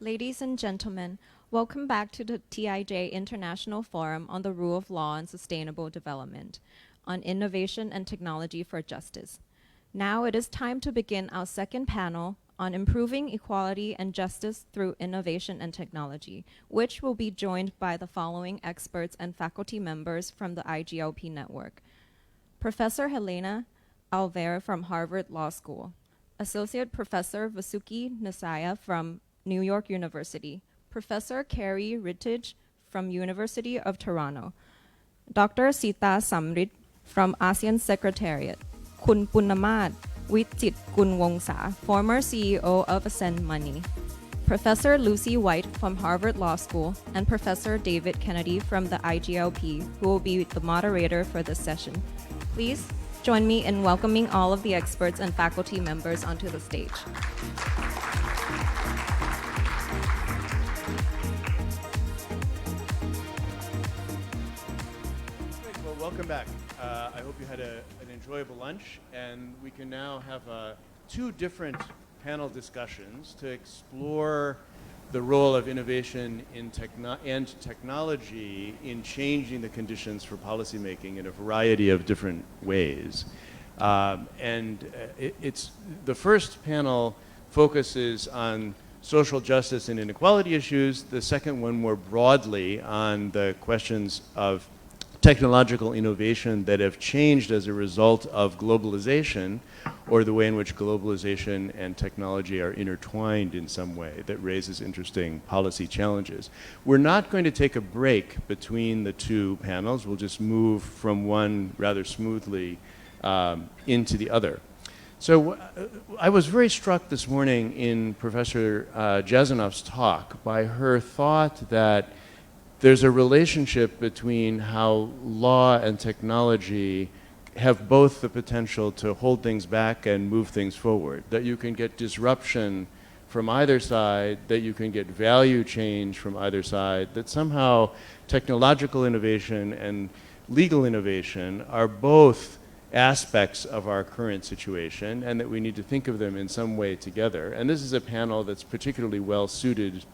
Ladies and gentlemen, welcome back to the TIJ International Forum on the Rule of Law and Sustainable Development on Innovation and Technology for Justice. Now it is time to begin our second panel on improving equality and justice through innovation and technology, which will be joined by the following experts and faculty members from the IGLP network. Professor Helena Alviar from Harvard Law School, Associate Professor Vasuki Nesiah from New York University, Professor Kerry Riddick from University of Toronto, Dr. Sita Sumrit from ASEAN Secretariat, Kun Punnamas Vitchitkulwongsa, former CEO of Ascend Money, Professor Lucie White from Harvard Law School, and Professor David Kennedy from the IGLP, who will be the moderator for this session. Please join me in welcoming all of the experts and faculty members onto the stage. Welcome back. I hope you had an enjoyable lunch, and we can now have two different panel discussions to explore the role of innovation in technology in changing the conditions for policymaking in a variety of different ways. It's the first panel focuses on social justice and inequality issues. The second one more broadly on the questions of technological innovation that have changed as a result of globalization, or the way in which globalization and technology are intertwined in some way that raises interesting policy challenges. We're not going to take a break between the two panels. We'll just move from one rather smoothly into the other. So I was very struck this morning in Professor Jasanoff's talk by her thought that there's a relationship between how law and technology have both the potential to hold things back and move things forward, that you can get disruption from either side, that you can get value change from either side, that somehow technological innovation and legal innovation are both aspects of our current situation, and that we need to think of them in some way together. And this is a panel that's particularly well suited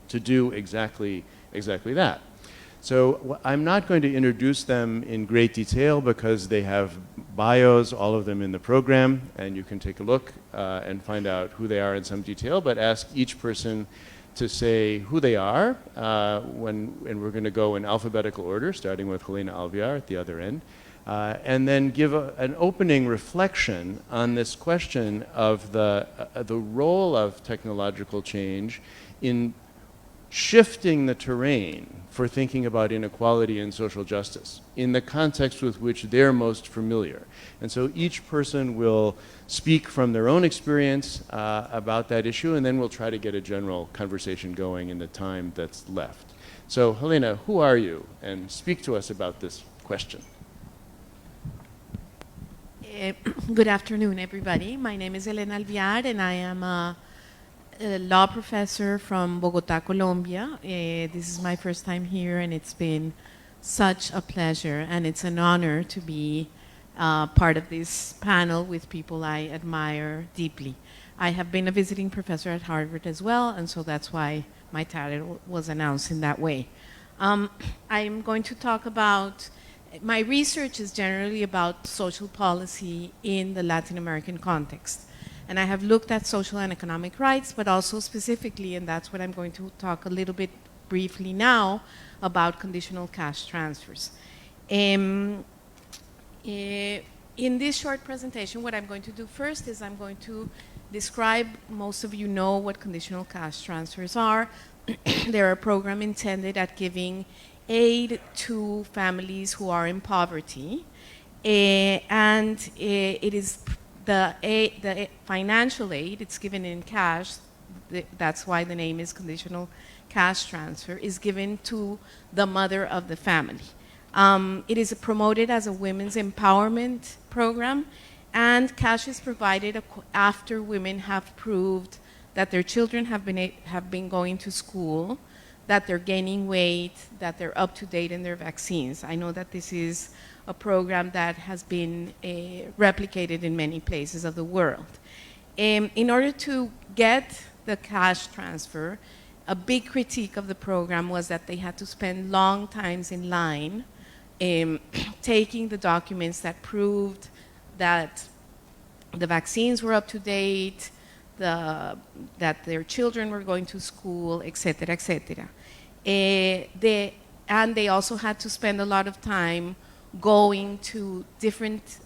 to do exactly that. So I'm not going to introduce them in great detail because they have bios, all of them in the program, and you can take a look and find out who they are in some detail, but ask each person to say who they are, and we're going to go in alphabetical order, starting with Helena Alviar at the other end, and then give an opening reflection on this question of the role of technological change in shifting the terrain for thinking about inequality and social justice in the context with which they're most familiar. And so each person will speak from their own experience about that issue, and then we'll try to get a general conversation going in the time that's left. So Helena, who are you? And speak to us about this question. Good afternoon, everybody. My name is Helena Alviar, and I am a law professor from Bogota, Colombia. This is my first time here, and it's been such a pleasure, and it's an honor to be part of this panel with people I admire deeply. I have been a visiting professor at Harvard as well, and so that's why my title was announced in that way. I'm going to talk about, my research is generally about social policy in the Latin American context. And I have looked at social and economic rights, but also specifically, and that's what I'm going to talk a little bit briefly now, about conditional cash transfers. In this short presentation, what I'm going to do first is I'm going to describe, most of you know what conditional cash transfers are. They're a program intended at giving aid to families who are in poverty, and it is the financial aid, it's given in cash, that's why the name is conditional cash transfer, is given to the mother of the family. It is promoted as a women's empowerment program, and cash is provided after women have proved that their children have been going to school, that they're gaining weight, that they're up to date in their vaccines. I know that this is a program that has been replicated in many places of the world. In order to get the cash transfer, a big critique of the program was that they had to spend long times in line taking the documents that proved that the vaccines were up to date, that their children were going to school, et cetera, et cetera. And they also had to spend a lot of time going to different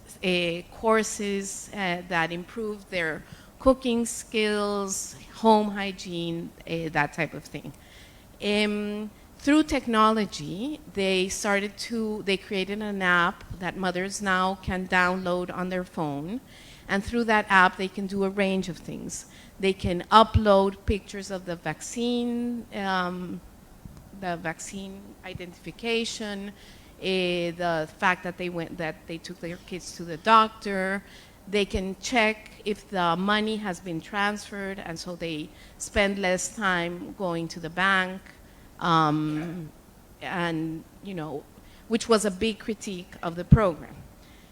courses that improved their cooking skills, home hygiene, that type of thing. Through technology, they created an app that mothers now can download on their phone. And through that app, they can do a range of things. They can upload pictures of the vaccine identification, the fact that they took their kids to the doctor. They can check if the money has been transferred, and so they spend less time going to the bank. And, you know, which was a big critique of the program.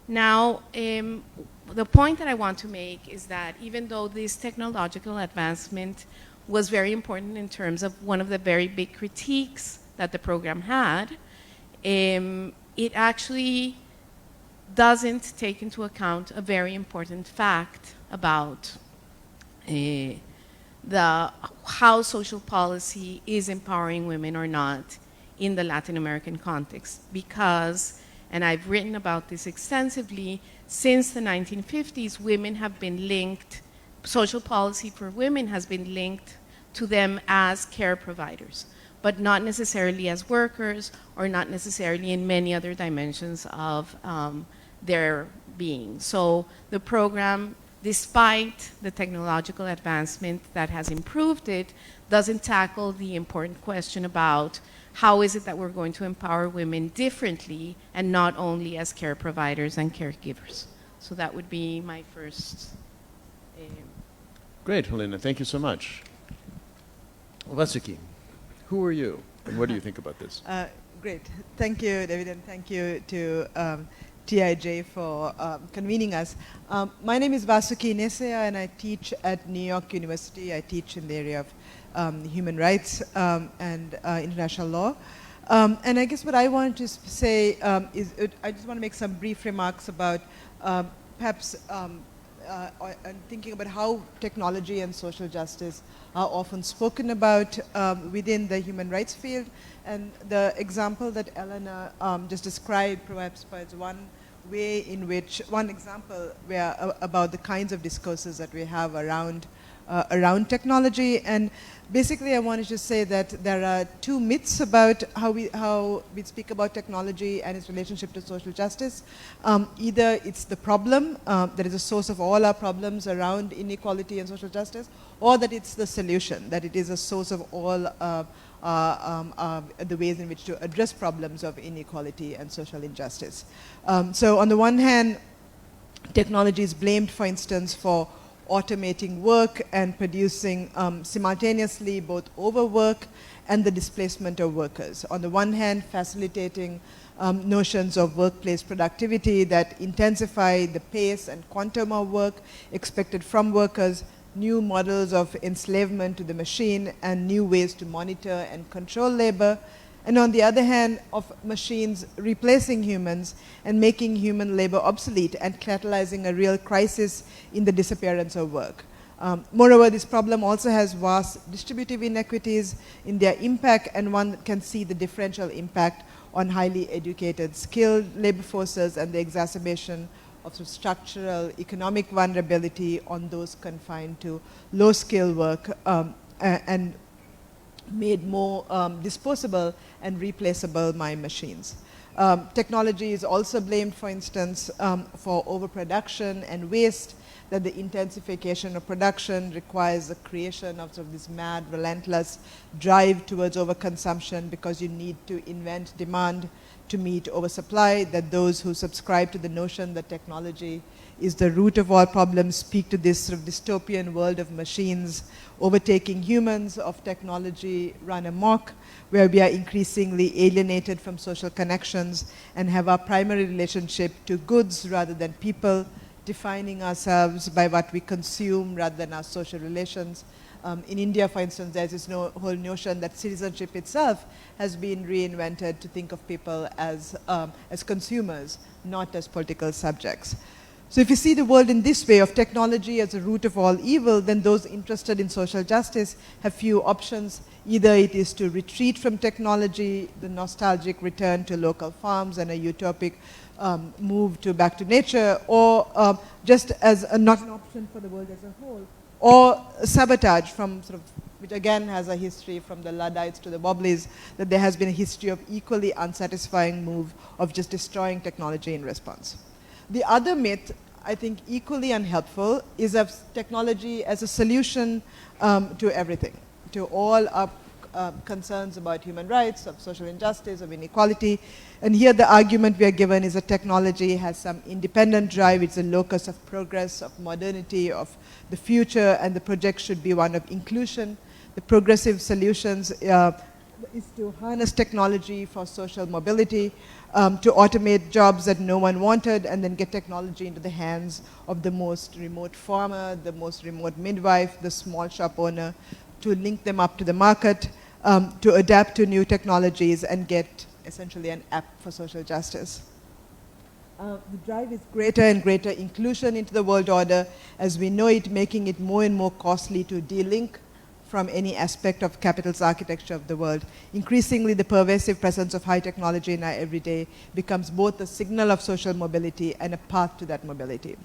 Now, the point that I want to make is that even though this technological advancement was very important in terms of one of the very big critiques that the program had, it actually doesn't take into account a very important fact about how social policy is empowering women or not in the Latin American context. Because, and I've written about this extensively, since the 1950s, women have been linked, social policy for women has been linked to them as care providers, but not necessarily as workers or not necessarily in many other dimensions of their being. So the program, despite the technological advancement that has improved it, doesn't tackle the important question about how is it that we're going to empower women differently and not only as care providers and caregivers. So that would be my first. Great, Helena. Thank you so much. Vasuki, who are you and what do you think about this? Great. Thank you, David, and thank you to TIJ for convening us. My name is Vasuki Nesiah, and I teach at New York University. I teach in the area of human rights and international law. And I guess what I want to say is I just want to make some brief remarks about perhaps thinking about how technology and social justice are often spoken about within the human rights field. And the example that Helena just described perhaps provides one way in which, one example where about the kinds of discourses that we have around technology. And basically I wanted to say that there are two myths about how we speak about technology and its relationship to social justice. Either it's the problem that is the source of all our problems around inequality and social justice, or that it's the solution, that it is a source of all the ways in which to address problems of inequality and social injustice. So on the one hand, technology is blamed, for instance, for automating work and producing simultaneously both overwork and the displacement of workers. On the one hand, facilitating notions of workplace productivity that intensify the pace and quantum of work expected from workers, new models of enslavement to the machine, and new ways to monitor and control labor. And on the other hand, of machines replacing humans and making human labor obsolete and catalyzing a real crisis in the disappearance of work. Moreover, this problem also has vast distributive inequities in their impact, and one can see the differential impact on highly educated, skilled labor forces and the exacerbation of structural economic vulnerability on those confined to low-skill work and made more disposable and replaceable by machines. Technology is also blamed, for instance, for overproduction and waste, that the intensification of production requires the creation of sort of this mad, relentless drive towards overconsumption because you need to invent demand to meet oversupply, that those who subscribe to the notion that technology is the root of all problems speak to this sort of dystopian world of machines overtaking humans, of technology run amok, where we are increasingly alienated from social connections and have our primary relationship to goods rather than people, defining ourselves by what we consume rather than our social relations, In India, for instance, there's this whole notion that citizenship itself has been reinvented to think of people as consumers, not as political subjects. So if you see the world in this way, of technology as a root of all evil, then those interested in social justice have few options. Either it is to retreat from technology, the nostalgic return to local farms and a utopic move back to nature, or just as not an option for the world as a whole, or sabotage from which again has a history from the Luddites to the Bockleys, that there has been a history of equally unsatisfying move of just destroying technology in response. The other myth, I think equally unhelpful, is of technology as a solution to everything, to all our concerns about human rights, of social injustice, of inequality. And here the argument we are given is that technology has some independent drive, it's a locus of progress, of modernity, of the future, and the project should be one of inclusion. The progressive solutions is to harness technology for social mobility, to automate jobs that no one wanted, and then get technology into the hands of the most remote farmer, the most remote midwife, the small shop owner, to link them up to the market, to adapt to new technologies and get essentially an app for social justice. The drive is greater and greater inclusion into the world order as we know it, making it more and more costly to de-link from any aspect of capital's architecture of the world. Increasingly, the pervasive presence of high technology in our everyday becomes both a signal of social mobility and a path to that mobility.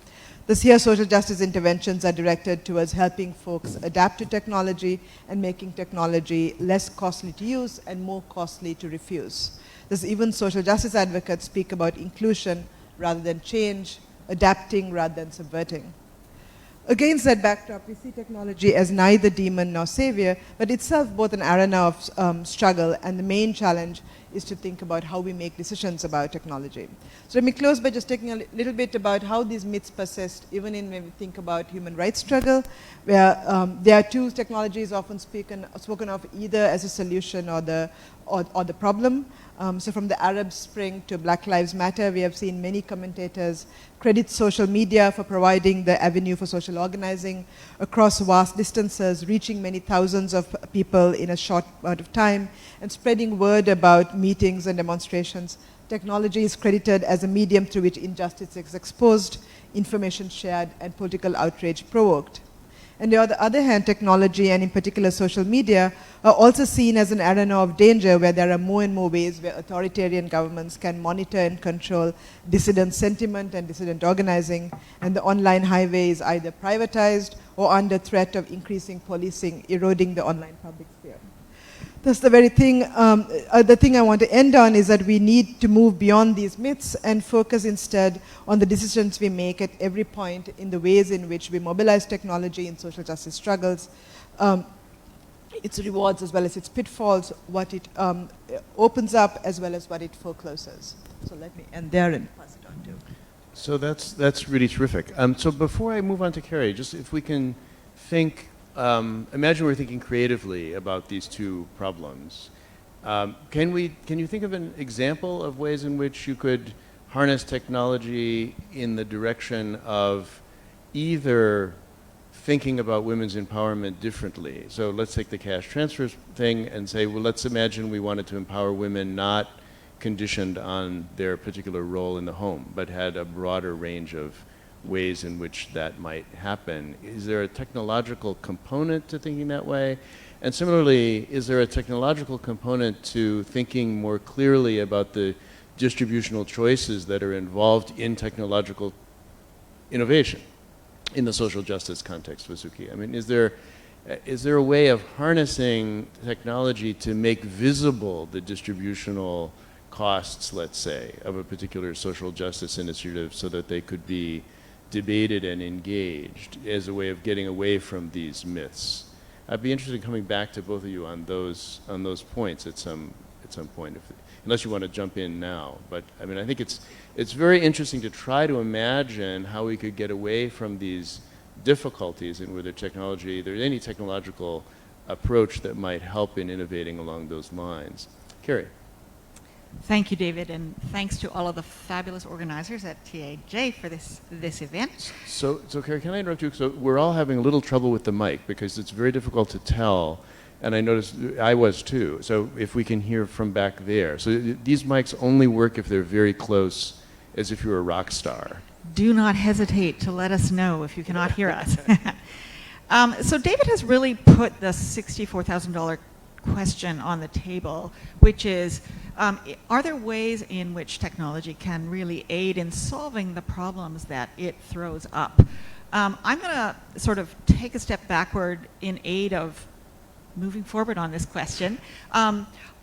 Thus here, social justice interventions are directed towards helping folks adapt to technology and making technology less costly to use and more costly to refuse. Thus even social justice advocates speak about inclusion rather than change, adapting rather than subverting. Against that backdrop, we see technology as neither demon nor savior, but itself both an arena of struggle, and the main challenge is to think about how we make decisions about technology. So let me close by just taking a little bit about how these myths persist, even when we think about human rights struggle, where there are two technologies often spoken of either as a solution or the problem. So from the Arab Spring to Black Lives Matter, we have seen many commentators credit social media for providing the avenue for social organizing across vast distances, reaching many thousands of people in a short amount of time, and spreading word about meetings and demonstrations. Technology is credited as a medium through which injustice is exposed, information shared, and political outrage provoked. And on the other hand, technology, and in particular social media, are also seen as an arena of danger where there are more and more ways where authoritarian governments can monitor and control dissident sentiment and dissident organizing, and the online highway is either privatized or under threat of increasing policing, eroding the online public sphere. That's the very thing, the thing I want to end on is that we need to move beyond these myths and focus instead on the decisions we make at every point in the ways in which we mobilize technology in social justice struggles, its rewards as well as its pitfalls, what it opens up as well as what it forecloses. So let me end there and pass it on to. So that's really terrific. So before I move on to Kerry, just if we can think, imagine we're thinking creatively about these two problems. Can you think of an example of ways in which you could harness technology in the direction of either thinking about women's empowerment differently? So let's take the cash transfers thing and say, well, let's imagine we wanted to empower women not conditioned on their particular role in the home, but had a broader range of ways in which that might happen. Is there a technological component to thinking that way? And similarly, is there a technological component to thinking more clearly about the distributional choices that are involved in technological innovation in the social justice context, Vasuki? I mean, is there a way of harnessing technology to make visible the distributional costs, let's say, of a particular social justice initiative so that they could be debated and engaged as a way of getting away from these myths? I'd be interested in coming back to both of you on those points at some point, unless you want to jump in now. But I mean, I think it's very interesting to try to imagine how we could get away from these difficulties and whether there's any technological approach that might help in innovating along those lines. Kerry. Thank you, David, and thanks to all of the fabulous organizers at TIJ for this event. So Kerry, can I interrupt you? So we're all having a little trouble with the mic because it's very difficult to tell, and I noticed I was too. So if we can hear from back there. So these mics only work if they're very close, as if you were a rock star. Do not hesitate to let us know if you cannot hear us. So David has really put the $64,000 question on the table, which is, are there ways in which technology can really aid in solving the problems that it throws up? I'm going to sort of take a step backward in aid of moving forward on this question.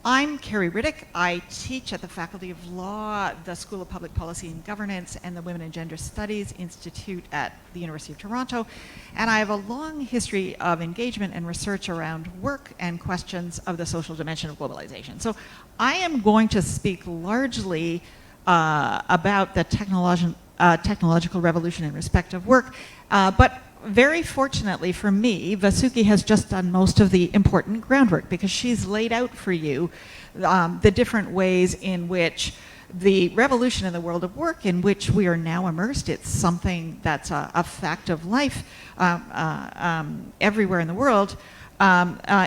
I'm Kerry Riddick. I teach at the Faculty of Law, the School of Public Policy and Governance, and the Women and Gender Studies Institute at the University of Toronto. And I have a long history of engagement and research around work and questions of the social dimension of globalization. So I am going to speak largely about the technological revolution in respect of work, but very fortunately for me, Vasuki has just done most of the important groundwork because she's laid out for you the different ways in which the revolution in the world of work in which we are now immersed, it's something that's a fact of life everywhere in the world,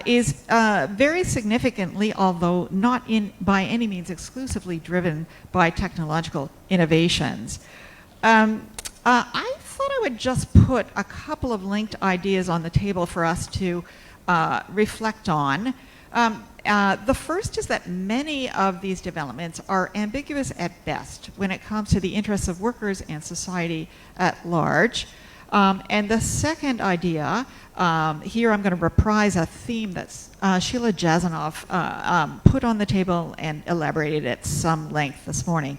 is very significantly, although not by any means exclusively driven by technological innovations. I thought I would just put a couple of linked ideas on the table for us to reflect on. The first is that many of these developments are ambiguous at best when it comes to the interests of workers and society at large. And the second idea, here I'm going to reprise a theme that Sheila Jasanoff put on the table and elaborated at some length this morning,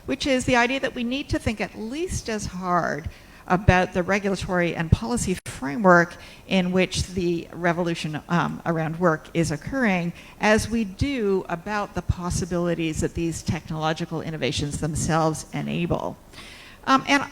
which is the idea that we need to think at least as hard about the regulatory and policy framework in which the revolution around work is occurring as we do about the possibilities that these technological innovations themselves enable. And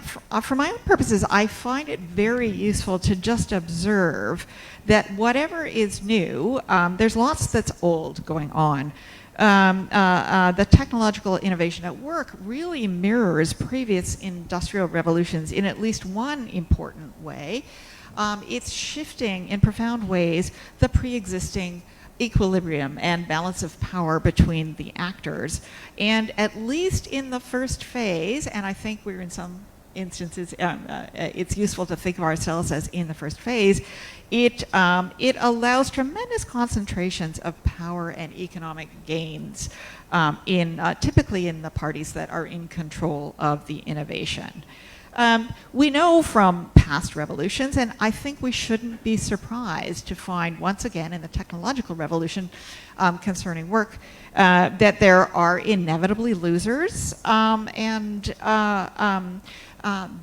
for my own purposes, I find it very useful to just observe that whatever is new, there's lots that's old going on. The technological innovation at work really mirrors previous industrial revolutions in at least one important way. It's shifting in profound ways the pre-existing equilibrium and balance of power between the actors. And at least in the first phase, and I think we're in some instances, it's useful to think of ourselves as in the first phase, it allows tremendous concentrations of power and economic gains typically in the parties that are in control of the innovation. We know from past revolutions, and I think we shouldn't be surprised to find once again in the technological revolution concerning work that there are inevitably losers, and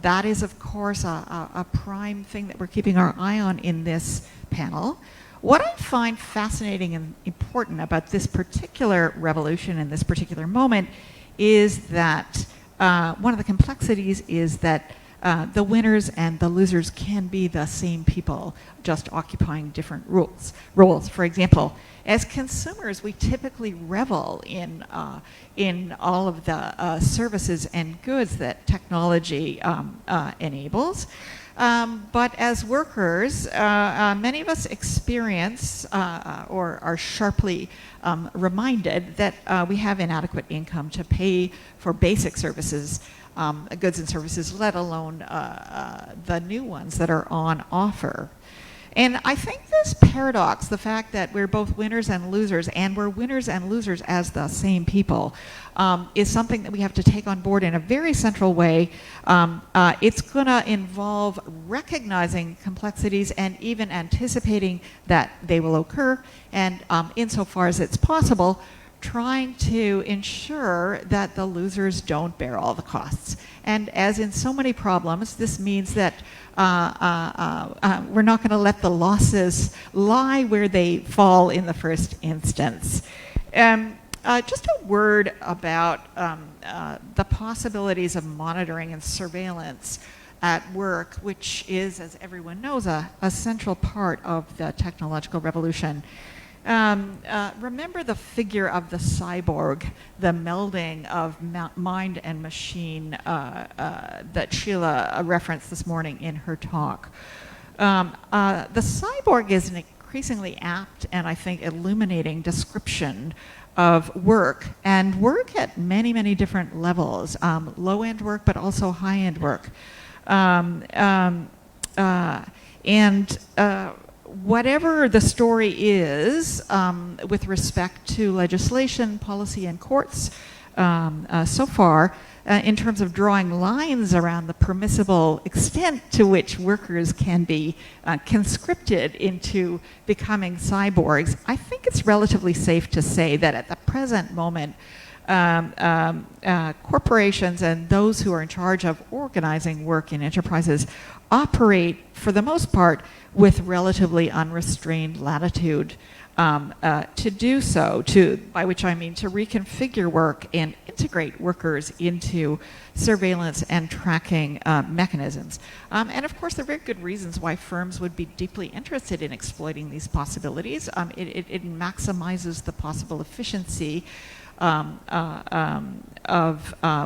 that is, of course, a prime thing that we're keeping our eye on in this panel. What I find fascinating and important about this particular revolution and this particular moment is that one of the complexities is that the winners and the losers can be the same people, just occupying different roles. For example, as consumers, we typically revel in all of the services and goods that technology enables. But as workers, many of us experience or are sharply reminded that we have inadequate income to pay for basic services, goods and services, let alone the new ones that are on offer. And I think this paradox, the fact that we're both winners and losers, and we're winners and losers as the same people, is something that we have to take on board in a very central way. It's going to involve recognizing complexities and even anticipating that they will occur, and insofar as it's possible, trying to ensure that the losers don't bear all the costs. And as in so many problems, this means that we're not going to let the losses lie where they fall in the first instance. Just a word about the possibilities of monitoring and surveillance at work, which is, as everyone knows, a central part of the technological revolution. Remember the figure of the cyborg, the melding of mind and machine that Sheila referenced this morning in her talk. The cyborg is an increasingly apt and I think illuminating description of work, and work at many, many different levels, low-end work but also high-end work. Whatever the story is with respect to legislation, policy, and courts so far, in terms of drawing lines around the permissible extent to which workers can be conscripted into becoming cyborgs, I think it's relatively safe to say that at the present moment, corporations and those who are in charge of organizing work in enterprises operate, for the most part, with relatively unrestrained latitude to do so, by which I mean to reconfigure work and integrate workers into surveillance and tracking mechanisms. And of course, there are very good reasons why firms would be deeply interested in exploiting these possibilities. It maximizes the possible efficiency of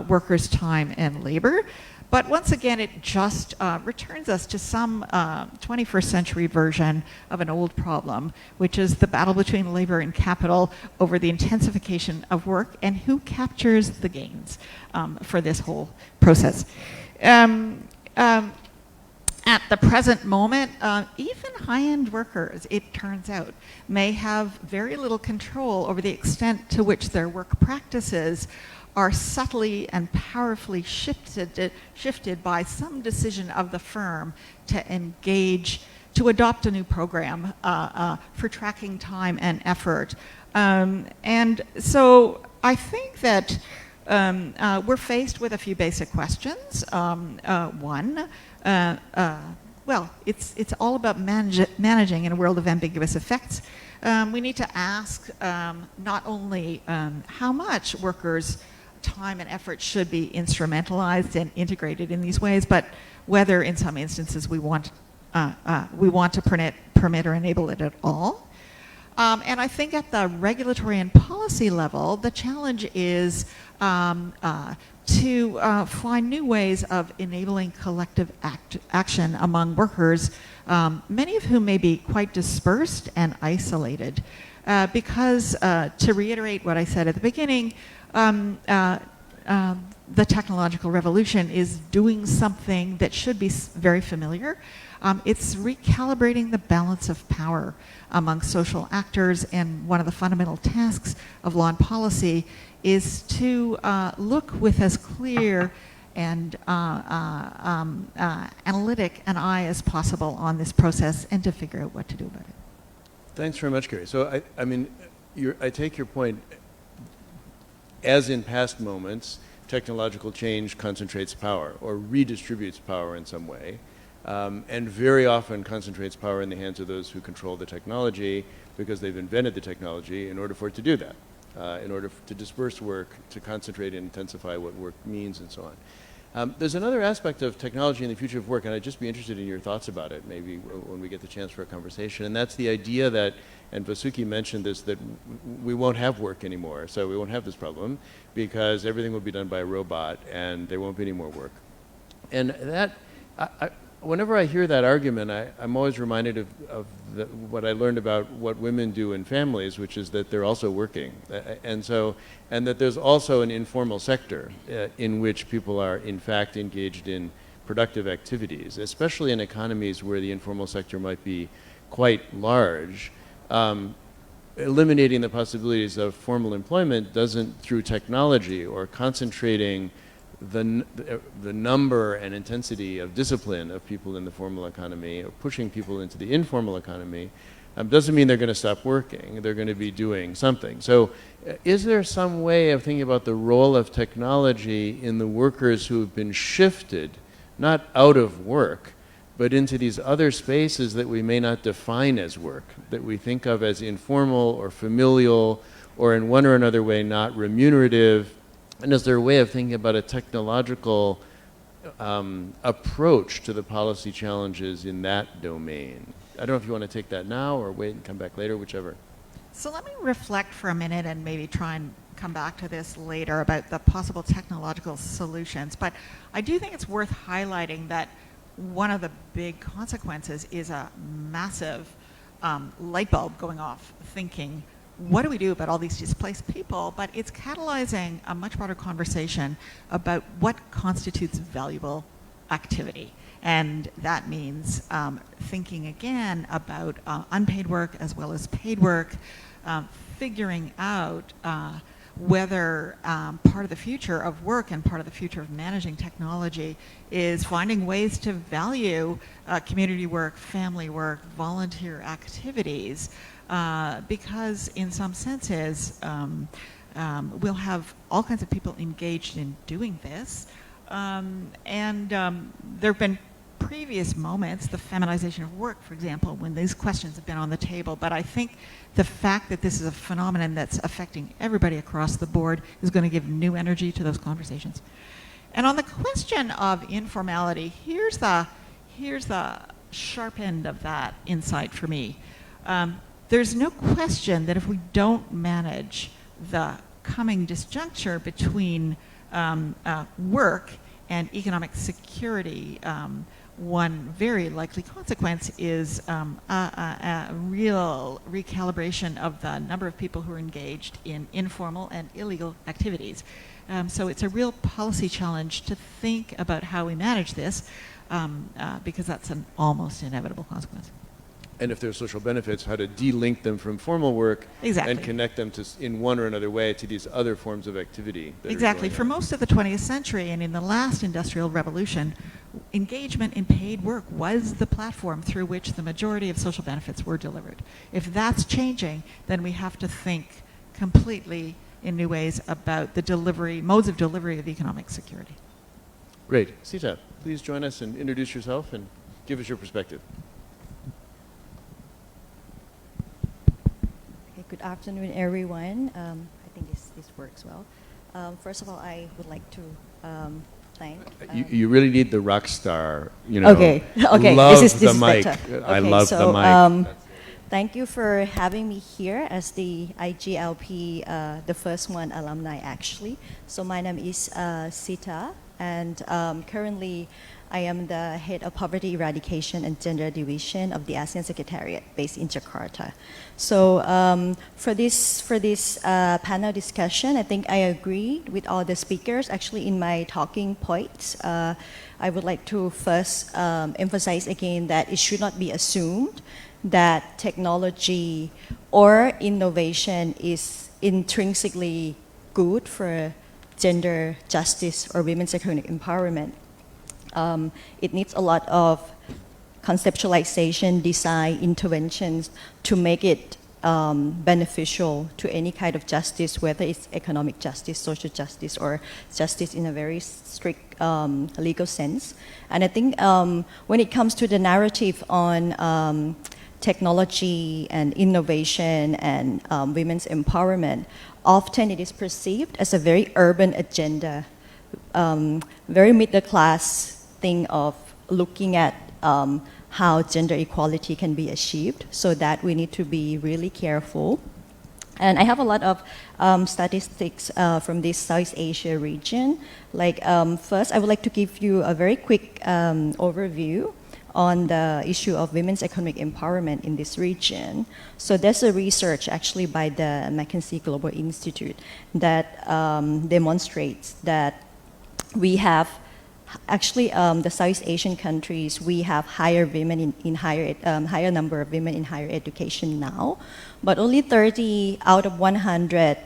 workers' time and labor. But once again, it just returns us to some 21st century version of an old problem, which is the battle between labor and capital over the intensification of work and who captures the gains for this whole process. At the present moment, even high-end workers, it turns out, may have very little control over the extent to which their work practices are subtly and powerfully shifted by some decision of the firm to engage, to adopt a new program for tracking time and effort. And so I think that we're faced with a few basic questions. One, well, it's all about managing in a world of ambiguous effects. We need to ask not only how much workers' time and effort should be instrumentalized and integrated in these ways, but whether in some instances we want to permit or enable it at all. And I think at the regulatory and policy level, the challenge is to find new ways of enabling collective action among workers, many of whom may be quite dispersed and isolated. Because, to reiterate what I said at the beginning, the technological revolution is doing something that should be very familiar. It's recalibrating the balance of power among social actors, and one of the fundamental tasks of law and policy is to look with as clear and analytic an eye as possible on this process and to figure out what to do about it. Thanks very much, Kerry. So I mean, I take your point. As in past moments, technological change concentrates power or redistributes power in some way, and very often concentrates power in the hands of those who control the technology because they've invented the technology in order for it to do that, in order to disperse work, to concentrate and intensify what work means and so on. There's another aspect of technology in the future of work, and I'd just be interested in your thoughts about it, maybe when we get the chance for a conversation, and that's the idea that, and Vasuki mentioned this, that we won't have work anymore, so we won't have this problem, because everything will be done by a robot, and there won't be any more work. And that, whenever I hear that argument, I'm always reminded of what I learned about what women do in families, which is that they're also working. And that there's also an informal sector in which people are in fact engaged in productive activities, especially in economies where the informal sector might be quite large. Eliminating the possibilities of formal employment doesn't, through technology or concentrating the number and intensity of discipline of people in the formal economy, or pushing people into the informal economy, doesn't mean they're going to stop working. They're going to be doing something. So is there some way of thinking about the role of technology in the workers who have been shifted, not out of work, but into these other spaces that we may not define as work, that we think of as informal or familial, or in one or another way not remunerative? And is there a way of thinking about a technological approach to the policy challenges in that domain? I don't know if you want to take that now or wait and come back later, whichever. So let me reflect for a minute and maybe try and come back to this later about the possible technological solutions. But I do think it's worth highlighting that one of the big consequences is a massive light bulb going off, thinking, what do we do about all these displaced people? But it's catalyzing a much broader conversation about what constitutes valuable activity. And that means thinking again about unpaid work as well as paid work, figuring out whether part of the future of work and part of the future of managing technology is finding ways to value community work, family work, volunteer activities, because in some senses we'll have all kinds of people engaged in doing this. And there have been previous moments, the feminization of work, for example, when these questions have been on the table. But I think the fact that this is a phenomenon that's affecting everybody across the board is going to give new energy to those conversations. And on the question of informality, here's the sharp end of that insight for me. There's no question that if we don't manage the coming disjuncture between work and economic security, one very likely consequence is a real recalibration of the number of people who are engaged in informal and illegal activities. So it's a real policy challenge to think about how we manage this, because that's an almost inevitable consequence. And if there's social benefits, how to de-link them from formal work Exactly. and connect them to, in one or another way, to these other forms of activity. That Exactly. Are going For on. most of the 20th century and in the last industrial revolution, engagement in paid work was the platform through which the majority of social benefits were delivered. If that's changing, then we have to think completely in new ways about the modes of delivery of economic security. Great. Sita, please join us and introduce yourself and give us your perspective. Good afternoon, everyone. I think this works well. First of all, I would like to thank. You really need the rock star, you know. Okay. Love this the is mic. better. I Okay, love so, the mic. Thank you for having me here as the IGLP, the first one alumni actually. So my name is Sita, and currently I am the head of Poverty Eradication and Gender Division of the ASEAN Secretariat based in Jakarta. So for this panel discussion, I think I agree with all the speakers. Actually, in my talking points, I would like to first emphasize again that it should not be assumed that technology or innovation is intrinsically good for gender justice or women's economic empowerment. It needs a lot of conceptualization, design, interventions to make it beneficial to any kind of justice, whether it's economic justice, social justice, or justice in a very strict legal sense. And I think when it comes to the narrative on technology and innovation and women's empowerment, often it is perceived as a very urban agenda, very middle class thing of looking at how gender equality can be achieved, so that we need to be really careful. And I have a lot of statistics from this Southeast Asia region. Like first, I would like to give you a very quick overview on the issue of women's economic empowerment in this region. So there's a research actually by the McKinsey Global Institute that demonstrates that we have actually the Southeast Asian countries, we have higher women in higher number of women in higher education now, but only 30 out of 100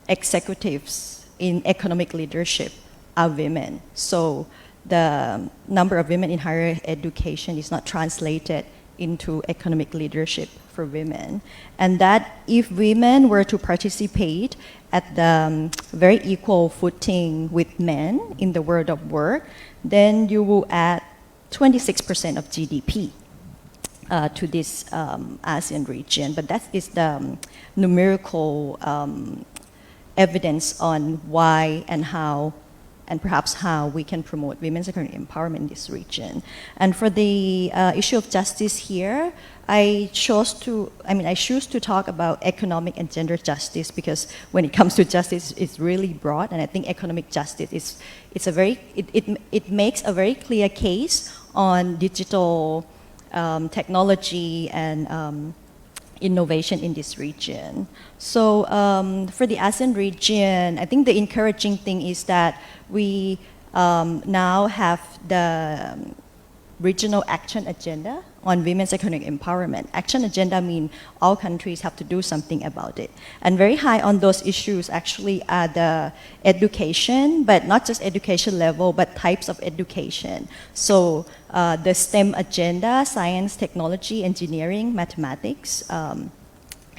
executives in economic leadership are women. So the number of women in higher education is not translated into economic leadership for women. And that if women were to participate at the very equal footing with men in the world of work, then you will add 26% of GDP to this ASEAN region. But that is the numerical evidence on why and how and perhaps how we can promote women's economic empowerment in this region. And for the issue of justice here, I choose to talk about economic and gender justice because when it comes to justice, it's really broad, and I think economic justice it makes a very clear case on digital technology and innovation in this region. So for the ASEAN region, I think the encouraging thing is that we now have the regional action agenda on women's economic empowerment. Action agenda means all countries have to do something about it. And very high on those issues actually are the education, but not just education level, but types of education. So the STEM agenda, science, technology, engineering, mathematics, are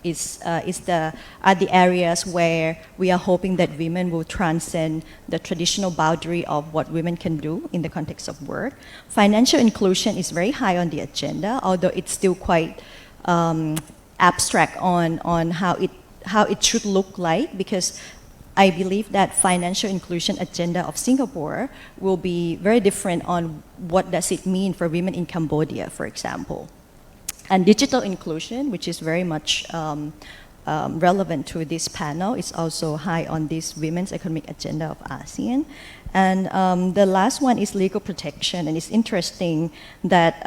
the areas where we are hoping that women will transcend the traditional boundary of what women can do in the context of work. Financial inclusion is very high on the agenda, although it's still quite abstract on how it should look like, because I believe that financial inclusion agenda of Singapore will be very different on what does it mean for women in Cambodia, for example. And digital inclusion, which is very much relevant to this panel, is also high on this women's economic agenda of ASEAN. And the last one is legal protection, and it's interesting that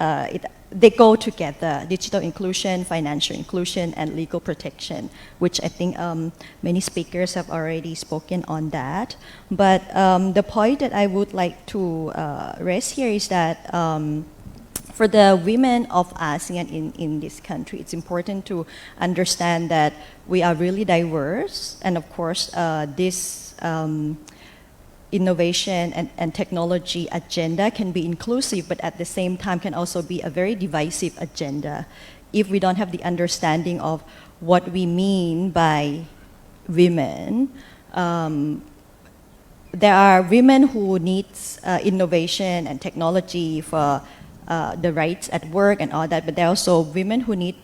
they go together, digital inclusion, financial inclusion, and legal protection, which I think many speakers have already spoken on that. But the point that I would like to raise here is that for the women of ASEAN in this country, it's important to understand that we are really diverse, and of course this innovation and technology agenda can be inclusive, but at the same time can also be a very divisive agenda if we don't have the understanding of what we mean by women. There are women who need innovation and technology for the rights at work and all that, but there are also women who need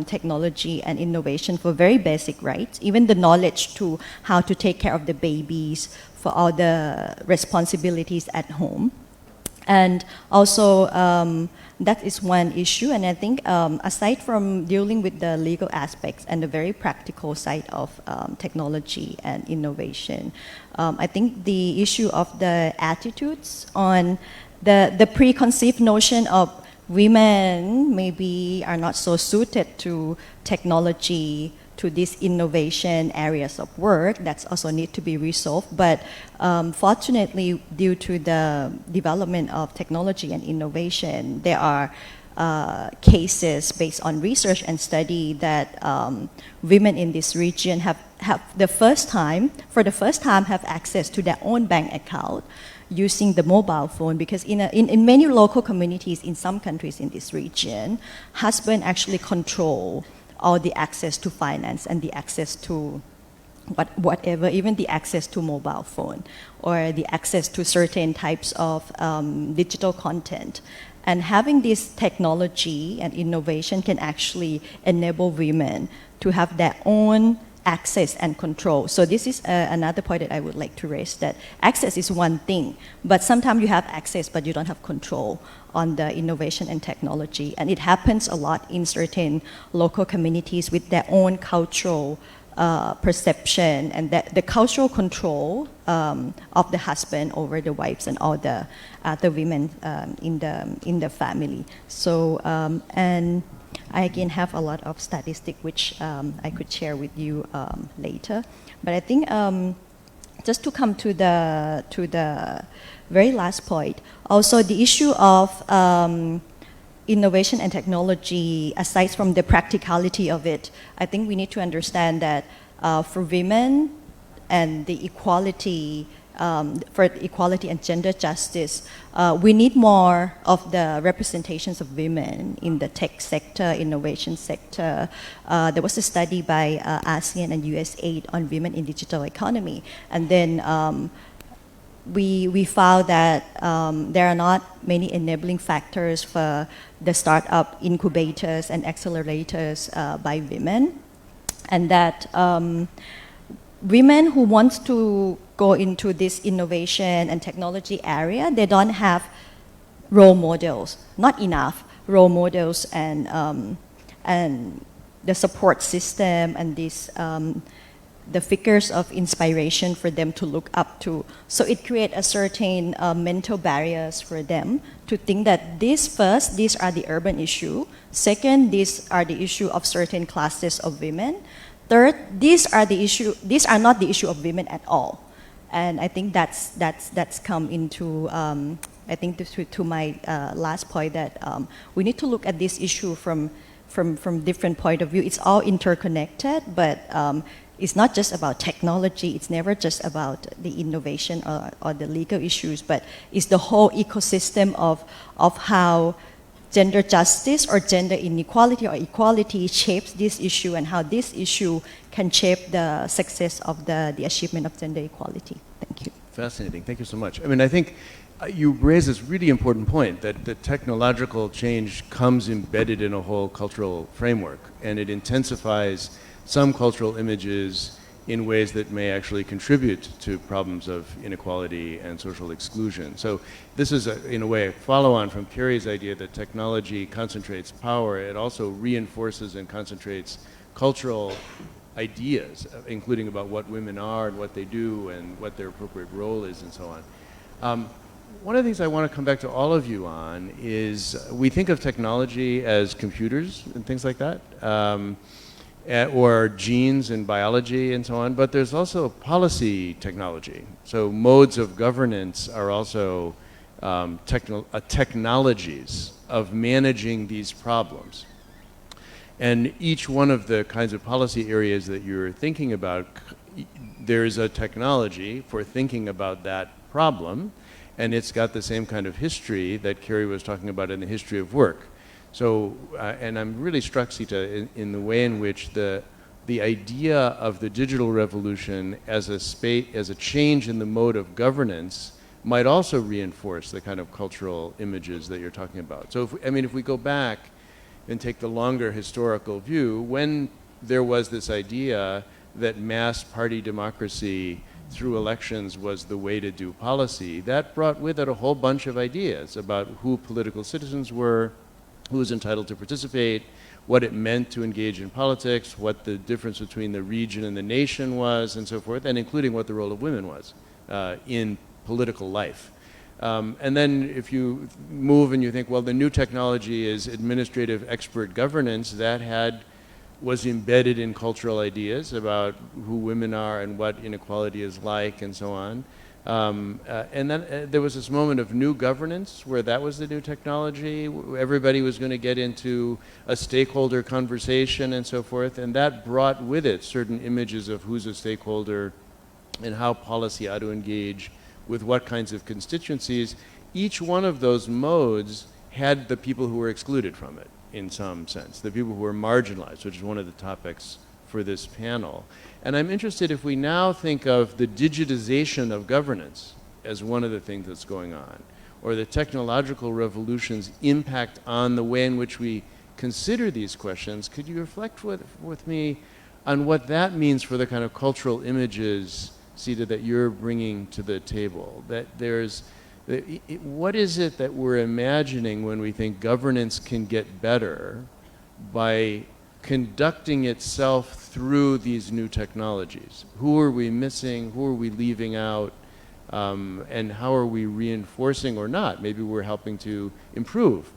technology and innovation for very basic rights, even the knowledge to how to take care of the babies, for all the responsibilities at home. And also that is one issue, and I think aside from dealing with the legal aspects and the very practical side of technology and innovation, I think the issue of the attitudes on the preconceived notion of women maybe are not so suited to technology, to these innovation areas of work, that's also need to be resolved. But fortunately, due to the development of technology and innovation, there are cases based on research and study that women in this region have for the first time have access to their own bank account using the mobile phone, because in many local communities in some countries in this region, husbands actually control all the access to finance and the access to whatever, even the access to mobile phone or the access to certain types of digital content. And having this technology and innovation can actually enable women to have their own access and control. So this is another point that I would like to raise, that access is one thing, but sometimes you have access but you don't have control on the innovation and technology. And it happens a lot in certain local communities with their own cultural perception and the cultural control of the husband over the wives and all the women in the family. So and I again have a lot of statistics which I could share with you later. But I think just to come to the very last point, also the issue of innovation and technology, aside from the practicality of it, I think we need to understand that for women and the equality, for equality and gender justice, we need more of the representations of women in the tech sector, innovation sector. There was a study by ASEAN and USAID on women in digital economy, and then we found that there are not many enabling factors for the startup incubators and accelerators by women, and that women who want to go into this innovation and technology area, they don't have role models, not enough role models, and the support system and this the figures of inspiration for them to look up to. So it creates a certain mental barriers for them to think that these are the urban issue. Second, these are the issue of certain classes of women. Third, these are not the issue of women at all. And I think that's come into, I think to my last point, that we need to look at this issue from different point of view. It's all interconnected, but it's not just about technology. It's never just about the innovation or the legal issues, but it's the whole ecosystem of how gender justice or gender inequality or equality shapes this issue, and how this issue can shape the success of the achievement of gender equality. Thank you. Fascinating. Thank you so much. I mean, I think you raise this really important point that the technological change comes embedded in a whole cultural framework, and it intensifies some cultural images in ways that may actually contribute to problems of inequality and social exclusion. So this is, in a way, a follow-on from Kerry's idea that technology concentrates power. It also reinforces and concentrates cultural ideas, including about what women are and what they do and what their appropriate role is and so on. One of the things I want to come back to all of you on is we think of technology as computers and things like that. Or genes and biology and so on, but there's also policy technology. So modes of governance are also technologies of managing these problems. And each one of the kinds of policy areas that you're thinking about, there's a technology for thinking about that problem, and it's got the same kind of history that Kerry was talking about in the history of work. So, and I'm really struck, Sita, in the way in which the idea of the digital revolution as a change in the mode of governance might also reinforce the kind of cultural images that you're talking about. So, if we go back and take the longer historical view, when there was this idea that mass party democracy through elections was the way to do policy, that brought with it a whole bunch of ideas about who political citizens were, who was entitled to participate, what it meant to engage in politics, what the difference between the region and the nation was, and so forth, and including what the role of women was in political life. And then if you move and you think, well, the new technology is administrative expert governance, that was embedded in cultural ideas about who women are and what inequality is like and so on. And then there was this moment of new governance where that was the new technology. Everybody was going to get into a stakeholder conversation and so forth, and that brought with it certain images of who's a stakeholder and how policy ought to engage with what kinds of constituencies. Each one of those modes had the people who were excluded from it in some sense, the people who were marginalized, which is one of the topics for this panel. And I'm interested if we now think of the digitization of governance as one of the things that's going on, or the technological revolution's impact on the way in which we consider these questions. Could you reflect with me on what that means for the kind of cultural images, Sita, that you're bringing to the table? What is it that we're imagining when we think governance can get better by conducting itself through these new technologies? Who are we missing? Who are we leaving out? And how are we reinforcing or not? Maybe we're helping to improve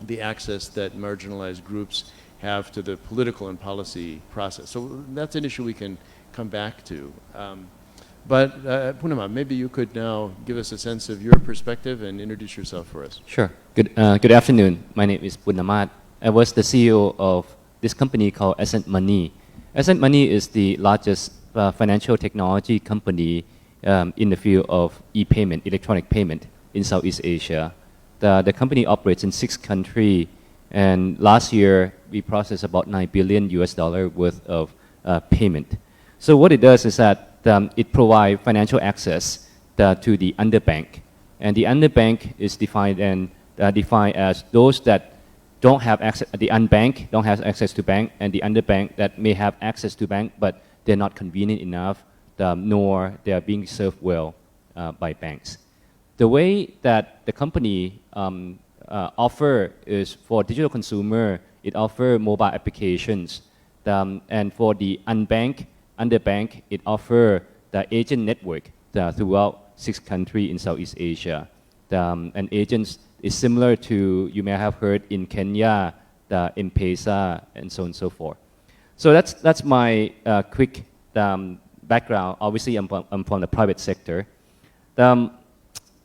the access that marginalized groups have to the political and policy process. So that's an issue we can come back to. But Punnamas, maybe you could now give us a sense of your perspective and introduce yourself for us. Sure. Good afternoon. My name is Punnamas. I was the CEO of this company called Ascent Money. Ascent Money is the largest financial technology company in the field of e-payment, electronic payment in Southeast Asia. The company operates in 6 countries, and last year we processed about $9 billion worth of payment. So what it does is that it provides financial access to the underbanked, and the underbanked is defined as those that don't have access, the unbanked don't have access to bank, and the underbanked that may have access to bank, but they're not convenient enough nor they are being served well by banks. The way that the company offer is for digital consumer, it offer mobile applications. And for the unbanked, underbanked, it offer the agent network throughout 6 countries in Southeast Asia. And agents is similar to, you may have heard in Kenya, the M-Pesa, and so on and so forth. So that's my quick background. Obviously, I'm from the private sector. I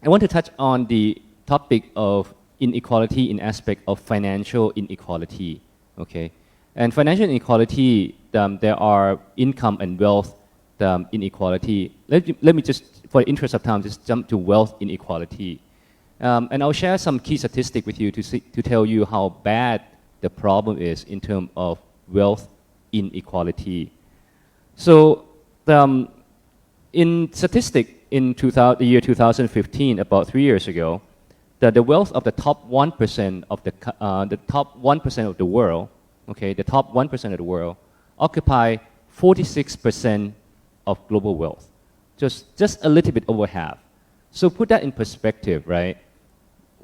want to touch on the topic of inequality in aspect of financial inequality, okay? And financial inequality, there are income and wealth inequality. Let me just, for the interest of time, just jump to wealth inequality. And I'll share some key statistics with you to tell you how bad the problem is in terms of wealth inequality. So in statistic in the year 2015, about 3 years ago, the wealth of the top 1% of the top 1% of the world, okay, the top 1% of the world occupy 46% of global wealth, just a little bit over half. So put that in perspective, right?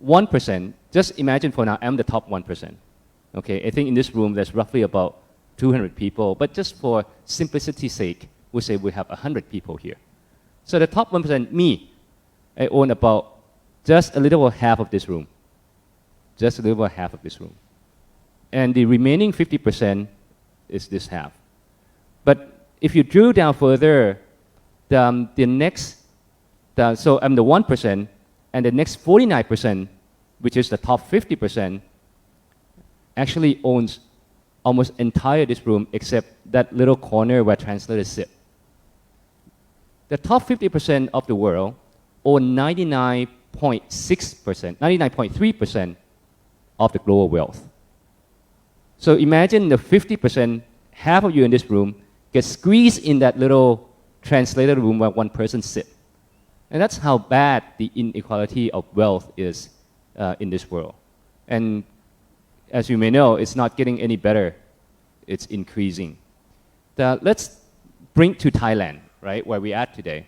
1%, just imagine for now, I'm the top 1%. Okay, I think in this room there's roughly about 200 people, but just for simplicity's sake, we'll say we have 100 people here. So the top 1%, me, I own about just a little over half of this room. Just a little over half of this room. And the remaining 50% is this half. But if you drill down further, so I'm the 1%, and the next 49%, which is the top 50%, actually owns almost entire this room except that little corner where translators sit. The top 50% of the world own 99.6%, 99.3% of the global wealth. So imagine the 50%, half of you in this room, get squeezed in that little translator room where one person sits. And that's how bad the inequality of wealth is in this world. And as you may know, it's not getting any better. It's increasing. Let's bring to Thailand, right, where we're at today.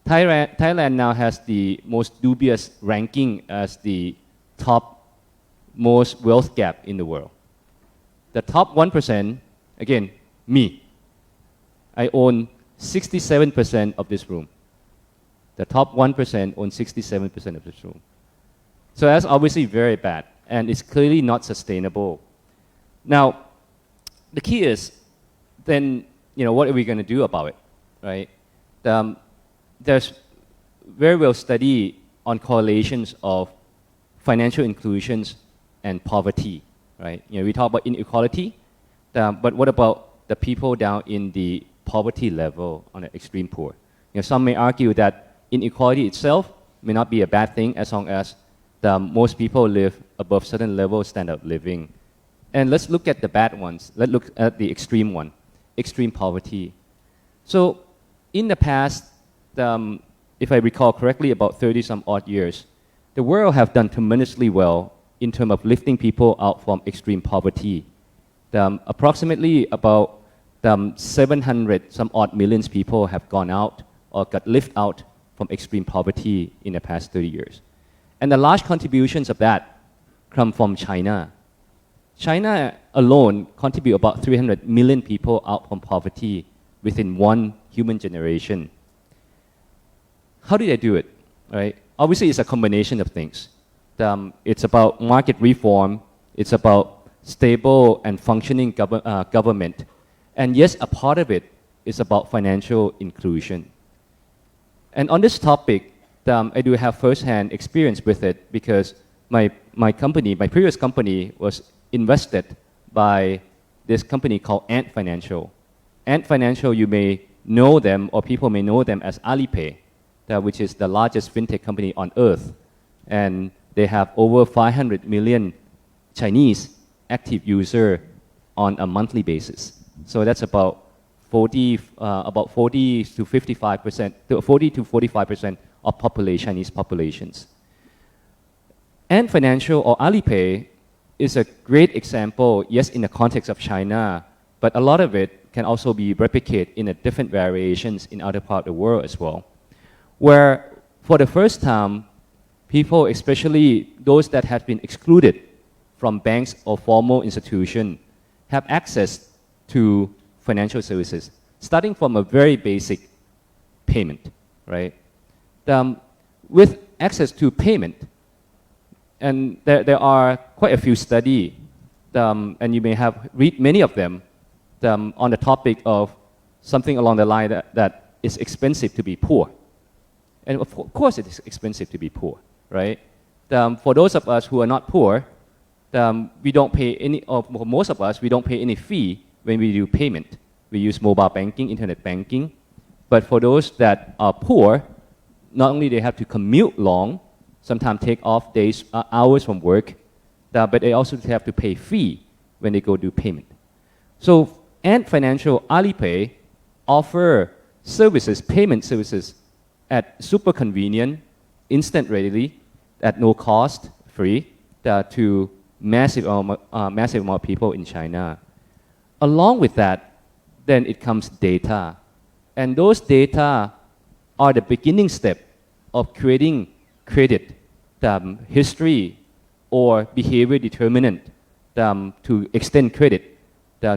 Thailand now has the most dubious ranking as the top most wealth gap in the world. The top 1%, again, me. I own 67% of this room. The top 1% owns 67% of this room. So that's obviously very bad, and it's clearly not sustainable. Now, the key is, then, what are we going to do about it, right? There's very well study on correlations of financial inclusions and poverty, right? We talk about inequality, but what about the people down in the poverty level on the extreme poor? Some may argue that inequality itself may not be a bad thing as long as most people live above certain level of standard of living. And let's look at the bad ones. Let's look at the extreme one, extreme poverty. So in the past, if I recall correctly, about 30-some odd years, the world have done tremendously well in terms of lifting people out from extreme poverty. Approximately about 700-some odd millions people have gone out or got lifted out from extreme poverty in the past 30 years. And the large contributions of that come from China. China alone contribute about 300 million people out from poverty within one human generation. How did they do it? Right? Obviously, it's a combination of things. It's about market reform. It's about stable and functioning government. And yes, a part of it is about financial inclusion. And on this topic, I do have first-hand experience with it because my previous company was invested by this company called Ant Financial. Ant Financial, you may know them, or people may know them as Alipay, which is the largest fintech company on earth. And they have over 500 million Chinese active users on a monthly basis. So that's about 40 to 45% of Chinese populations. Ant Financial or Alipay is a great example, yes, in the context of China, but a lot of it can also be replicated in a different variations in other parts of the world as well. Where for the first time, people, especially those that have been excluded from banks or formal institutions, have access to financial services, starting from a very basic payment, right? With access to payment, and there are quite a few studies, and you may have read many of them, on the topic of something along the line that it's expensive to be poor. And of course it is expensive to be poor, right? For those of us who are not poor, we don't pay any, or for most of us, we don't pay any fee when we do payment. We use mobile banking, internet banking. But for those that are poor, not only they have to commute long, sometimes take off days, hours from work, but they also have to pay fee when they go do payment. So Ant Financial Alipay offer services, payment services at super convenient, instant readily, at no cost, free, to massive amount of people in China. Along with that, then it comes data. And those data are the beginning step of creating credit, history, or behavior determinant to extend credit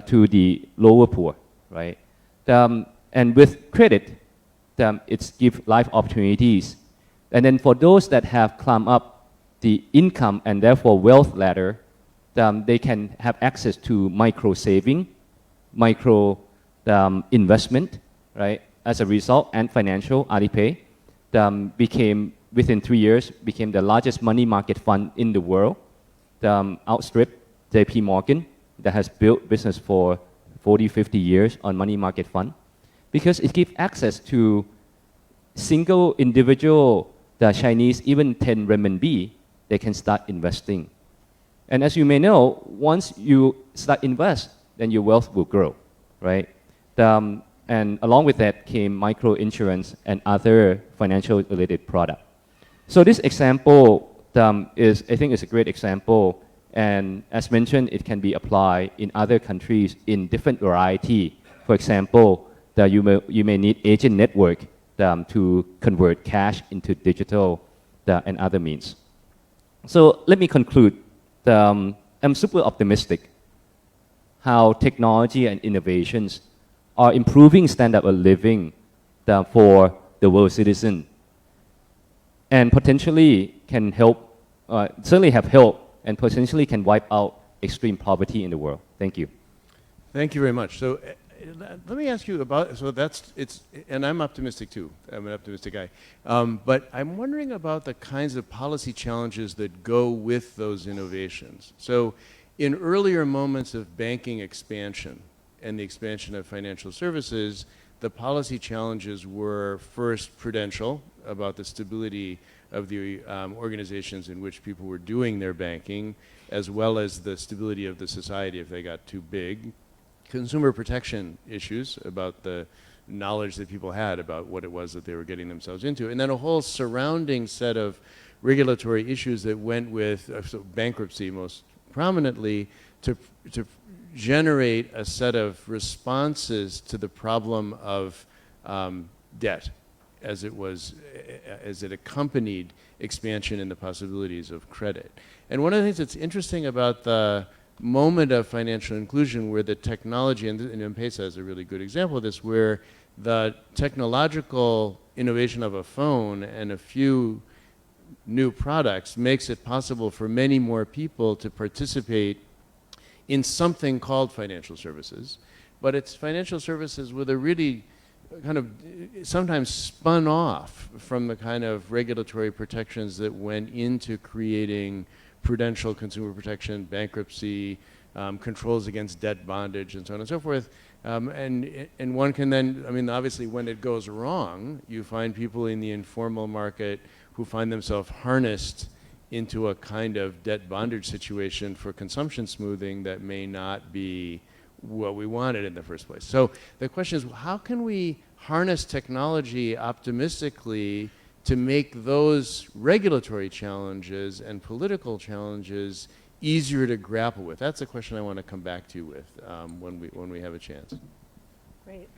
to the lower poor, right? And with credit, it's give life opportunities. And then for those that have climbed up the income and therefore wealth ladder, they can have access to micro saving, micro investment, right? As a result, Ant Financial Alipay became, within 3 years, became the largest money market fund in the world, outstripped JP Morgan, that has built business for 40, 50 years on money market fund, because it gives access to single individual, the Chinese, even 10 renminbi, they can start investing. And as you may know, once you start invest, then your wealth will grow, right? And along with that came micro insurance and other financial related product. So this example is, I think, is a great example. And as mentioned, it can be applied in other countries in different variety. For example, you may need agent network to convert cash into digital and other means. So let me conclude. I'm super optimistic how technology and innovations are improving standard of living for the world citizen, and potentially can help, certainly have helped, and potentially can wipe out extreme poverty in the world. Thank you. Thank you very much. So let me ask you about, so that's, and I'm optimistic too. I'm an optimistic guy. But I'm wondering about the kinds of policy challenges that go with those innovations. So in earlier moments of banking expansion and the expansion of financial services, the policy challenges were first prudential, about the stability of the organizations in which people were doing their banking, as well as the stability of the society if they got too big. Consumer protection issues about the knowledge that people had about what it was that they were getting themselves into. And then a whole surrounding set of regulatory issues that went with so bankruptcy most prominently to generate a set of responses to the problem of debt as it accompanied expansion in the possibilities of credit. And one of the things that's interesting about the moment of financial inclusion where the technology, and M-Pesa is a really good example of this, where the technological innovation of a phone and a few new products makes it possible for many more people to participate in something called financial services. But it's financial services with a really kind of sometimes spun off from the kind of regulatory protections that went into creating prudential consumer protection, bankruptcy, controls against debt bondage, and so on and so forth. And one can then, I mean, obviously when it goes wrong, you find people in the informal market who find themselves harnessed into a kind of debt bondage situation for consumption smoothing that may not be what we wanted in the first place. So the question is, how can we harness technology optimistically to make those regulatory challenges and political challenges easier to grapple with? That's a question I want to come back to you with when we have a chance. Great.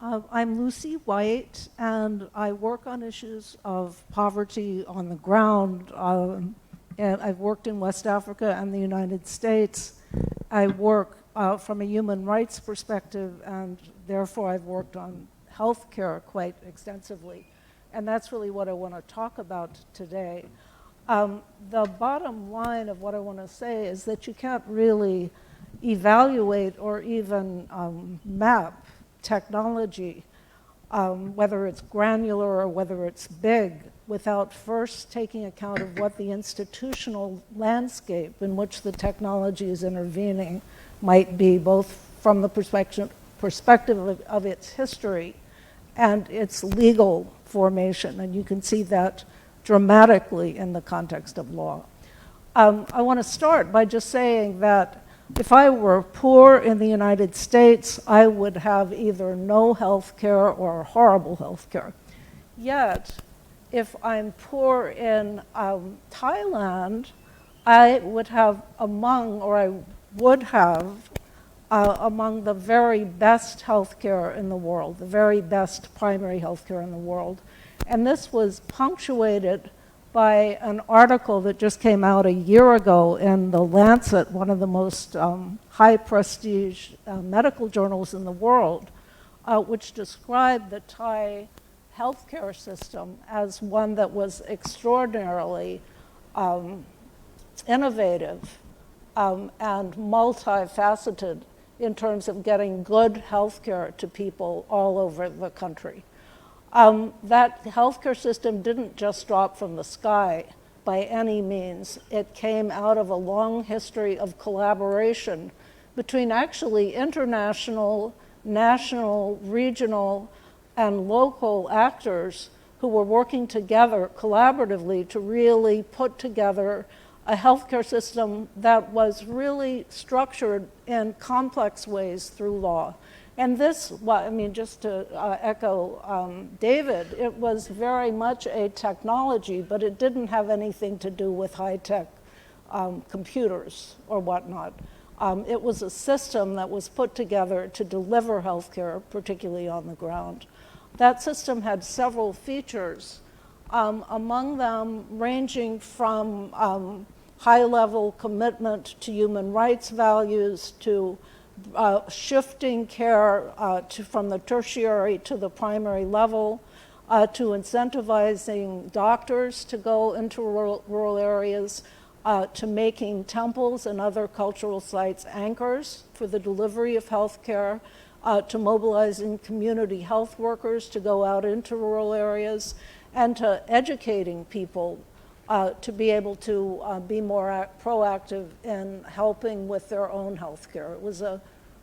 I'm Lucie White, and I work on issues of poverty on the ground. And I've worked in West Africa and the United States. I work from a human rights perspective, and therefore I've worked on healthcare quite extensively. And that's really what I want to talk about today. The bottom line of what I want to say is that you can't really evaluate or even map technology, whether it's granular or whether it's big, without first taking account of what the institutional landscape in which the technology is intervening might be, both from the perspective of its history and its legal formation. And you can see that dramatically in the context of law. I want to start by just saying that if I were poor in the United States, I would have either no health care or horrible health care. Yet, if I'm poor in Thailand, I would have among the very best health care in the world, the very best primary health care in the world. And this was punctuated by an article that just came out a year ago in The Lancet, one of the most high prestige medical journals in the world, which described the Thai healthcare system as one that was extraordinarily innovative and multifaceted in terms of getting good healthcare to people all over the country. That healthcare system didn't just drop from the sky by any means. It came out of a long history of collaboration between actually international, national, regional, and local actors who were working together collaboratively to really put together a healthcare system that was really structured in complex ways through law. And this, well, I mean, just to echo David, it was very much a technology, but it didn't have anything to do with high-tech computers or whatnot. It was a system that was put together to deliver healthcare, particularly on the ground. That system had several features, among them ranging from high-level commitment to human rights values to shifting care from the tertiary to the primary level, to incentivizing doctors to go into rural areas, to making temples and other cultural sites anchors for the delivery of health care, to mobilizing community health workers to go out into rural areas, and to educating people to be able to be more proactive in helping with their own health care. It was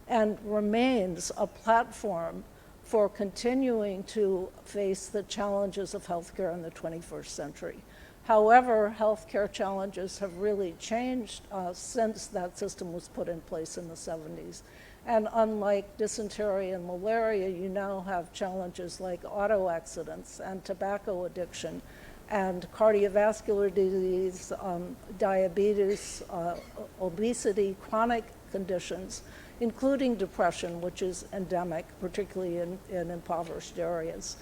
and remains a platform for continuing to face the challenges of healthcare in the 21st century. However, healthcare challenges have really changed since that system was put in place in the 70s. And unlike dysentery and malaria, you now have challenges like auto accidents and tobacco addiction and cardiovascular disease, diabetes, obesity, chronic conditions, including depression, which is endemic, particularly in impoverished areas.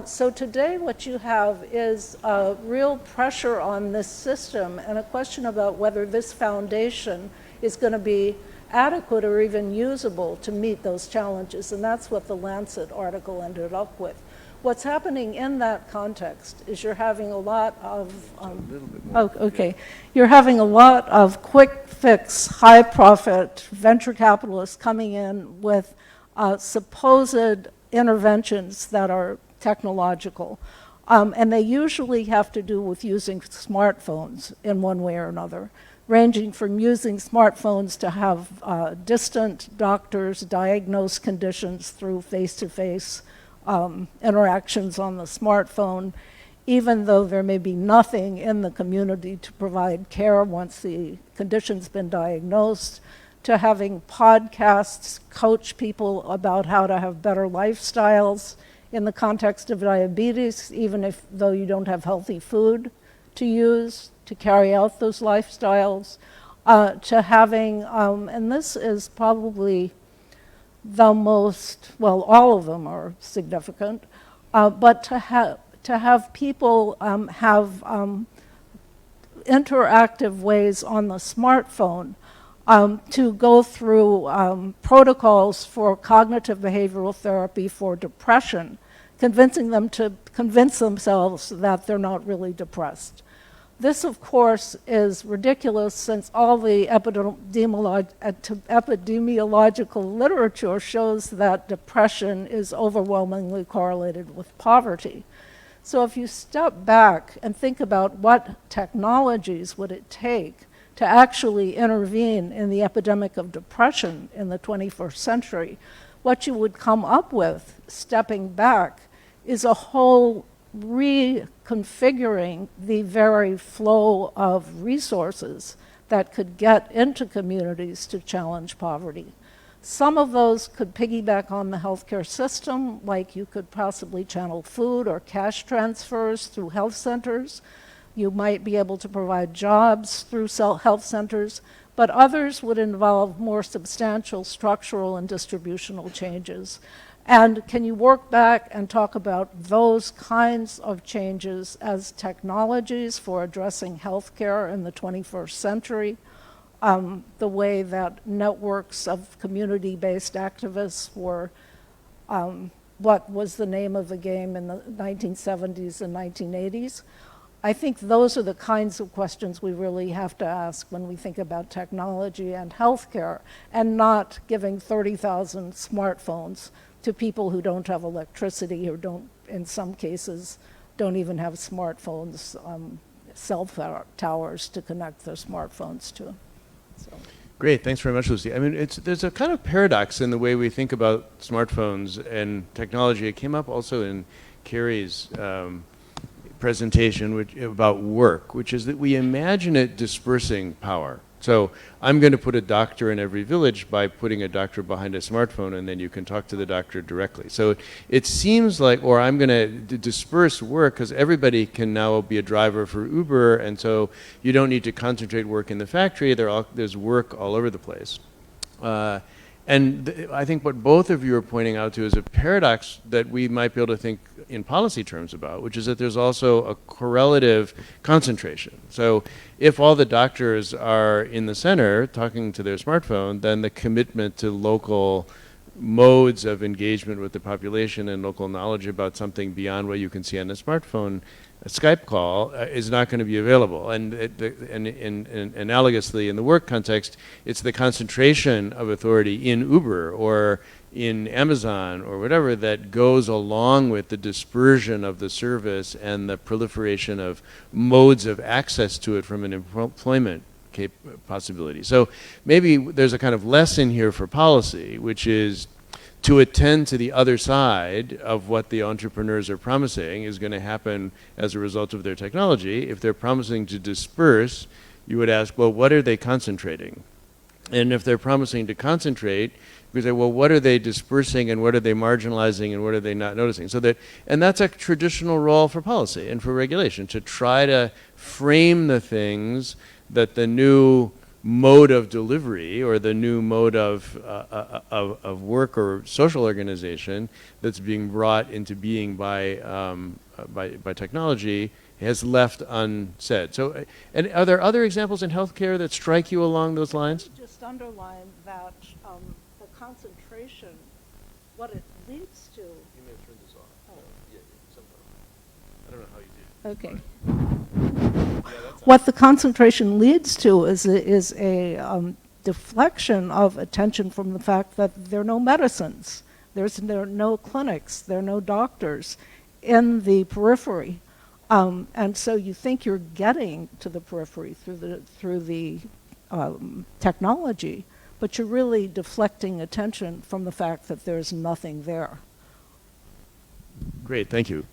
So today what you have is real pressure on this system and a question about whether this foundation is going to be adequate or even usable to meet those challenges, and that's what the Lancet article ended up with. What's happening in that context is you're having a lot of you're having a lot of quick fix, high profit venture capitalists coming in with supposed interventions that are technological, and they usually have to do with using smartphones in one way or another, ranging from using smartphones to have distant doctors diagnose conditions through face-to-face interactions on the smartphone, even though there may be nothing in the community to provide care once the condition's been diagnosed, to having podcasts coach people about how to have better lifestyles in the context of diabetes, even though you don't have healthy food to use to carry out those lifestyles, to having, and this is probably the most, well, all of them are significant, but to have people have interactive ways on the smartphone to go through protocols for cognitive behavioral therapy for depression, convincing them to convince themselves that they're not really depressed. This, of course, is ridiculous since all the epidemiological literature shows that depression is overwhelmingly correlated with poverty. So if you step back and think about what technologies would it take to actually intervene in the epidemic of depression in the 21st century, what you would come up with, stepping back, is a whole reconfiguring the very flow of resources that could get into communities to challenge poverty. Some of those could piggyback on the healthcare system, like you could possibly channel food or cash transfers through health centers. You might be able to provide jobs through health centers, but others would involve more substantial structural and distributional changes. And can you work back and talk about those kinds of changes as technologies for addressing healthcare in the 21st century? The way that networks of community-based activists were, what was the name of the game in the 1970s and 1980s? I think those are the kinds of questions we really have to ask when we think about technology and healthcare, and not giving 30,000 smartphones to people who don't have electricity or don't, in some cases, don't even have smartphones, cell towers to connect their smartphones to. So. Great, thanks very much, Lucie. I mean, there's a kind of paradox in the way we think about smartphones and technology. It came up also in Kerry's presentation about work, which is that we imagine it dispersing power. So I'm going to put a doctor in every village by putting a doctor behind a smartphone, and then you can talk to the doctor directly. So it seems like, or I'm going to disperse work because everybody can now be a driver for Uber, and so you don't need to concentrate work in the factory. There's work all over the place. And I think what both of you are pointing out to is a paradox that we might be able to think in policy terms about, which is that there's also a correlative concentration. So if all the doctors are in the center talking to their smartphone, then the commitment to local modes of engagement with the population and local knowledge about something beyond what you can see on a smartphone, a Skype call, is not going to be available. And analogously, in the work context, it's the concentration of authority in Uber or in Amazon or whatever that goes along with the dispersion of the service and the proliferation of modes of access to it from an employment possibility. So maybe there's a kind of lesson here for policy, which is to attend to the other side of what the entrepreneurs are promising is going to happen as a result of their technology. If they're promising to disperse, you would ask, well, what are they concentrating? And if they're promising to concentrate, you say, well, what are they dispersing and what are they marginalizing and what are they not noticing? So that, and that's a traditional role for policy and for regulation, to try to frame the things that the new mode of delivery or the new mode of work or social organization that's being brought into being by technology has left unsaid. So, and are there other examples in healthcare that strike you along those lines? Just underline that the concentration, what it leads to. You may have turned this off. Oh. Yeah, somehow. I don't know how you did. Okay. What the concentration leads to is a deflection of attention from the fact that there are no medicines, there are no clinics, there are no doctors in the periphery, and so you think you're getting to the periphery through the technology, but you're really deflecting attention from the fact that there's nothing there. Great, thank you.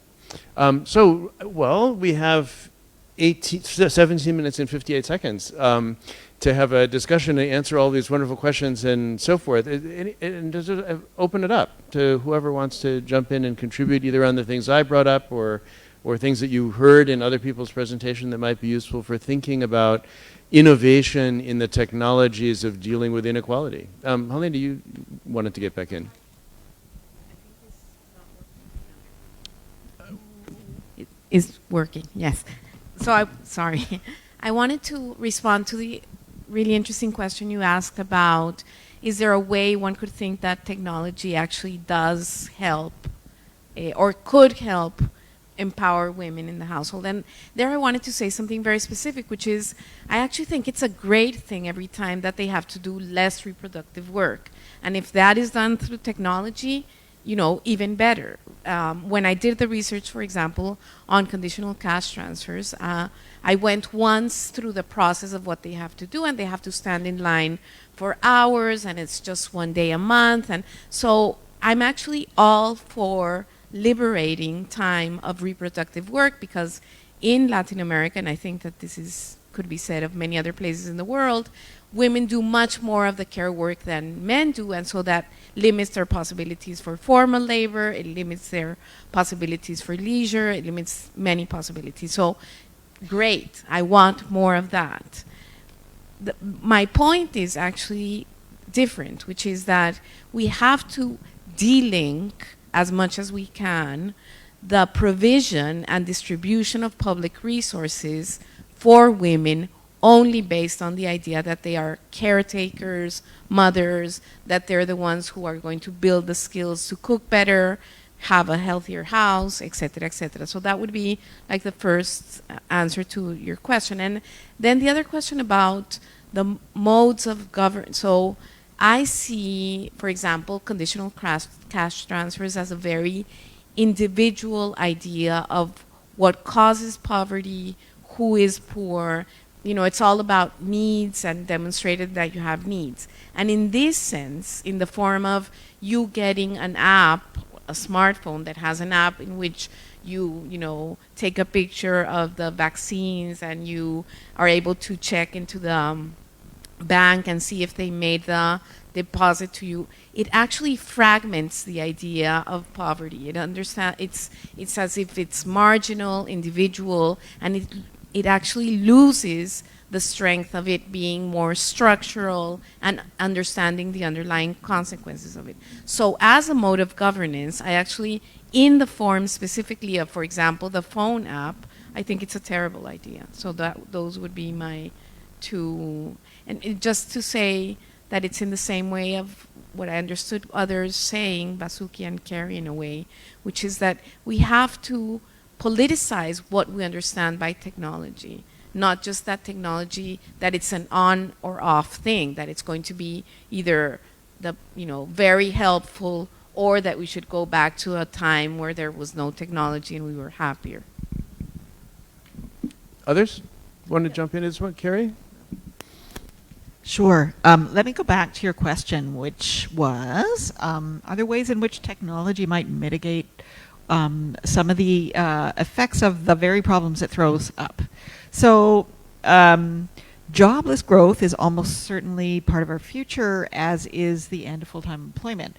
So, well, we have 17 minutes and 58 seconds to have a discussion and answer all these wonderful questions and so forth. And just open it up to whoever wants to jump in and contribute either on the things I brought up or things that you heard in other people's presentation that might be useful for thinking about innovation in the technologies of dealing with inequality. Helena, do you wanted to get back in. It is working, yes. So sorry. I wanted to respond to the really interesting question you asked about, is there a way one could think that technology actually does help or could help empower women in the household? And there I wanted to say something very specific, which is I actually think it's a great thing every time that they have to do less reproductive work. And if that is done through technology, you know, even better. When I did the research, for example, on conditional cash transfers, I went once through the process of what they have to do, and they have to stand in line for hours, and it's just 1 day a month. And so I'm actually all for liberating time of reproductive work, because in Latin America, and I think that this could be said of many other places in the world, women do much more of the care work than men do, and so that limits their possibilities for formal labor, it limits their possibilities for leisure, it limits many possibilities. So great, I want more of that. My point is actually different, which is that we have to de-link as much as we can the provision and distribution of public resources for women only based on the idea that they are caretakers, mothers, that they're the ones who are going to build the skills to cook better, have a healthier house, et cetera, et cetera. So that would be like the first answer to your question. And then the other question about the modes of governance. So I see, for example, conditional cash transfers as a very individual idea of what causes poverty, who is poor. You know, it's all about needs and demonstrated that you have needs. And in this sense, in the form of you getting an app, a smartphone that has an app in which you know, take a picture of the vaccines and you are able to check into the bank and see if they made the deposit to you, it actually fragments the idea of poverty. It's as if it's marginal, individual, and it actually loses the strength of it being more structural and understanding the underlying consequences of it. So as a mode of governance, I actually, in the form specifically of, for example, the phone app, I think it's a terrible idea. So those would be my two. And just to say that it's in the same way of what I understood others saying, Vasuki and Kerry in a way, which is that we have to politicize what we understand by technology, not just that technology, that it's an on or off thing, that it's going to be either very helpful, or that we should go back to a time where there was no technology and we were happier. Others want to jump in as well? Kerry? Sure. Let me go back to your question, which was, are there ways in which technology might mitigate some of the effects of the very problems it throws up? So jobless growth is almost certainly part of our future, as is the end of full-time employment.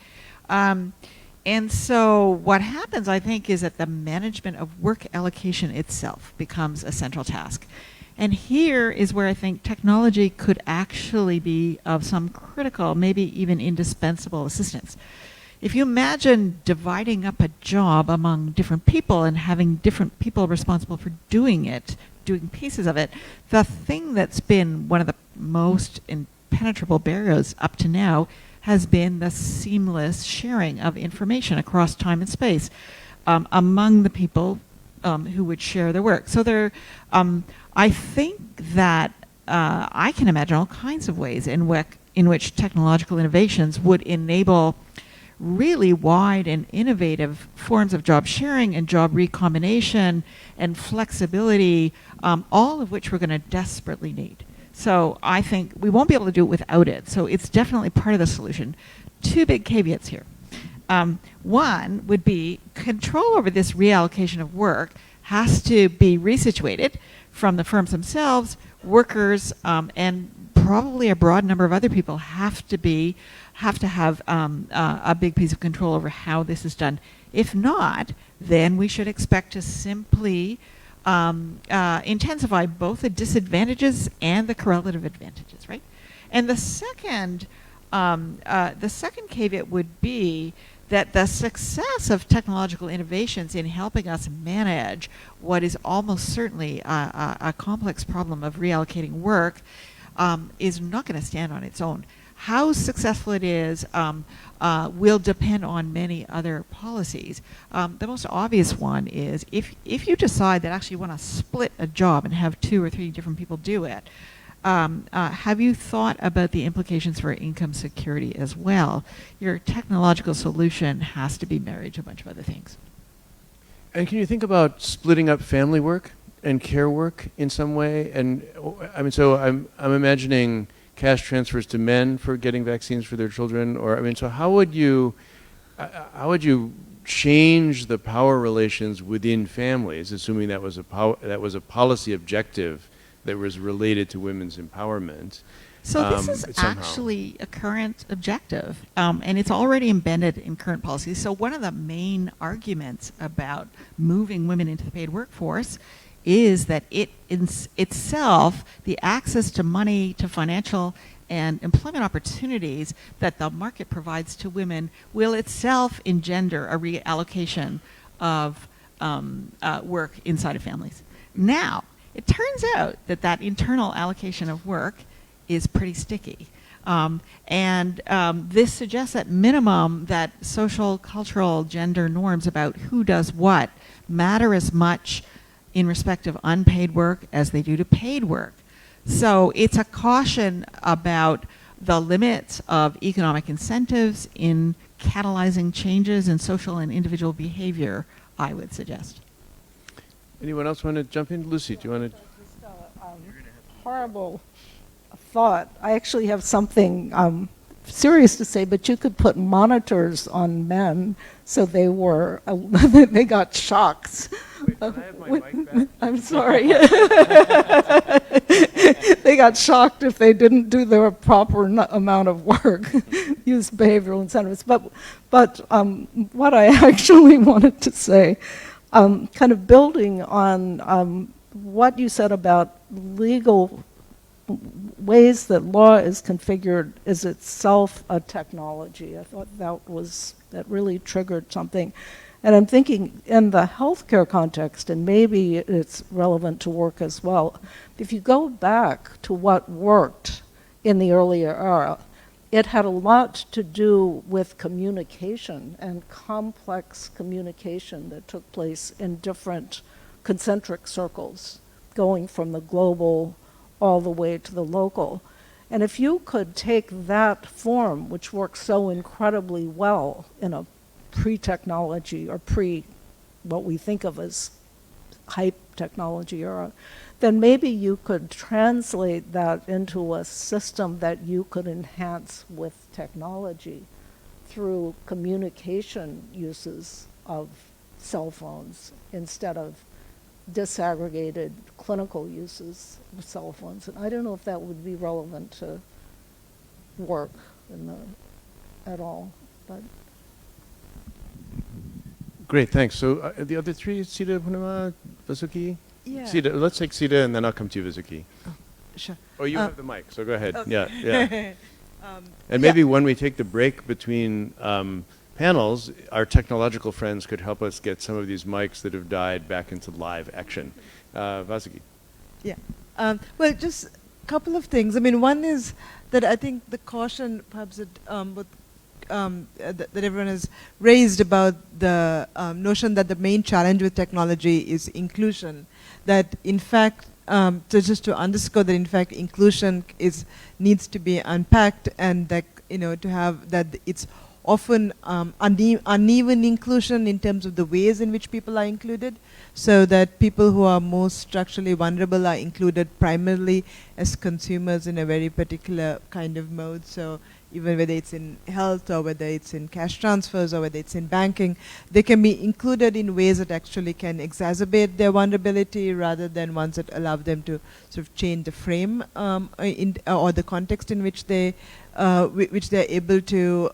And so what happens, I think, is that the management of work allocation itself becomes a central task. And here is where I think technology could actually be of some critical, maybe even indispensable assistance. If you imagine dividing up a job among different people and having different people responsible for doing pieces of it, the thing that's been one of the most impenetrable barriers up to now has been the seamless sharing of information across time and space among the people who would share their work. So I think that I can imagine all kinds of ways in which technological innovations would enable really wide and innovative forms of job sharing and job recombination and flexibility, all of which we're going to desperately need. So I think we won't be able to do it without it. So it's definitely part of the solution. Two big caveats here. One would be control over this reallocation of work has to be resituated from the firms themselves. Workers and probably a broad number of other people have to have a big piece of control over how this is done. If not, then we should expect to simply intensify both the disadvantages and the correlative advantages, right? And the second The second caveat would be that the success of technological innovations in helping us manage what is almost certainly a complex problem of reallocating work is not going to stand on its own. How successful it is will depend on many other policies. The most obvious one is if you decide that actually you want to split a job and have 2 or 3 different people do it, have you thought about the implications for income security as well? Your technological solution has to be married to a bunch of other things. And can you think about splitting up family work and care work in some way? And I mean, so I'm imagining cash transfers to men for getting vaccines for their children, or I mean, so how would you change the power relations within families, assuming that was a policy objective that was related to women's empowerment? So this is actually a current objective, and it's already embedded in current policies. So one of the main arguments about moving women into the paid workforce is that itself, the access to money, to financial and employment opportunities that the market provides to women will itself engender a reallocation of work inside of families. Now, it turns out that that internal allocation of work is pretty sticky. This suggests at minimum that social, cultural, gender norms about who does what matter as much in respect of unpaid work as they do to paid work. So it's a caution about the limits of economic incentives in catalyzing changes in social and individual behavior, I would suggest. Anyone else want to jump in? Lucie, do you want to? Horrible thought. I actually have something serious to say, but you could put monitors on men so they were, they got shocks. Wait, can I have my mic back? I'm sorry. They got shocked if they didn't do their proper amount of work, use behavioral incentives. But what I actually wanted to say, kind of building on what you said about legal ways that law is configured is itself a technology. I thought that really triggered something. And I'm thinking in the healthcare context, and maybe it's relevant to work as well, if you go back to what worked in the earlier era, it had a lot to do with communication and complex communication that took place in different concentric circles, going from the global all the way to the local. And if you could take that form, which works so incredibly well in a pre-technology or what we think of as hype technology era, then maybe you could translate that into a system that you could enhance with technology through communication uses of cell phones instead of disaggregated clinical uses of cell phones. And I don't know if that would be relevant to work at all, but. Great, thanks. So the other three, Sita, Punnamas, Vasuki? Yeah. Sita, let's take Sita and then I'll come to you, Vasuki. Oh, sure. Oh, you have the mic, so go ahead. Okay. Yeah. And maybe when we take the break between panels, our technological friends could help us get some of these mics that have died back into live action. Vasuki. Yeah. Well, just a couple of things. I mean, one is that I think the caution perhaps that everyone has raised about the notion that the main challenge with technology is inclusion. That in fact, just to underscore that in fact inclusion needs to be unpacked, and that to have that it's often uneven inclusion in terms of the ways in which people are included, so that people who are most structurally vulnerable are included primarily as consumers in a very particular kind of mode. So even whether it's in health or whether it's in cash transfers or whether it's in banking, they can be included in ways that actually can exacerbate their vulnerability rather than ones that allow them to sort of change the frame or the context in which they which they're able to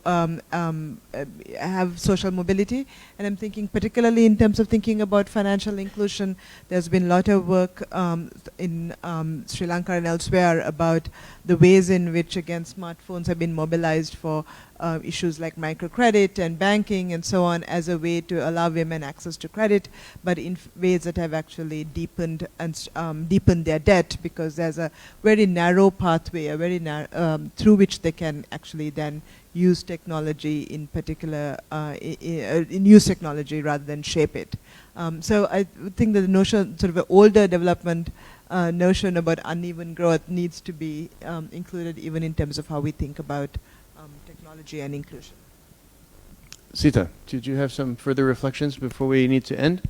have social mobility. And I'm thinking particularly in terms of thinking about financial inclusion, there's been a lot of work in Sri Lanka and elsewhere about the ways in which, again, smartphones have been mobilized for issues like microcredit and banking and so on as a way to allow women access to credit, but in ways that have actually deepened and deepened their debt, because there's a very narrow pathway, a very through which they can actually then use technology, in particular, use technology rather than shape it. So I think that the notion, sort of an older development notion about uneven growth needs to be included even in terms of how we think about technology and inclusion. Sita, did you have some further reflections before we need to end?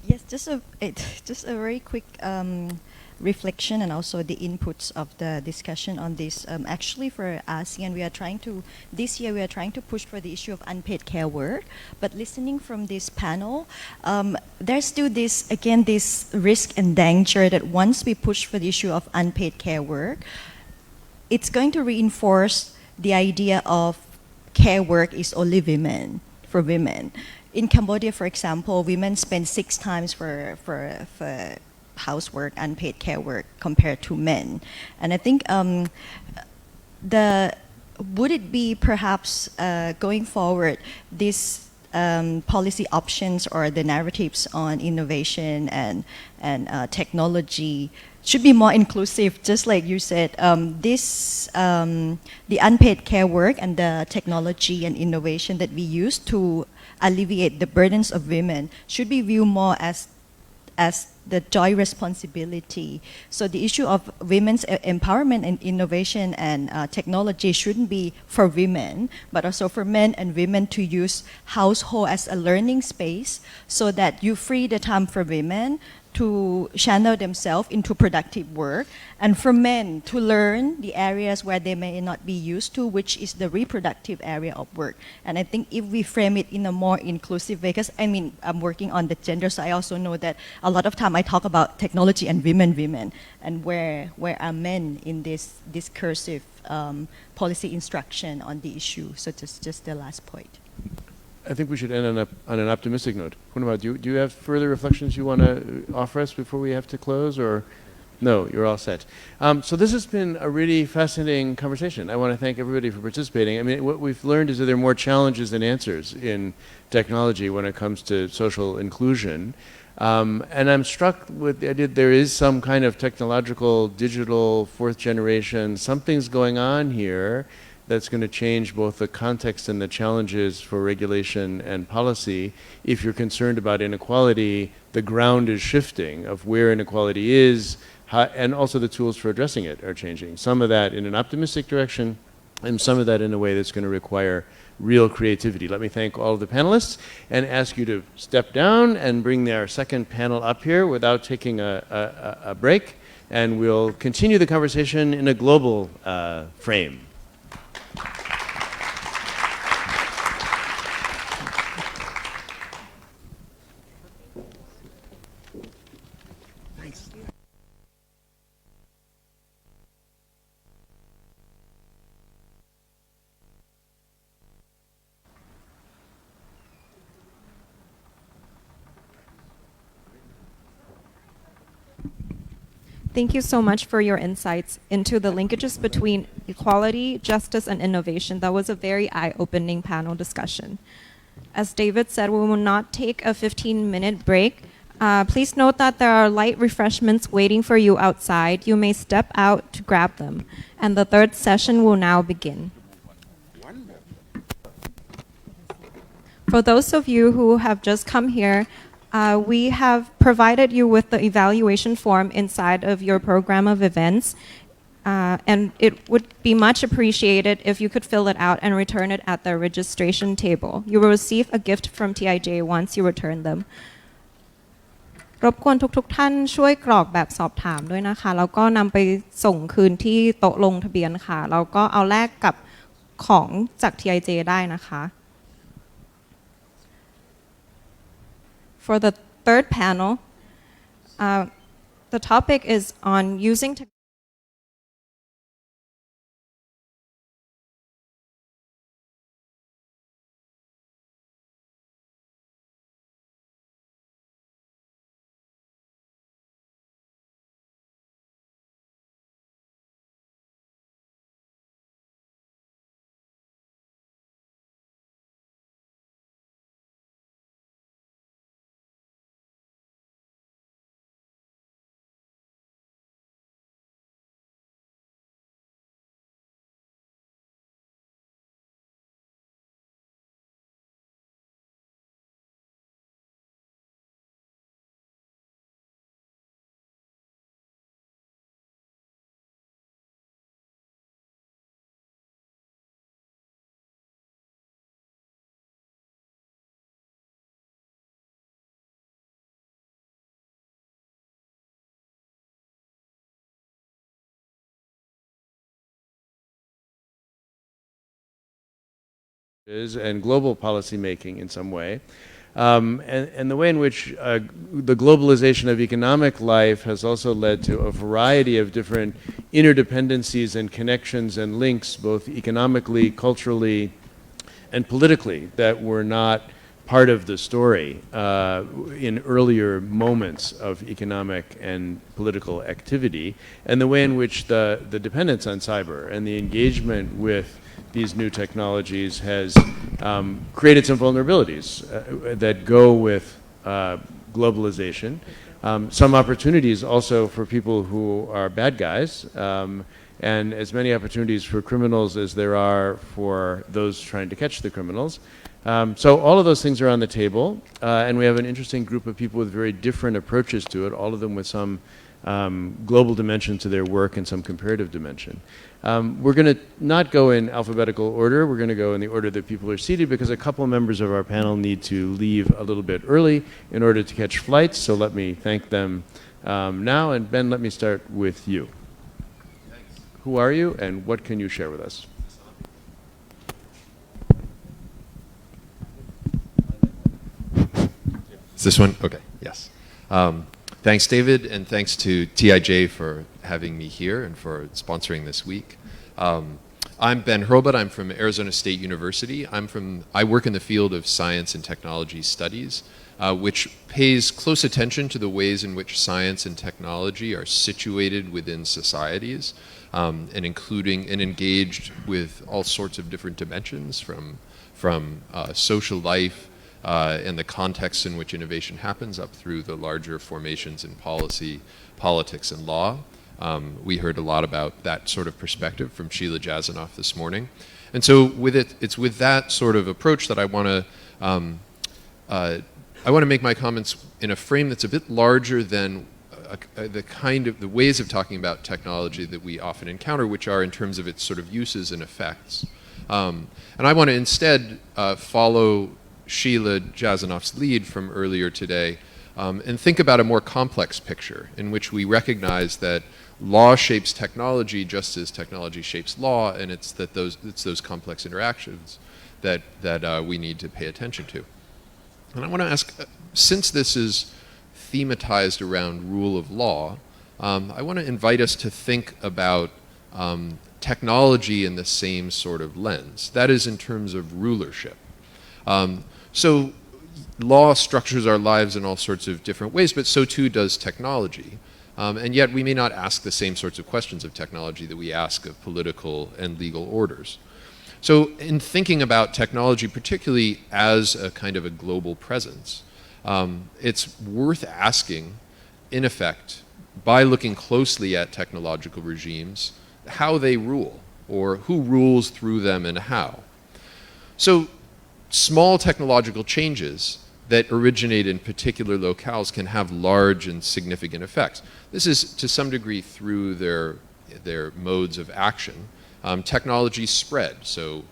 Yes, just a very quick reflection and also the inputs of the discussion on this. Actually, for ASEAN, this year we are trying to push for the issue of unpaid care work. But listening from this panel, there's still this risk and danger that once we push for the issue of unpaid care work, it's going to reinforce the idea of care work is only for women. In Cambodia, for example, women spend 6 times for housework, unpaid care work compared to men. And I think would it be perhaps going forward, this policy options or the narratives on innovation and technology should be more inclusive, just like you said. The unpaid care work and the technology and innovation that we use to alleviate the burdens of women should be viewed more as the joint responsibility. So the issue of women's empowerment and innovation and technology shouldn't be for women, but also for men and women to use household as a learning space, so that you free the time for women to channel themselves into productive work, and for men to learn the areas where they may not be used to, which is the reproductive area of work. And I think if we frame it in a more inclusive way, because I mean, I'm working on the gender, so I also know that a lot of time I talk about technology and women, and where are men in this discursive policy instruction on the issue. So just the last point. I think we should end on an optimistic note. Punnamas, do you have further reflections you want to offer us before we have to close, or no, you're all set? So this has been a really fascinating conversation. I want to thank everybody for participating. I mean, what we've learned is that there are more challenges than answers in technology when it comes to social inclusion. And I'm struck with the idea that there is some kind of technological, digital, 4th generation, something's going on here that's going to change both the context and the challenges for regulation and policy. If you're concerned about inequality, the ground is shifting of where inequality is, and also the tools for addressing it are changing. Some of that in an optimistic direction, and some of that in a way that's going to require real creativity. Let me thank all of the panelists and ask you to step down and bring our second panel up here without taking a break, and we'll continue the conversation in a global frame. Thank you so much for your insights into the linkages between equality, justice, and innovation. That was a very eye-opening panel discussion. As David said, we will not take a 15-minute break. Please note that there are light refreshments waiting for you outside. You may step out to grab them. And the third session will now begin. For those of you who have just come here, we have provided you with the evaluation form inside of your program of events, and it would be much appreciated if you could fill it out and return it at the registration table. You will receive a gift from TIJ once you return them. รบกวนทุกท่านช่วยกรอกแบบสอบถามด้วยนะคะแล้วก็นำไปส่งคืนที่โต๊ะลงทะเบียนค่ะแล้วก็เอาแลกกับของจาก TIJ ได้นะคะ For the third panel, the topic is on using and global policymaking in some way. And the way in which the globalization of economic life has also led to a variety of different interdependencies and connections and links, both economically, culturally, and politically, that were not part of the story in earlier moments of economic and political activity, and the way in which the dependence on cyber and the engagement with these new technologies has created some vulnerabilities that go with globalization. Some opportunities also for people who are bad guys, and as many opportunities for criminals as there are for those trying to catch the criminals. So all of those things are on the table, and we have an interesting group of people with very different approaches to it, all of them with some global dimension to their work and some comparative dimension. We're going to not go in alphabetical order. We're going to go in the order that people are seated because a couple members of our panel need to leave a little bit early in order to catch flights, so let me thank them now. And Ben, let me start with you. Thanks. Who are you and what can you share with us? Is this one? Okay, yes. Thanks, David, and thanks to TIJ for having me here and for sponsoring this week. I'm Ben Hurlbut. I'm from Arizona State University. I work in the field of science and technology studies, which pays close attention to the ways in which science and technology are situated within societies, and including and engaged with all sorts of different dimensions from social life, and the context in which innovation happens up through the larger formations in policy, politics, and law. We heard a lot about that sort of perspective from Sheila Jasanoff this morning. And so it's with that sort of approach that I want to make my comments in a frame that's a bit larger than the ways of talking about technology that we often encounter, which are in terms of its sort of uses and effects. And I want to instead follow Sheila Jasanoff's lead from earlier today, and think about a more complex picture in which we recognize that law shapes technology just as technology shapes law, and it's those complex interactions that we need to pay attention to. And I want to ask, since this is thematized around rule of law, I want to invite us to think about technology in the same sort of lens. That is, in terms of rulership. So law structures our lives in all sorts of different ways, but so too does technology. And yet we may not ask the same sorts of questions of technology that we ask of political and legal orders. So in thinking about technology, particularly as a kind of a global presence, it's worth asking, in effect, by looking closely at technological regimes, how they rule, or who rules through them and how. So small technological changes that originate in particular locales can have large and significant effects. This is to some degree through their modes of action. Technology spread, so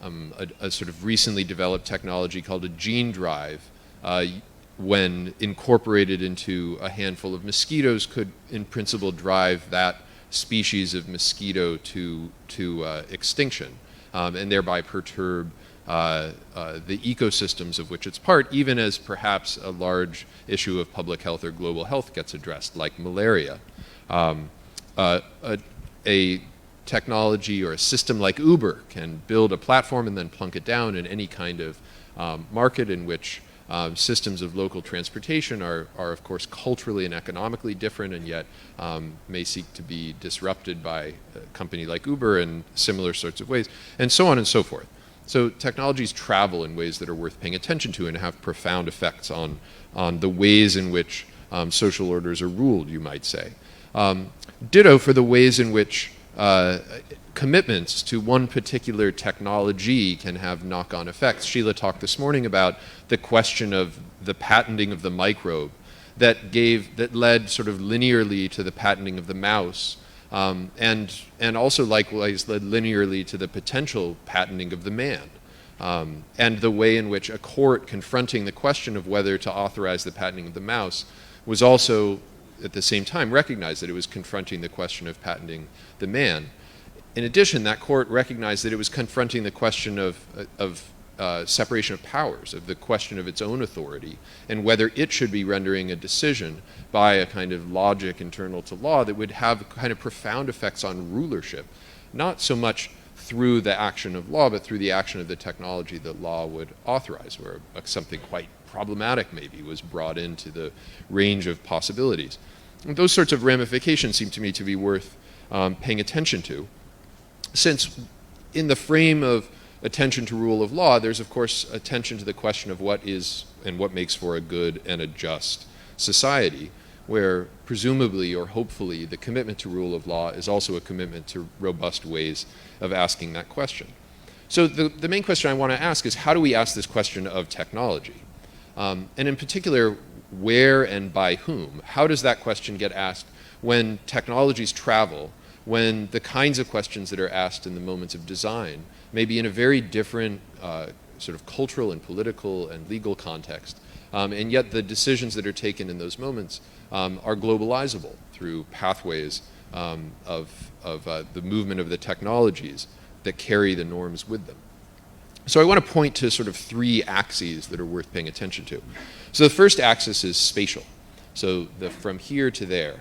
a sort of recently developed technology called a gene drive, when incorporated into a handful of mosquitoes, could in principle drive that species of mosquito to extinction, and thereby perturb the ecosystems of which it's part, even as perhaps a large issue of public health or global health gets addressed, like malaria. A technology or a system like Uber can build a platform and then plunk it down in any kind of market in which systems of local transportation are of course culturally and economically different, and yet may seek to be disrupted by a company like Uber in similar sorts of ways, and so on and so forth. So technologies travel in ways that are worth paying attention to and have profound effects on the ways in which social orders are ruled, you might say. Ditto for the ways in which commitments to one particular technology can have knock-on effects. Sheila talked this morning about the question of the patenting of the microbe that led sort of linearly to the patenting of the mouse, and also likewise led linearly to the potential patenting of the man. And the way in which a court confronting the question of whether to authorize the patenting of the mouse was also at the same time recognized that it was confronting the question of patenting the man. In addition, that court recognized that it was confronting the question of separation of powers, of the question of its own authority, and whether it should be rendering a decision by a kind of logic internal to law that would have kind of profound effects on rulership, not so much through the action of law, but through the action of the technology that law would authorize, where something quite problematic maybe was brought into the range of possibilities. And those sorts of ramifications seem to me to be worth paying attention to, since in the frame of attention to rule of law, there's of course attention to the question of what is and what makes for a good and a just society, where presumably or hopefully the commitment to rule of law is also a commitment to robust ways of asking that question. So the main question I want to ask is, how do we ask this question of technology? And in particular, where and by whom? How does that question get asked when technologies travel, when the kinds of questions that are asked in the moments of design may be in a very different sort of cultural and political and legal context, and yet the decisions that are taken in those moments are globalizable through pathways of the movement of the technologies that carry the norms with them. So I want to point to sort of three axes that are worth paying attention to. So the first axis is spatial, so from here to there,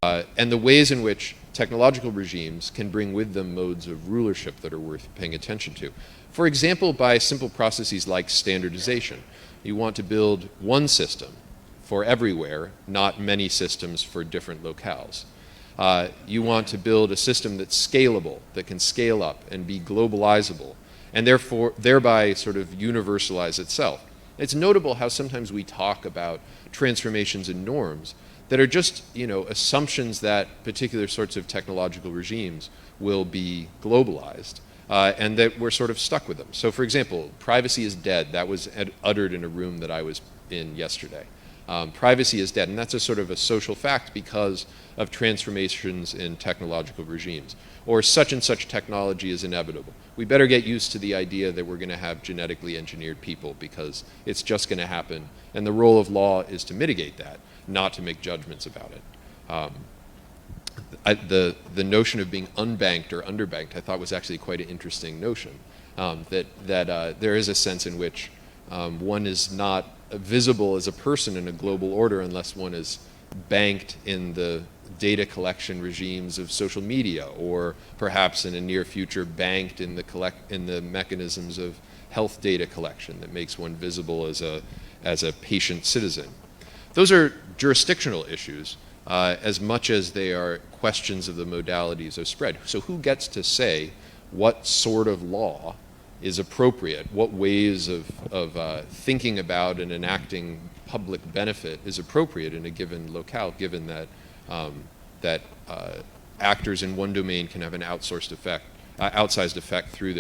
and the ways in which technological regimes can bring with them modes of rulership that are worth paying attention to. For example, by simple processes like standardization. You want to build one system for everywhere, not many systems for different locales. You want to build a system that's scalable, that can scale up and be globalizable, and therefore thereby sort of universalize itself. It's notable how sometimes we talk about transformations in norms that are just, assumptions that particular sorts of technological regimes will be globalized, and that we're sort of stuck with them. So for example, privacy is dead. That was uttered in a room that I was in yesterday. Privacy is dead, and that's a sort of a social fact because of transformations in technological regimes. Or such and such technology is inevitable. We better get used to the idea that we're going to have genetically engineered people because it's just going to happen, and the role of law is to mitigate that, not to make judgments about it. The notion of being unbanked or underbanked I thought was actually quite an interesting notion, that there is a sense in which one is not visible as a person in a global order unless one is banked in the data collection regimes of social media, or perhaps in a near future banked in the mechanisms of health data collection that makes one visible as a patient citizen. Those are jurisdictional issues as much as they are questions of the modalities of spread. So who gets to say what sort of law is appropriate, what ways of thinking about and enacting public benefit is appropriate in a given locale, given that actors in one domain can have an outsized effect through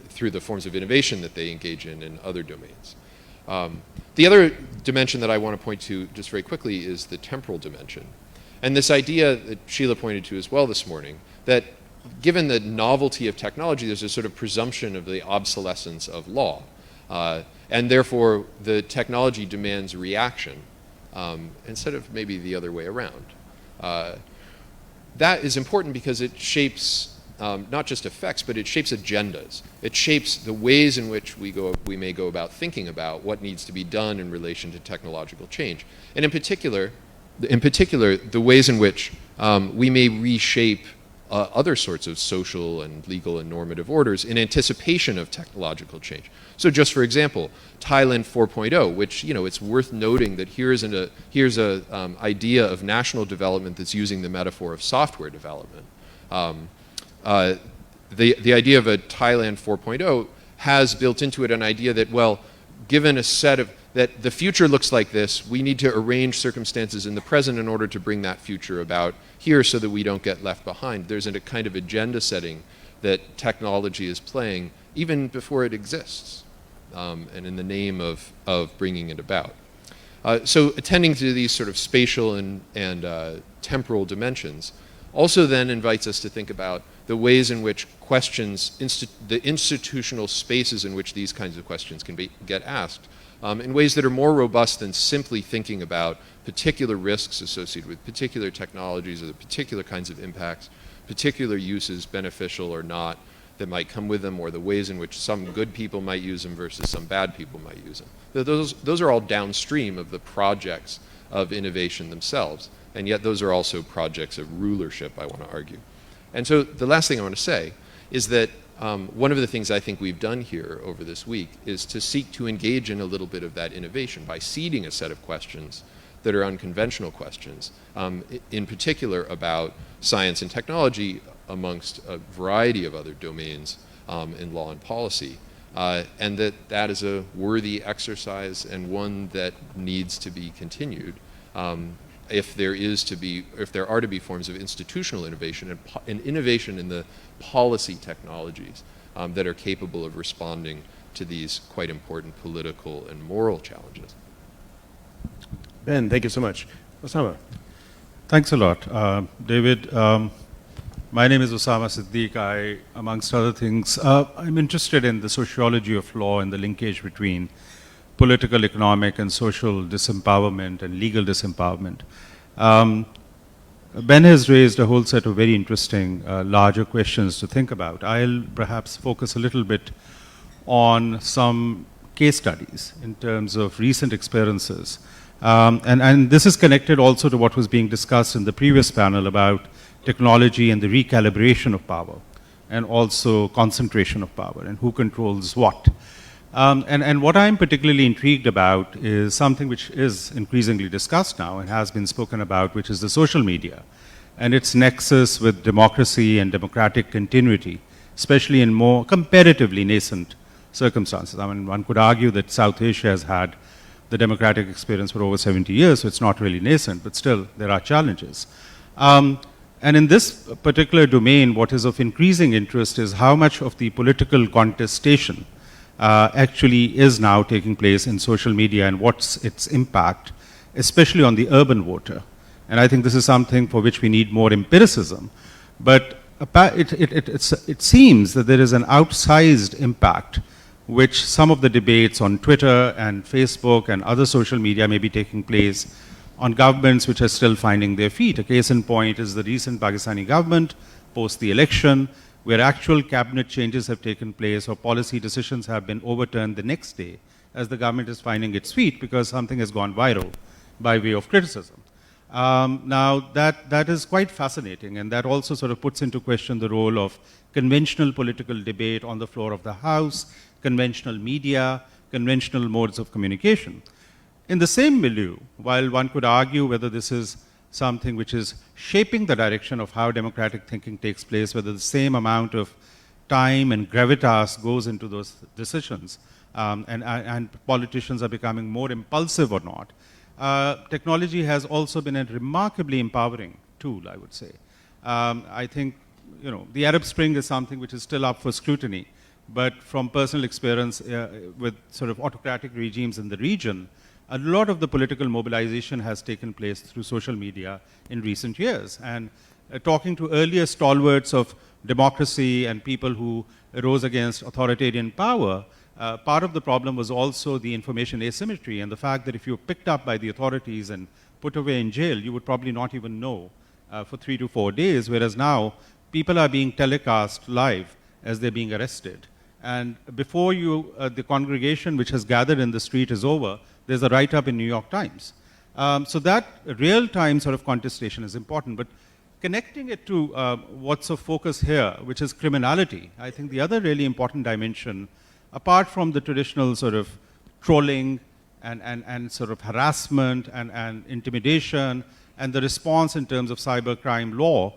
through the forms of innovation that they engage in other domains. The other dimension that I want to point to just very quickly is the temporal dimension. And this idea that Sheila pointed to as well this morning, that given the novelty of technology, there's a sort of presumption of the obsolescence of law. And therefore, the technology demands reaction instead of maybe the other way around. That is important because it shapes not just effects, but it shapes agendas. It shapes the ways in which we may go about thinking about what needs to be done in relation to technological change. And in particular, the ways in which we may reshape other sorts of social and legal and normative orders in anticipation of technological change. So just for example, Thailand 4.0, which, it's worth noting that here's an idea of national development that's using the metaphor of software development. The idea of a Thailand 4.0 has built into it an idea that, well, given a set of, that the future looks like this, we need to arrange circumstances in the present in order to bring that future about here so that we don't get left behind. There's a kind of agenda setting that technology is playing even before it exists, and in the name of bringing it about. So attending to these sort of spatial and temporal dimensions also then invites us to think about the ways in which questions, the institutional spaces in which these kinds of questions can get asked, in ways that are more robust than simply thinking about particular risks associated with particular technologies or the particular kinds of impacts, particular uses, beneficial or not, that might come with them, or the ways in which some good people might use them versus some bad people might use them. Those are all downstream of the projects of innovation themselves, and yet those are also projects of rulership, I want to argue. And so the last thing I want to say is that one of the things I think we've done here over this week is to seek to engage in a little bit of that innovation by seeding a set of questions that are unconventional questions, in particular about science and technology amongst a variety of other domains in law and policy. And that is a worthy exercise and one that needs to be continued if there are to be forms of institutional innovation and innovation in the policy technologies that are capable of responding to these quite important political and moral challenges. Ben, thank you so much. Osama. Thanks a lot. David, my name is Osama Siddique. I, amongst other things, I'm interested in the sociology of law and the linkage between political, economic, and social disempowerment and legal disempowerment. Ben has raised a whole set of very interesting, larger questions to think about. I'll perhaps focus a little bit on some case studies in terms of recent experiences. And this is connected also to what was being discussed in the previous panel about technology and the recalibration of power, and also concentration of power and who controls what. And what I'm particularly intrigued about is something which is increasingly discussed now and has been spoken about, which is the social media and its nexus with democracy and democratic continuity, especially in more comparatively nascent circumstances. I mean, one could argue that South Asia has had the democratic experience for over 70 years, so it's not really nascent, but still there are challenges. And in this particular domain, what is of increasing interest is how much of the political contestation actually is now taking place in social media and what's its impact, especially on the urban voter. And I think this is something for which we need more empiricism. But it seems that there is an outsized impact which some of the debates on Twitter and Facebook and other social media may be taking place on governments which are still finding their feet. A case in point is the recent Pakistani government post the election, where actual cabinet changes have taken place or policy decisions have been overturned the next day as the government is finding its feet because something has gone viral by way of criticism. Now, that is quite fascinating, and that also sort of puts into question the role of conventional political debate on the floor of the House, conventional media, conventional modes of communication. In the same milieu, while one could argue whether this is something which is shaping the direction of how democratic thinking takes place, whether the same amount of time and gravitas goes into those decisions, and politicians are becoming more impulsive or not, technology has also been a remarkably empowering tool, I would say. I think, the Arab Spring is something which is still up for scrutiny, but from personal experience with sort of autocratic regimes in the region, a lot of the political mobilization has taken place through social media in recent years. And talking to earlier stalwarts of democracy and people who rose against authoritarian power, part of the problem was also the information asymmetry and the fact that if you were picked up by the authorities and put away in jail, you would probably not even know for 3 to 4 days, whereas now people are being telecast live as they're being arrested. And before the congregation which has gathered in the street is over, there's a write-up in New York Times. So that real-time sort of contestation is important. But connecting it to what's of focus here, which is criminality, I think the other really important dimension, apart from the traditional sort of trolling and sort of harassment and intimidation and the response in terms of cybercrime law,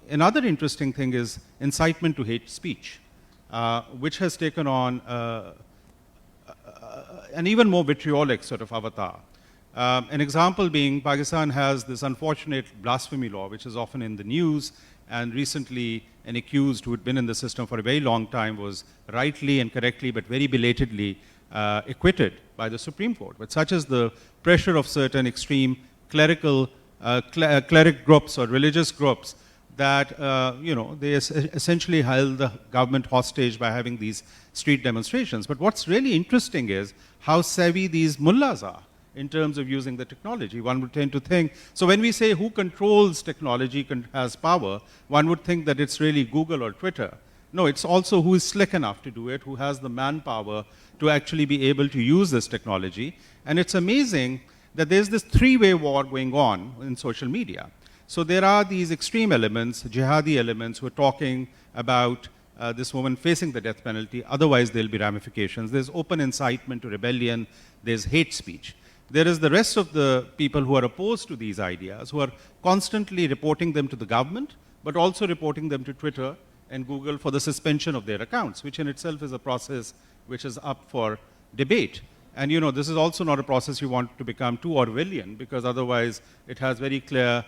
another interesting thing is incitement to hate speech, which has taken on an even more vitriolic sort of avatar. An example being Pakistan has this unfortunate blasphemy law, which is often in the news, and recently an accused who had been in the system for a very long time was rightly and correctly, but very belatedly acquitted by the Supreme Court. But such is the pressure of certain extreme clerical cleric groups or religious groups that they essentially held the government hostage by having these street demonstrations. But what's really interesting is how savvy these mullahs are in terms of using the technology. One would tend to think, so when we say who controls technology has power, one would think that it's really Google or Twitter. No, it's also who is slick enough to do it, who has the manpower to actually be able to use this technology. And it's amazing that there's this three-way war going on in social media. So there are these extreme elements, jihadi elements, who are talking about this woman facing the death penalty, otherwise there'll be ramifications. There's open incitement to rebellion, there's hate speech. There is the rest of the people who are opposed to these ideas, who are constantly reporting them to the government, but also reporting them to Twitter and Google for the suspension of their accounts, which in itself is a process which is up for debate. And you know, this is also not a process you want to become too Orwellian, because otherwise it has very clear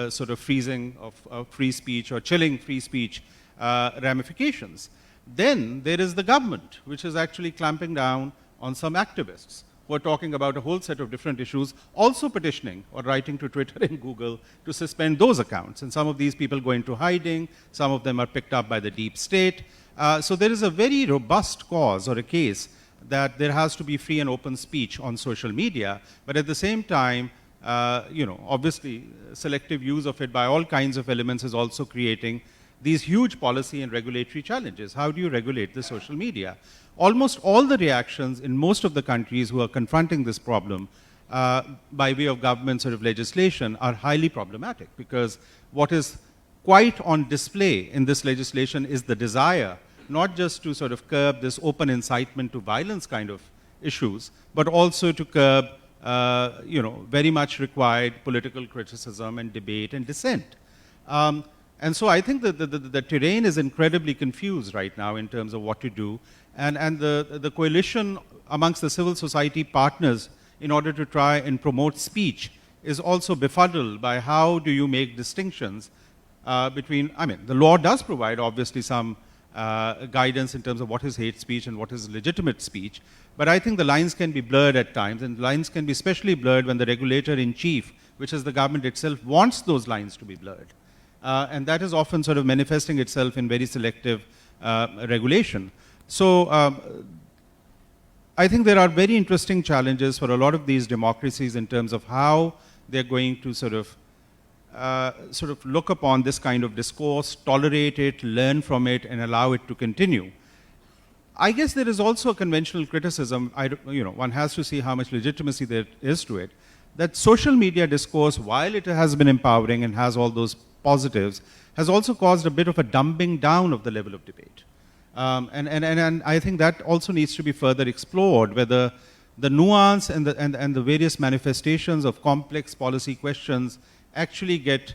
sort of freezing of free speech or chilling free speech ramifications. Then there is the government, which is actually clamping down on some activists who are talking about a whole set of different issues, also petitioning or writing to Twitter and Google to suspend those accounts. And some of these people go into hiding, some of them are picked up by the deep state. So there is a very robust cause or a case that there has to be free and open speech on social media, but at the same time, you know, obviously selective use of it by all kinds of elements is also creating these huge policy and regulatory challenges. How do you regulate the social media? Almost all the reactions in most of the countries who are confronting this problem by way of government sort of legislation are highly problematic, because what is quite on display in this legislation is the desire not just to sort of curb this open incitement to violence kind of issues, but also to curb you know, very much required political criticism and debate and dissent. And so I think that the terrain is incredibly confused right now in terms of what to do. And the coalition amongst the civil society partners in order to try and promote speech is also befuddled by how do you make distinctions between, I mean, the law does provide obviously some guidance in terms of what is hate speech and what is legitimate speech, but I think the lines can be blurred at times, and lines can be especially blurred when the regulator in chief, which is the government itself, wants those lines to be blurred. And that is often sort of manifesting itself in very selective regulation. So I think there are very interesting challenges for a lot of these democracies in terms of how they're going to sort of look upon this kind of discourse, tolerate it, learn from it, and allow it to continue. I guess there is also a conventional criticism, you know, one has to see how much legitimacy there is to it, that social media discourse, while it has been empowering and has all those positives, has also caused a bit of a dumbing down of the level of debate. And I think that also needs to be further explored, whether the nuance and the various manifestations of complex policy questions actually get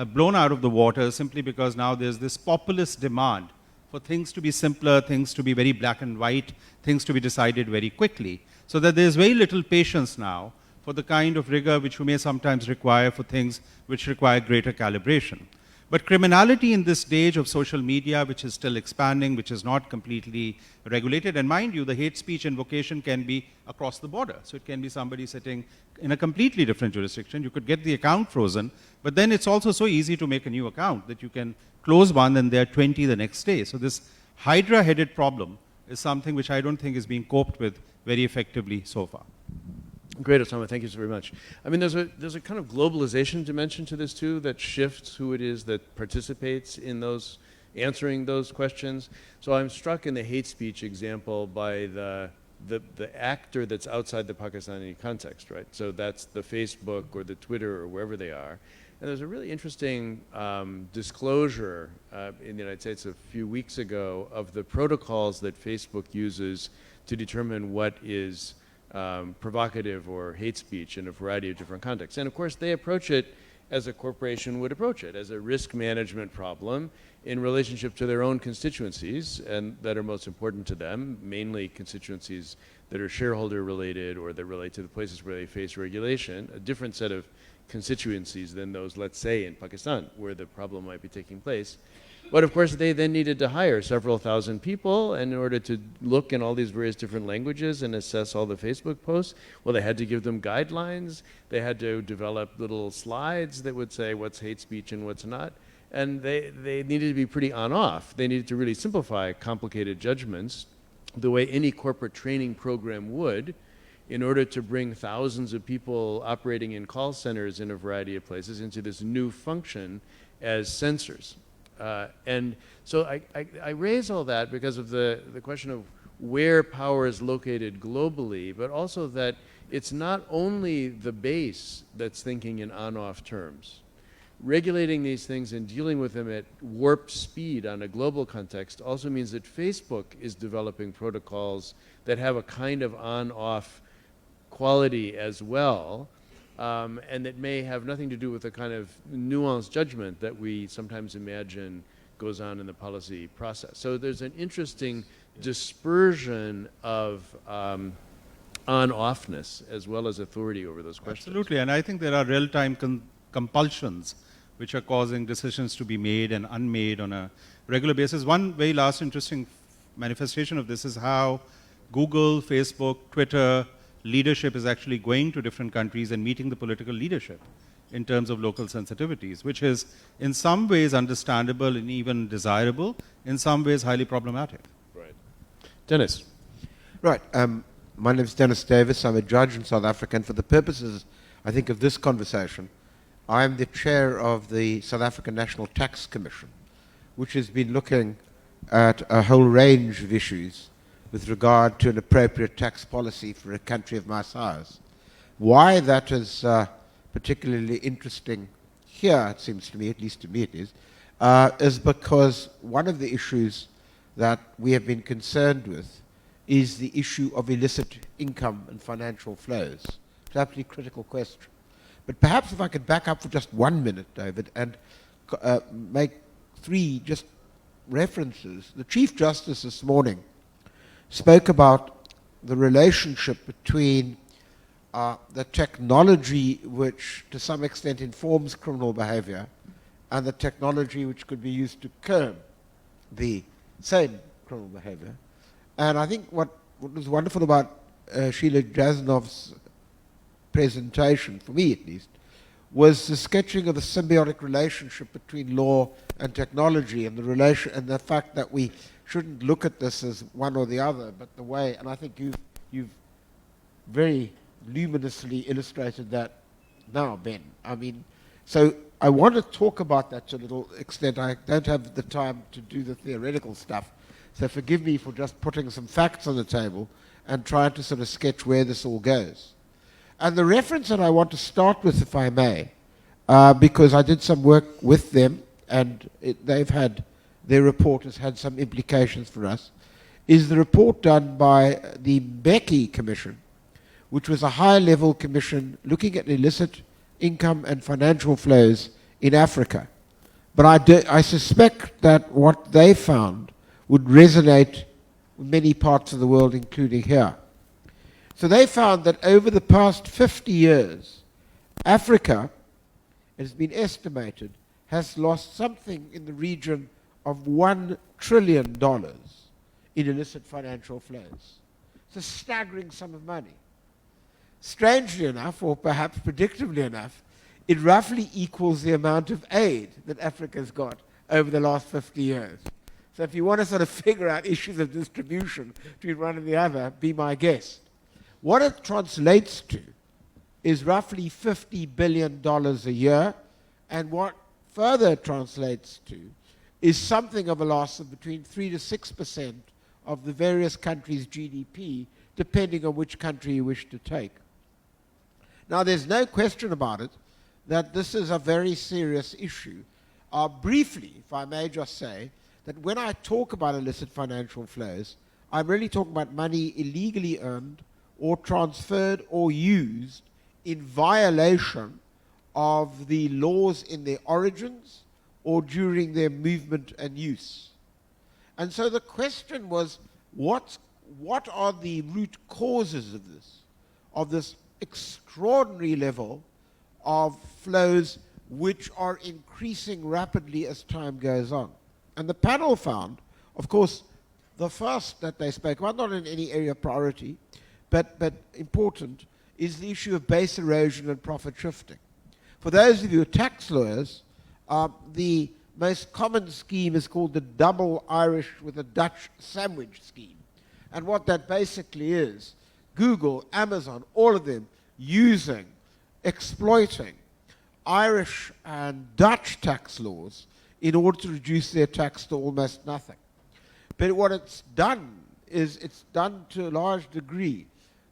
blown out of the water simply because now there's this populist demand for things to be simpler, things to be very black and white, things to be decided very quickly. So that there's very little patience now for the kind of rigor which you may sometimes require for things which require greater calibration. But criminality in this stage of social media, which is still expanding, which is not completely regulated, and mind you, the hate speech invocation can be across the border. So it can be somebody sitting in a completely different jurisdiction. You could get the account frozen, but then it's also so easy to make a new account that you can close one and there are 20 the next day. So this hydra-headed problem is something which I don't think is being coped with very effectively so far. Great, Osama. Thank you so very much. I mean, there's a kind of globalization dimension to this too that shifts who it is that participates in those answering those questions. So I'm struck in the hate speech example by the actor that's outside the Pakistani context, right? So that's the Facebook or the Twitter or wherever they are. And there's a really interesting disclosure in the United States a few weeks ago of the protocols that Facebook uses to determine what is provocative or hate speech in a variety of different contexts. And of course, they approach it as a corporation would approach it, as a risk management problem in relationship to their own constituencies and that are most important to them, mainly constituencies that are shareholder related or that relate to the places where they face regulation, a different set of constituencies than those, let's say, in Pakistan, where the problem might be taking place. But of course, they then needed to hire several thousand people in order to look in all these various different languages and assess all the Facebook posts. Well, they had to give them guidelines. They had to develop little slides that would say what's hate speech and what's not. And they needed to be pretty on-off. They needed to really simplify complicated judgments the way any corporate training program would in order to bring thousands of people operating in call centers in a variety of places into this new function as censors. And so I raise all that because of the question of where power is located globally, but also that it's not only the base that's thinking in on-off terms. Regulating these things and dealing with them at warp speed on a global context also means that Facebook is developing protocols that have a kind of on-off quality as well, and that may have nothing to do with the kind of nuanced judgment that we sometimes imagine goes on in the policy process. So there's an interesting dispersion of on-offness as well as authority over those questions. Absolutely, and I think there are real-time compulsions which are causing decisions to be made and unmade on a regular basis. One very last interesting manifestation of this is how Google, Facebook, Twitter leadership is actually going to different countries and meeting the political leadership in terms of local sensitivities, which is in some ways understandable and even desirable, in some ways highly problematic. Right. Dennis. Right. My name is Dennis Davis. I'm a judge in South Africa, and for the purposes, I think, of this conversation, I'm the chair of the South African National Tax Commission, which has been looking at a whole range of issues with regard to an appropriate tax policy for a country of my size. Why that is particularly interesting here, it seems to me, at least to me it is because one of the issues that we have been concerned with is the issue of illicit income and financial flows. It's an absolutely critical question. But perhaps if I could back up for just 1 minute, David, and make 3 just references. The Chief Justice this morning spoke about the relationship between the technology which to some extent informs criminal behavior and the technology which could be used to curb the same criminal behavior. And I think what was wonderful about Sheila Jasnov's presentation, for me at least, was the sketching of the symbiotic relationship between law and technology, and the relation and the fact that we shouldn't look at this as one or the other, but the way. And I think you've very luminously illustrated that now, Ben. I mean, so I want to talk about that to a little extent. I don't have the time to do the theoretical stuff, so forgive me for just putting some facts on the table and trying to sort of sketch where this all goes. And the reference that I want to start with, if I may, because I did some work with them, and their report has had some implications for us, is the report done by the Bockley Commission, which was a high-level commission looking at illicit income and financial flows in Africa. But I suspect that what they found would resonate with many parts of the world, including here. So they found that over the past 50 years, Africa, it has been estimated, has lost something in the region of $1 trillion in illicit financial flows. It's a staggering sum of money. Strangely enough, or perhaps predictably enough, it roughly equals the amount of aid that Africa's got over the last 50 years. So if you want to sort of figure out issues of distribution between one and the other, be my guest. What it translates to is roughly $50 billion a year, and what further translates to is something of a loss of between 3 to 6% of the various countries' GDP, depending on which country you wish to take. Now, there's no question about it that this is a very serious issue. Briefly, if I may just say, that when I talk about illicit financial flows, I'm really talking about money illegally earned or transferred or used in violation of the laws in their origins or during their movement and use. And so the question was, what are the root causes of this extraordinary level of flows which are increasing rapidly as time goes on? And the panel found, of course, the first that they spoke about, not in any area of priority, but important, is the issue of base erosion and profit shifting. For those of you who are tax lawyers, the most common scheme is called the double Irish with a Dutch sandwich scheme. And what that basically is, Google, Amazon, all of them exploiting Irish and Dutch tax laws in order to reduce their tax to almost nothing. But what it's done is it's done to a large degree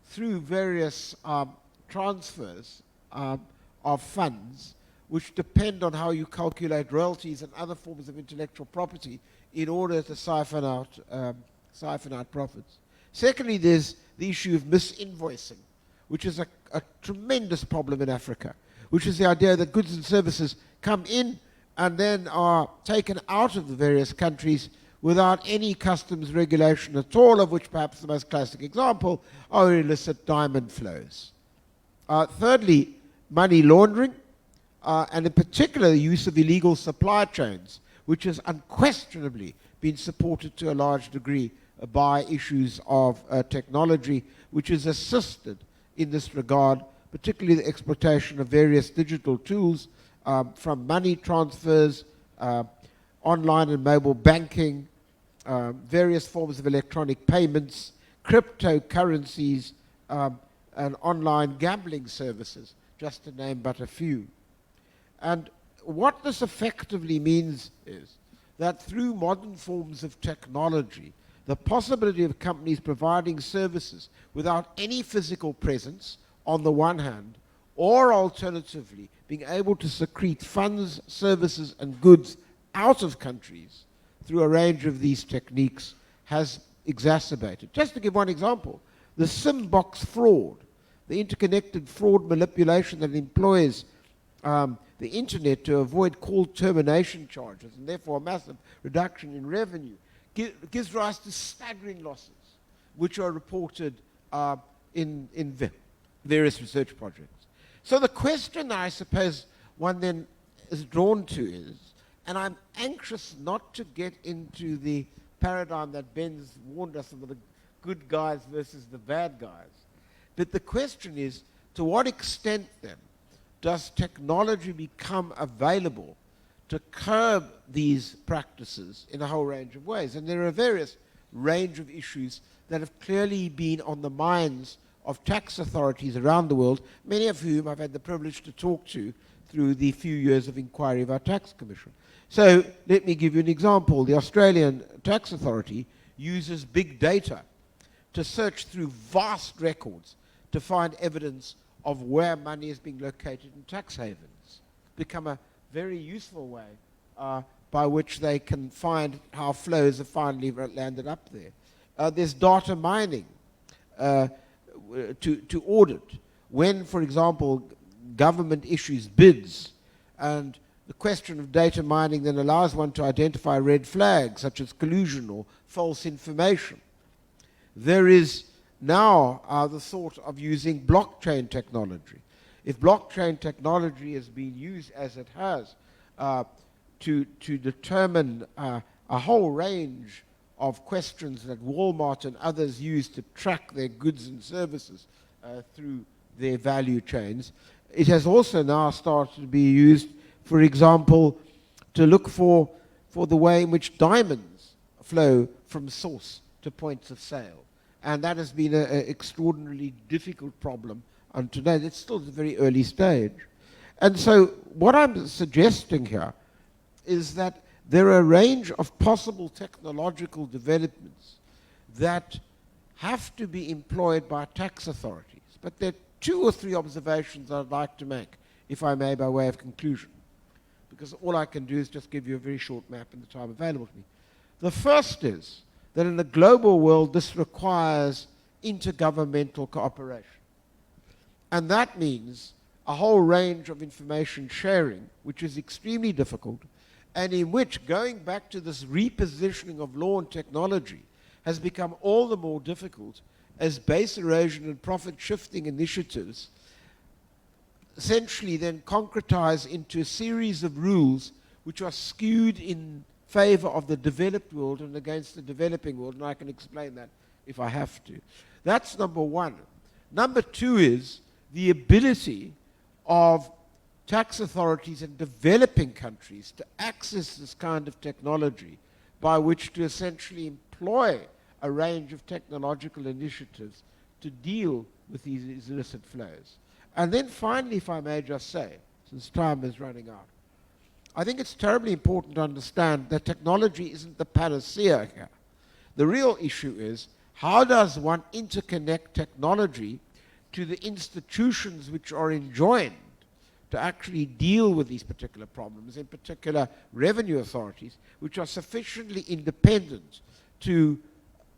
through various transfers of funds which depend on how you calculate royalties and other forms of intellectual property in order to siphon out profits. Secondly, there's the issue of misinvoicing, which is a tremendous problem in Africa, which is the idea that goods and services come in and then are taken out of the various countries without any customs regulation at all, of which perhaps the most classic example are illicit diamond flows. Thirdly, money laundering, and in particular the use of illegal supply chains, which has unquestionably been supported to a large degree by issues of technology, which has assisted in this regard, particularly the exploitation of various digital tools, from money transfers, online and mobile banking, various forms of electronic payments, cryptocurrencies, and online gambling services, just to name but a few. And what this effectively means is that through modern forms of technology, the possibility of companies providing services without any physical presence, on the one hand, or alternatively, being able to secrete funds, services, and goods out of countries through a range of these techniques has exacerbated. Just to give one example, the SIM box fraud, the interconnected fraud manipulation that employs the internet to avoid call termination charges and therefore a massive reduction in revenue, gives rise to staggering losses, which are reported in various research projects. So the question I suppose one then is drawn to is, and I'm anxious not to get into the paradigm that Ben's warned us of the good guys versus the bad guys, but the question is, to what extent then does technology become available to curb these practices in a whole range of ways? And there are various range of issues that have clearly been on the minds of tax authorities around the world, many of whom I've had the privilege to talk to through the few years of inquiry of our tax commission. So let me give you an example. The Australian Tax Authority uses big data to search through vast records to find evidence of where money is being located in tax havens. Become a very useful way by which they can find how flows have finally landed up there. There's data mining to audit. When, for example, government issues bids, and the question of data mining then allows one to identify red flags such as collusion or false information. There is now the thought of using blockchain technology. If blockchain technology has been used as it has to determine a whole range of questions that Walmart and others use to track their goods and services through their value chains, it has also now started to be used, for example, to look for the way in which diamonds flow from source to points of sale. And that has been an extraordinarily difficult problem until today. It's still at a very early stage. And so what I'm suggesting here is that there are a range of possible technological developments that have to be employed by tax authorities. But there are 2 or 3 observations I'd like to make, if I may, by way of conclusion, because all I can do is just give you a very short map in the time available to me. The first is that in the global world, this requires intergovernmental cooperation. And that means a whole range of information sharing, which is extremely difficult, and in which going back to this repositioning of law and technology has become all the more difficult as base erosion and profit shifting initiatives essentially then concretize into a series of rules which are skewed in favor of the developed world and against the developing world, and I can explain that if I have to. That's number one. Number two is the ability of tax authorities in developing countries to access this kind of technology by which to essentially employ a range of technological initiatives to deal with these illicit flows. And then finally, if I may just say, since time is running out, I think it's terribly important to understand that technology isn't the panacea here. The real issue is, how does one interconnect technology to the institutions which are enjoined to actually deal with these particular problems, in particular revenue authorities, which are sufficiently independent to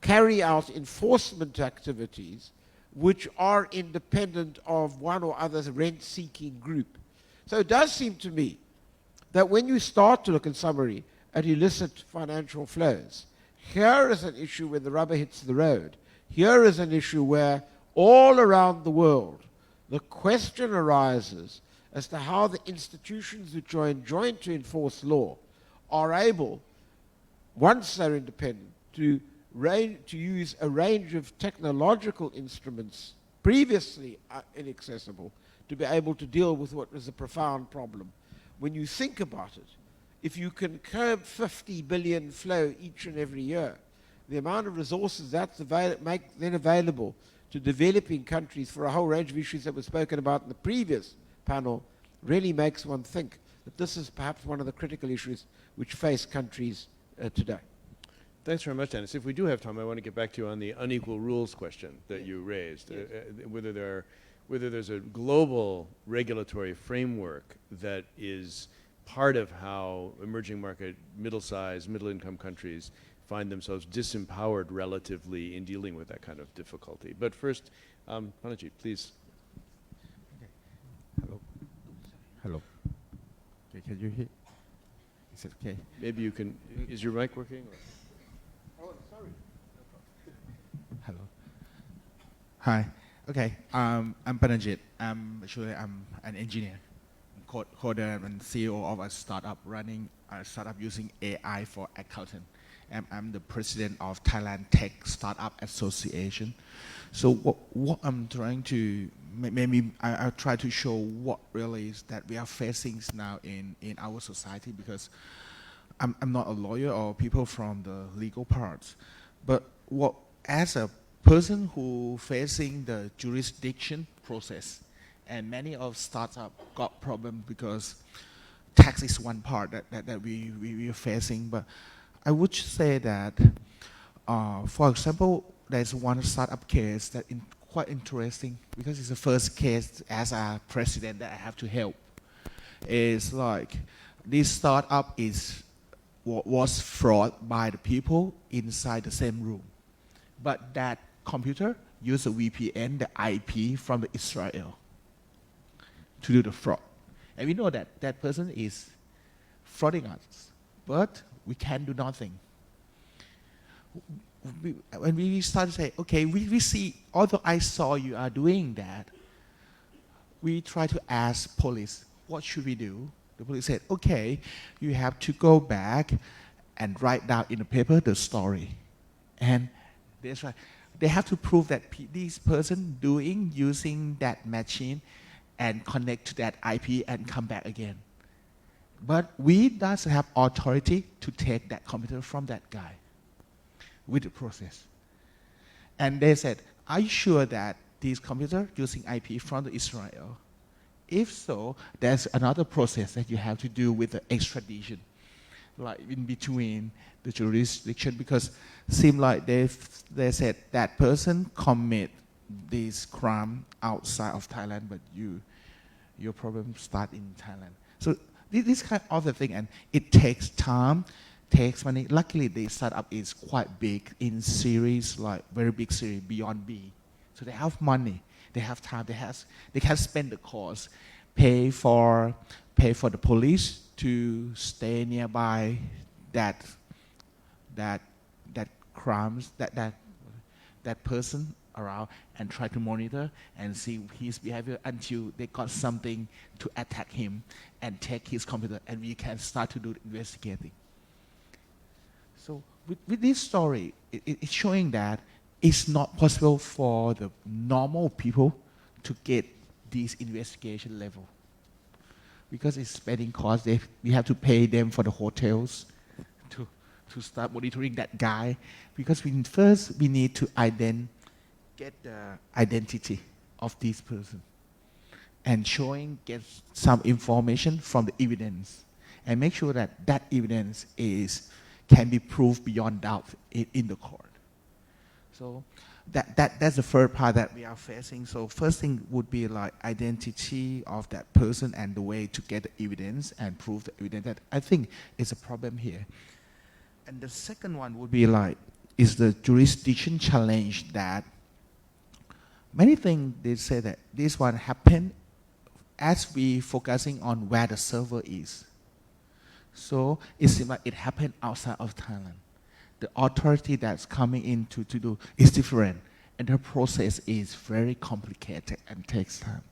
carry out enforcement activities which are independent of one or other rent-seeking group. So it does seem to me that when you start to look in summary at illicit financial flows, here is an issue where the rubber hits the road. Here is an issue where all around the world the question arises as to how the institutions which are enjoined to enforce law are able, once they're independent, to use a range of technological instruments previously inaccessible to be able to deal with what is a profound problem. When you think about it, if you can curb 50 billion flow each and every year, the amount of resources that's then available to developing countries for a whole range of issues that were spoken about in the previous panel really makes one think that this is perhaps one of the critical issues which face countries today. Thanks very much, Dennis. If we do have time, I want to get back to you on the unequal rules question that you raised. Yes. Whether there's a global regulatory framework that is part of how emerging market, middle-sized, middle-income countries find themselves disempowered relatively in dealing with that kind of difficulty. But first, Panachit, please. Hello. Hello. Okay, can you hear? Is it okay? Maybe you can, is your mic working? Oh, sorry. Hello. Hi. Okay. I'm Panachit. I'm an engineer, coder, and CEO of a startup running a startup using AI for accountant. I'm the president of Thailand Tech Startup Association. So what I'm trying to, maybe I'll try to show what really is that we are facing now in our society, because I'm not a lawyer or people from the legal parts, but as a person who facing the jurisdiction process, and many of startup got problems because tax is one part that we are facing. But I would say that, for example, there's one startup case that quite interesting, because it's the first case as a president that I have to help. It's like this startup was fraud by the people inside the same room, but that computer used a VPN, the IP from Israel, to do the fraud. And we know that that person is frauding us, but we can do nothing. When we start to say, okay, we see, although I saw you are doing that, we try to ask police, what should we do? The police said, okay, you have to go back and write down in the paper the story. And that's right. They have to prove that this person using that machine and connect to that IP and come back again. But we doesn't have authority to take that computer from that guy with the process. And they said, are you sure that this computer using IP from Israel? If so, there's another process that you have to do with the extradition, like in between the jurisdiction, because it seemed like they said that person commit this crime outside of Thailand, but your problem start in Thailand. So this kind of the thing, and it takes time, takes money. Luckily, the startup is quite big in series, like very big series, Beyond B. So they have money, they have time, they can spend the cost, pay for the police to stay nearby that crimes, that person around, and try to monitor and see his behavior until they got something to attack him and take his computer, and we can start to do investigating. So with this story, it's showing that it's not possible for the normal people to get this investigation level, because it's spending costs. We have to pay them for the hotels to start monitoring that guy, because we need to get the identity of this person and get some information from the evidence, and make sure that that evidence can be proved beyond doubt in the court. So that's the third part that we are facing. So first thing would be like identity of that person and the way to get the evidence and prove the evidence. That I think is a problem here. And the second one would be like, is the jurisdiction challenge that many things they say that this one happened as we focusing on where the server is. So it seems like it happened outside of Thailand. The authority that's coming in to do is different, and the process is very complicated and takes time.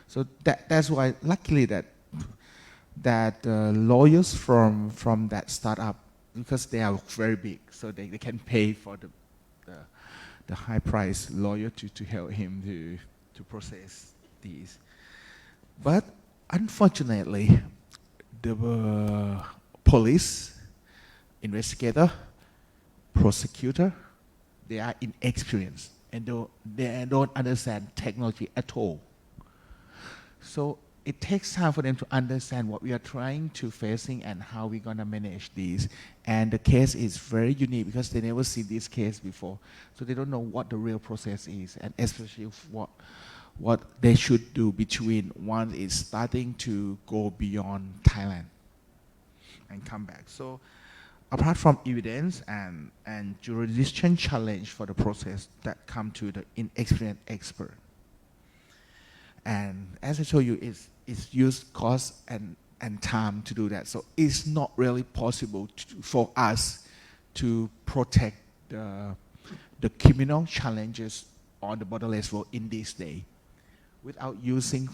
So that's why, luckily, that lawyers from that startup, because they are very big, so they can pay for the high price lawyer to help him to process these. But unfortunately, the police, investigator, prosecutor, they are inexperienced and they don't understand technology at all. So it takes time for them to understand what we are trying to facing and how we're going to manage these. And the case is very unique because they never seen this case before. So they don't know what the real process is, and especially what they should do between one is starting to go beyond Thailand and come back. So apart from evidence and jurisdiction challenge for the process that come to the inexperienced expert. And as I told you, it's used cost and time to do that. So it's not really possible for us to protect the criminal challenges on the borderless world in this day without using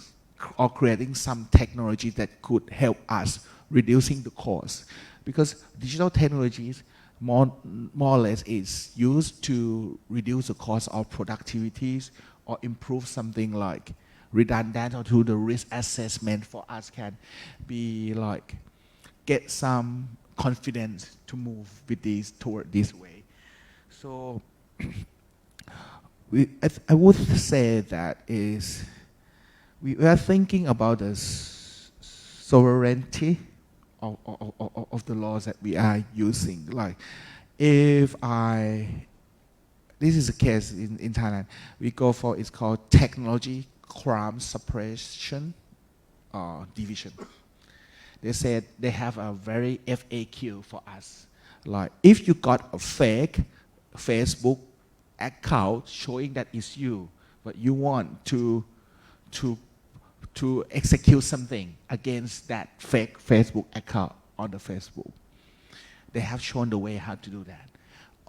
or creating some technology that could help us reducing the cost. Because digital technologies more or less is used to reduce the cost of productivities or improve something like redundant or to the risk assessment for us can be like get some confidence to move with this toward this way. So I would say that is we are thinking about the sovereignty of the laws that we are using. Like this is a case in Thailand, we go for, it's called technology crime suppression division. They said they have a very FAQ for us. Like if you got a fake Facebook account showing that it's you, but you want to execute something against that fake Facebook account on the Facebook, they have shown the way how to do that.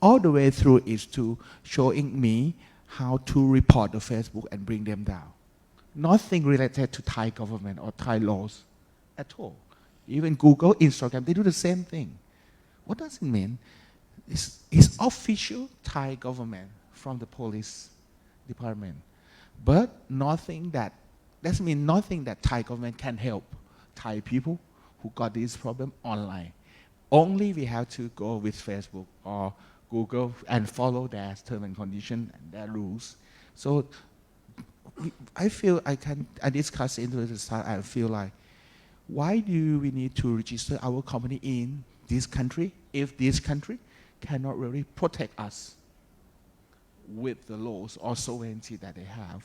All the way through is to showing me how to report the Facebook and bring them down. Nothing related to Thai government or Thai laws at all. Even Google, Instagram, they do the same thing. What does it mean? It's official Thai government from the police department, but nothing that Thai government can help Thai people who got this problem online. Only we have to go with Facebook or Google and follow their terms and conditions and their rules. So I feel I discussed into the start, I feel like, why do we need to register our company in this country if this country cannot really protect us with the laws or sovereignty that they have?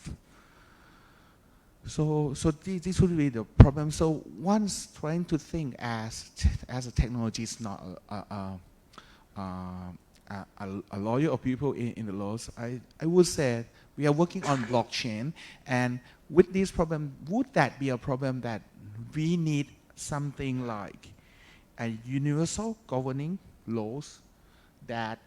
So this would be the problem. So one's trying to think as a technology is not a lawyer or people in the laws. I would say we are working on blockchain, and with this problem, would that be a problem that we need something like a universal governing laws that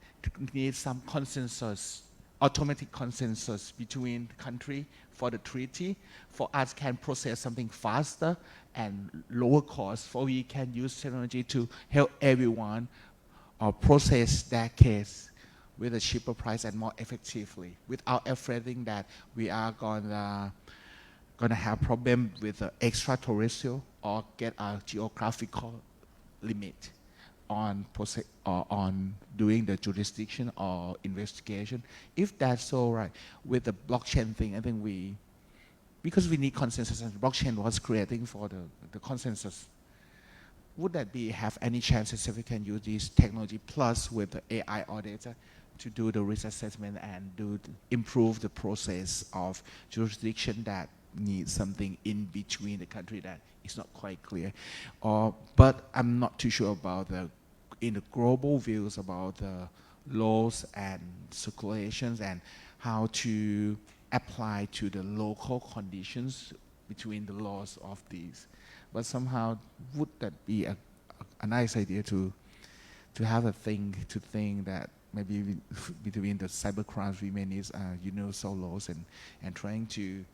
need some consensus, automatic consensus between the country for the treaty, for us can process something faster and lower cost, for we can use technology to help everyone or process their case with a cheaper price and more effectively, without afraiding that we are gonna have problem with the extraterrestrial or get a geographical limit on doing the jurisdiction or investigation. If that's so right, with the blockchain thing, I think because we need consensus, and blockchain was creating for the consensus would that be have any chances if we can use this technology plus with the AI auditor to do the risk assessment and improve the process of jurisdiction that needs something in between the country that is not quite clear? But I'm not too sure about in the global views about the laws and circulations and how to apply to the local conditions between the laws of these. But somehow, would that be a nice idea to have a thing to think that maybe between the cybercrimes we may need universal laws and trying to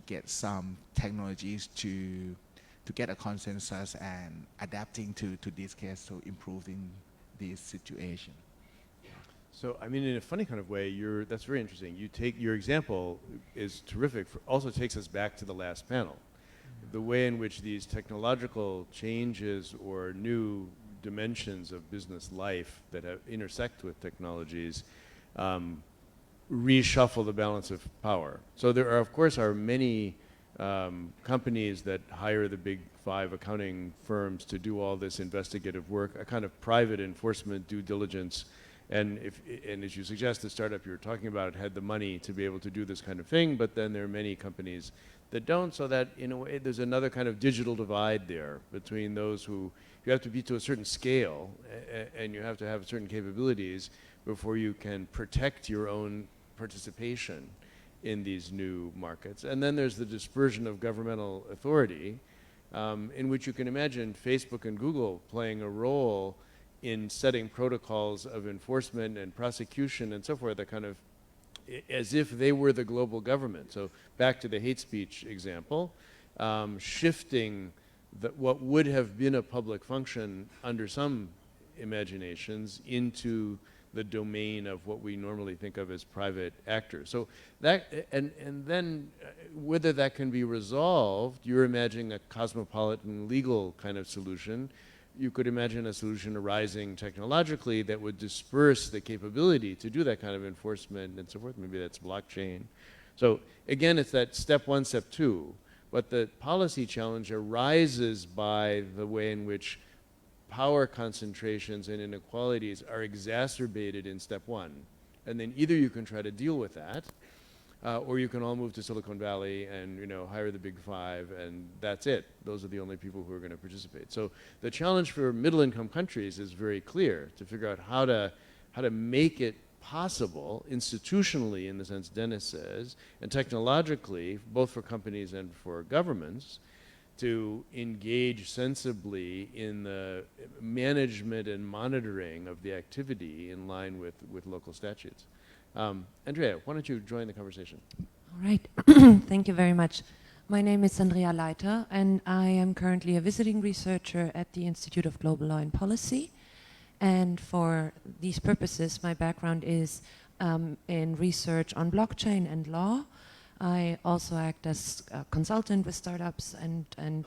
get some technologies to get a consensus and adapting to this case to improving this situation. So, I mean, in a funny kind of way, that's very interesting. Your example is terrific. Also takes us back to the last panel. The way in which these technological changes or new dimensions of business life that intersect with technologies reshuffle the balance of power. So there are, of course, many companies that hire the big 5 accounting firms to do all this investigative work, a kind of private enforcement due diligence. And as you suggest, the startup you were talking about had the money to be able to do this kind of thing, but then there are many companies that don't, so that in a way there's another kind of digital divide there between those who, you have to be to a certain scale and you have to have certain capabilities before you can protect your own participation in these new markets. And then there's the dispersion of governmental authority, in which you can imagine Facebook and Google playing a role in setting protocols of enforcement and prosecution and so forth, that kind of as if they were the global government. So back to the hate speech example, shifting what would have been a public function under some imaginations into the domain of what we normally think of as private actors. So that, and then whether that can be resolved, you're imagining a cosmopolitan legal kind of solution. You could imagine a solution arising technologically that would disperse the capability to do that kind of enforcement and so forth. Maybe that's blockchain. So again, it's that step 1, step 2. But the policy challenge arises by the way in which power concentrations and inequalities are exacerbated in step 1. And then either you can try to deal with that, or you can all move to Silicon Valley and hire the big 5, and that's it. Those are the only people who are going to participate. So the challenge for middle-income countries is very clear, to figure out how to make it possible institutionally, in the sense Dennis says, and technologically, both for companies and for governments, to engage sensibly in the management and monitoring of the activity in line with local statutes. Andrea, why don't you join the conversation? All right. Thank you very much. My name is Andrea Leiter, and I am currently a visiting researcher at the Institute of Global Law and Policy. And for these purposes, my background is in research on blockchain and law. I also act as a consultant with startups and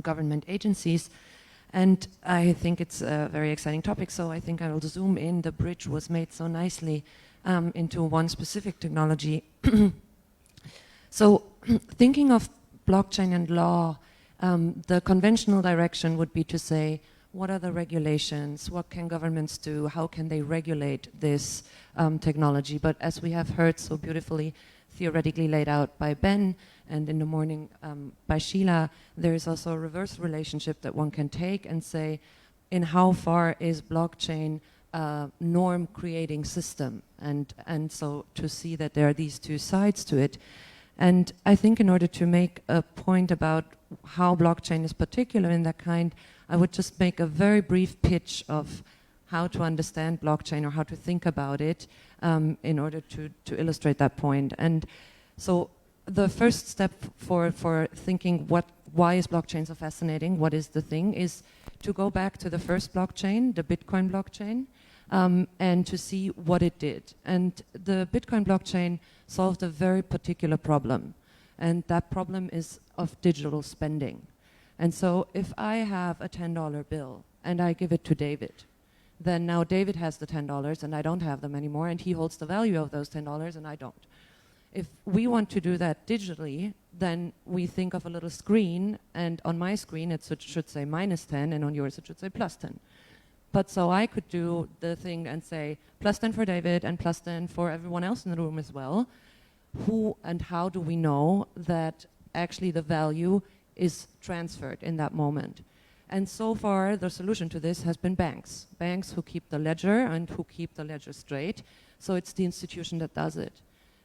government agencies. And I think it's a very exciting topic, so I think I will zoom in. The bridge was made so nicely into one specific technology. So thinking of blockchain and law, the conventional direction would be to say, what are the regulations? What can governments do? How can they regulate this technology? But as we have heard so beautifully, theoretically laid out by Ben, and in the morning by Sheila, there is also a reverse relationship that one can take and say, in how far is blockchain a norm creating system? And so to see that there are these two sides to it. And I think in order to make a point about how blockchain is particular in that kind, I would just make a very brief pitch of how to understand blockchain or how to think about it in order to illustrate that point. And so the first step for thinking why is blockchain so fascinating, what is the thing, is to go back to the first blockchain, the Bitcoin blockchain, and to see what it did. And the Bitcoin blockchain solved a very particular problem. And that problem is of digital spending. And so if I have a $10 bill and I give it to David, then now David has the $10 and I don't have them anymore, and he holds the value of those $10 and I don't. If we want to do that digitally, then we think of a little screen, and on my screen it should say -10, and on yours it should say +10. But so I could do the thing and say +10 for David and +10 for everyone else in the room as well. Who and how do we know that actually the value is transferred in that moment? And so far, the solution to this has been banks. Banks who keep the ledger and who keep the ledger straight. So it's the institution that does it.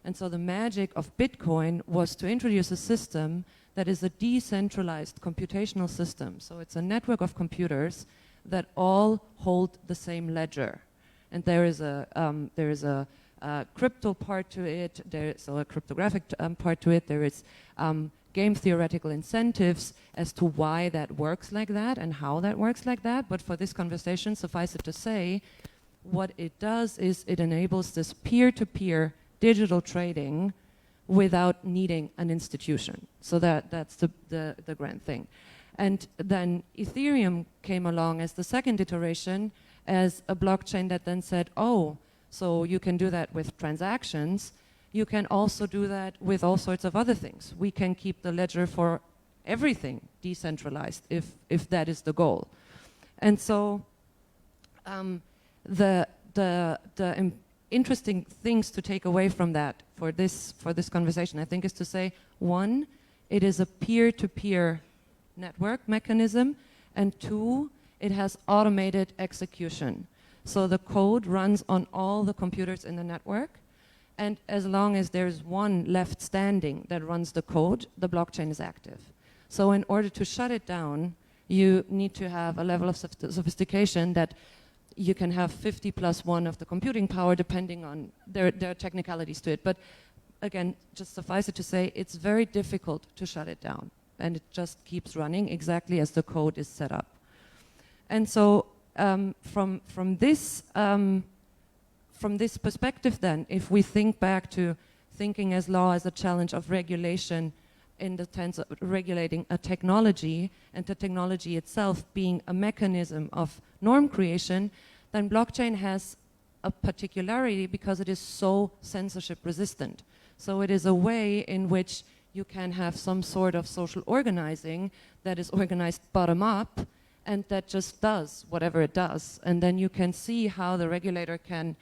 And so the magic of Bitcoin was to introduce a system that is a decentralized computational system. So it's a network of computers that all hold the same ledger. And there is a crypto part to it, so a cryptographic part to it. There is game theoretical incentives as to why that works like that and how that works like that. But for this conversation, suffice it to say, what it does is it enables this peer-to-peer digital trading without needing an institution. So that's the grand thing. And then Ethereum came along as the second iteration as a blockchain that then said, oh, so you can do that with transactions. You can also do that with all sorts of other things. We can keep the ledger for everything decentralized if that is the goal. And so the interesting things to take away from that for this conversation, I think, is to say, one, it is a peer-to-peer network mechanism, and two, it has automated execution. So the code runs on all the computers in the network, and as long as there's one left standing that runs the code, the blockchain is active. So in order to shut it down, you need to have a level of sophistication that you can have 50 plus 1 of the computing power, depending on, there are technicalities to it. But again, just suffice it to say, it's very difficult to shut it down. And it just keeps running exactly as the code is set up. And so from this perspective then, if we think back to thinking as law as a challenge of regulation in the sense of regulating a technology and the technology itself being a mechanism of norm creation, then blockchain has a particularity because it is so censorship resistant. So it is a way in which you can have some sort of social organizing that is organized bottom up and that just does whatever it does. And then you can see how the regulator can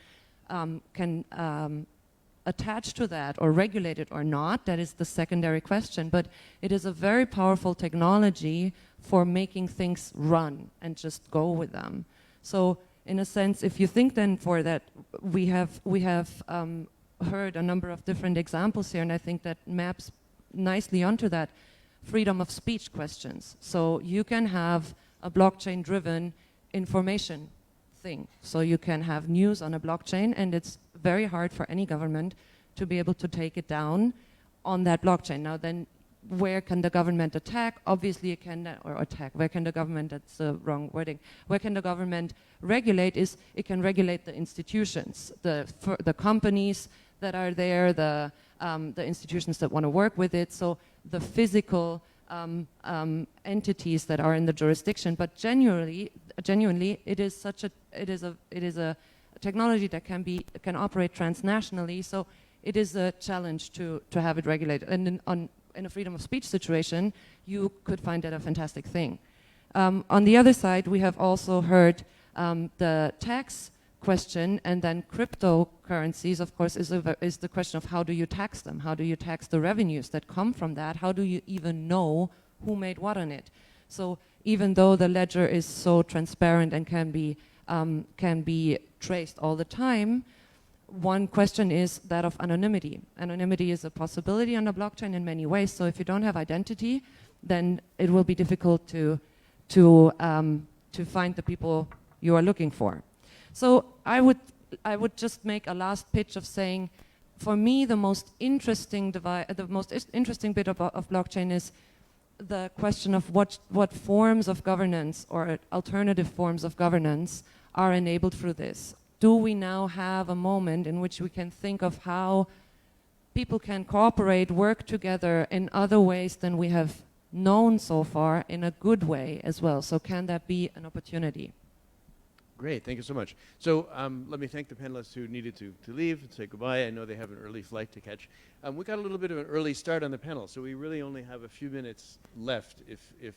attach to that or regulate it or not. That is the secondary question. But it is a very powerful technology for making things run and just go with them. So in a sense, if you think then for that, we have heard a number of different examples here, and I think that maps nicely onto that freedom of speech questions. So you can have a blockchain-driven information thing. So you can have news on a blockchain, and it's very hard for any government to be able to take it down on that blockchain. Now then, where can the government attack? Obviously it can, or attack, where can the government, that's the wrong wording, where can the government regulate is, it can regulate the institutions, the companies that are there, the institutions that want to work with it, so the physical entities that are in the jurisdiction. But genuinely, it is a technology that can operate transnationally. So it is a challenge to have it regulated. And in a freedom of speech situation, you could find that a fantastic thing. On the other side, we have also heard the tax question, and then cryptocurrencies, of course, is the question of how do you tax them? How do you tax the revenues that come from that? How do you even know who made what on it? So even though the ledger is so transparent and can be traced all the time, one question is that of anonymity. Anonymity is a possibility on a blockchain in many ways. So if you don't have identity, then it will be difficult to find the people you are looking for. So I would just make a last pitch of saying, for me, the most interesting bit of blockchain is the question of what forms of governance or alternative forms of governance are enabled through this. Do we now have a moment in which we can think of how people can cooperate, work together in other ways than we have known so far, in a good way as well? So can that be an opportunity? Great, thank you so much. So let me thank the panelists who needed to leave and say goodbye. I know they have an early flight to catch. We got a little bit of an early start on the panel, so we really only have a few minutes left. If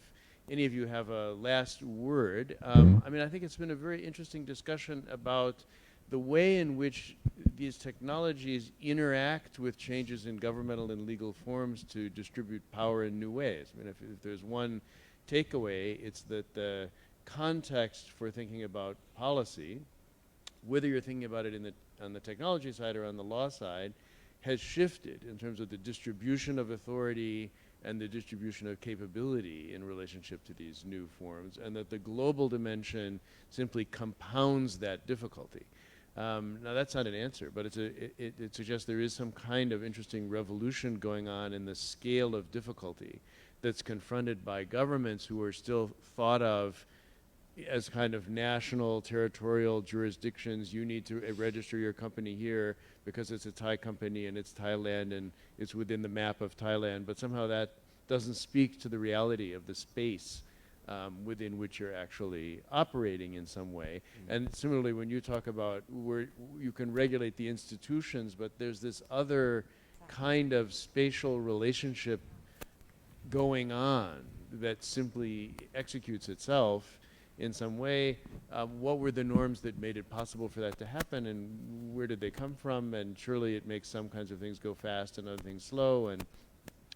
any of you have a last word. I mean, I think it's been a very interesting discussion about the way in which these technologies interact with changes in governmental and legal forms to distribute power in new ways. I mean, if there's one takeaway, it's that the context for thinking about policy, whether you're thinking about it on the technology side or on the law side, has shifted in terms of the distribution of authority and the distribution of capability in relationship to these new forms, and that the global dimension simply compounds that difficulty. Now that's not an answer, but it suggests there is some kind of interesting revolution going on in the scale of difficulty that's confronted by governments who are still thought of as kind of national, territorial jurisdictions. You need to register your company here because it's a Thai company and it's Thailand and it's within the map of Thailand, but somehow that doesn't speak to the reality of the space within which you're actually operating in some way. And similarly, when you talk about where you can regulate the institutions, but there's this other kind of spatial relationship going on that simply executes itself in some way. What were the norms that made it possible for that to happen, and where did they come from? And surely it makes some kinds of things go fast and other things slow, and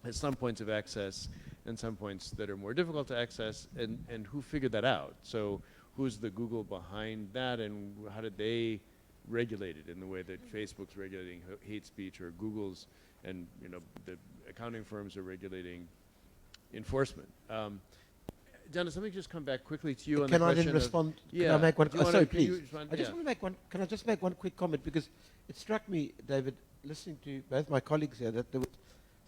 at some points of access and some points that are more difficult to access, and who figured that out? So who's the Google behind that, and how did they regulate it in the way that Facebook's regulating hate speech, or Google's and the accounting firms are regulating enforcement? Dennis, let me just come back quickly to you on the question. Can I then respond? Yeah. Can I make one? Sorry, can you please. respond? I just want to make one. Can I just make one quick comment, because it struck me, David, listening to both my colleagues here, that there was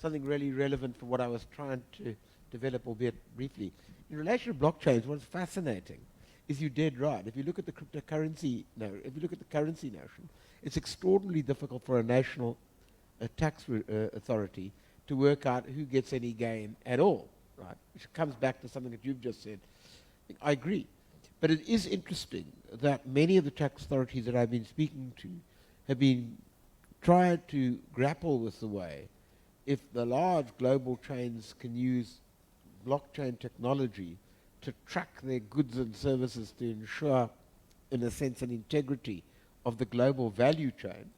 something really relevant for what I was trying to develop, albeit briefly. In relation to blockchains, what's fascinating is you're dead right. If you look at the cryptocurrency, if you look at the currency notion, it's extraordinarily difficult for a national tax authority to work out who gets any gain at all, right? Which comes back to something that you've just said. I agree. But it is interesting that many of the tax authorities that I've been speaking to have been trying to grapple with the way if the large global chains can use blockchain technology to track their goods and services to ensure, in a sense, an integrity of the global value chain,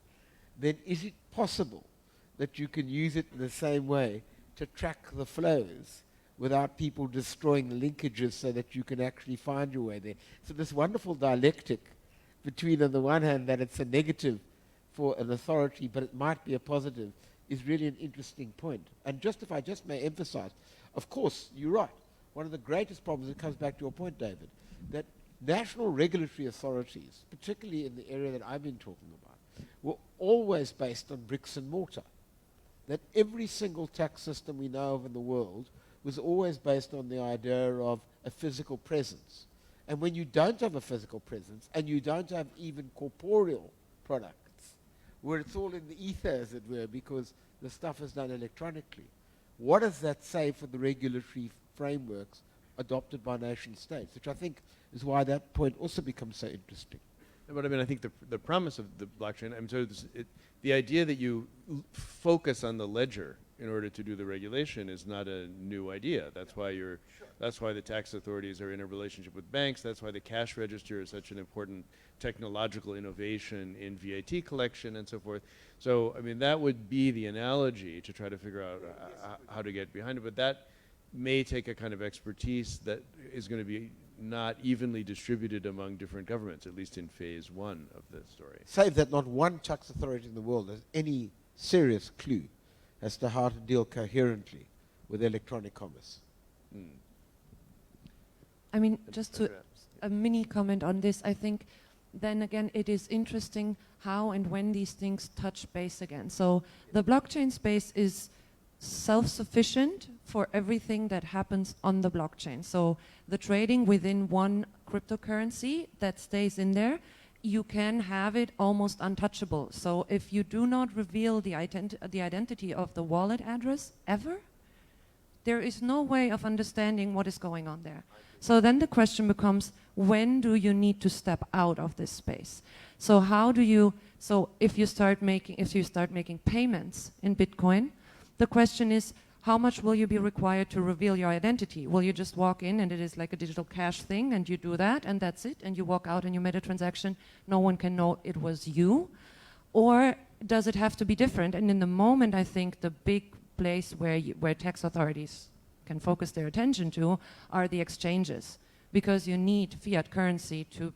then is it possible that you can use it in the same way to track the flows without people destroying linkages so that you can actually find your way there? So this wonderful dialectic between, on the one hand, that it's a negative for an authority, but it might be a positive, is really an interesting point. And if I may emphasize, of course, you're right. One of the greatest problems, it comes back to your point, David, that national regulatory authorities, particularly in the area that I've been talking about, were always based on bricks and mortar. That every single tax system we know of in the world was always based on the idea of a physical presence. And when you don't have a physical presence, and you don't have even corporeal products, where it's all in the ether, as it were, because the stuff is done electronically, what does that say for the regulatory frameworks adopted by nation states? Which I think is why that point also becomes so interesting. But I mean, I think the promise of the blockchain, the idea that you focus on the ledger in order to do the regulation is not a new idea. That's why that's why the tax authorities are in a relationship with banks. That's why the cash register is such an important technological innovation in VAT collection and so forth. So, I mean, that would be the analogy to try to figure out how to get behind it. But that may take a kind of expertise that is going to be not evenly distributed among different governments, at least in phase one of the story. Save that not one tax authority in the world has any serious clue as to how to deal coherently with electronic commerce. I mean, just a mini comment on this, I think then again it is interesting how and when these things touch base again. So the blockchain space is self-sufficient for everything that happens on the blockchain. So the trading within one cryptocurrency that stays in there, you can have it almost untouchable. So if you do not reveal the identity of the wallet address ever, there is no way of understanding what is going on there. So then the question becomes, when do you need to step out of this space? So how do you, so if you start making payments in Bitcoin, the question is, how much will you be required to reveal your identity? Will you just walk in and it is like a digital cash thing and you do that and that's it, and you walk out and you made a transaction, no one can know it was you? Or does it have to be different? And in the moment, I think the big place where tax authorities can focus their attention to are the exchanges, because you need fiat currency to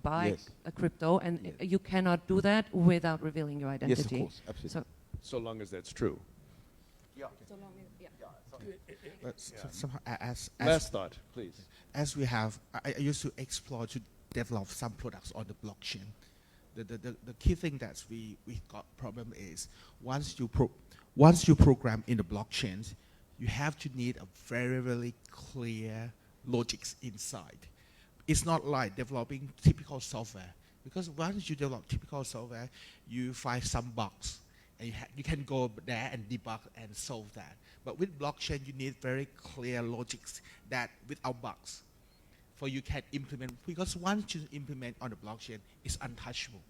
buy a crypto, and you cannot do that without revealing your identity. Yes, of course, absolutely. So long as that's true. Yeah. So long as, Somehow, Last thought, please. As we have, I used to explore to develop some products on the blockchain. The key thing that we got problem is once you program in the blockchains, you have to need a very, very clear logics inside. It's not like developing typical software, because once you develop typical software, you find some bugs, and you can go there and debug and solve that. But with blockchain, you need very clear logics that without bugs, for you can implement, because once you implement on the blockchain, it's untouchable.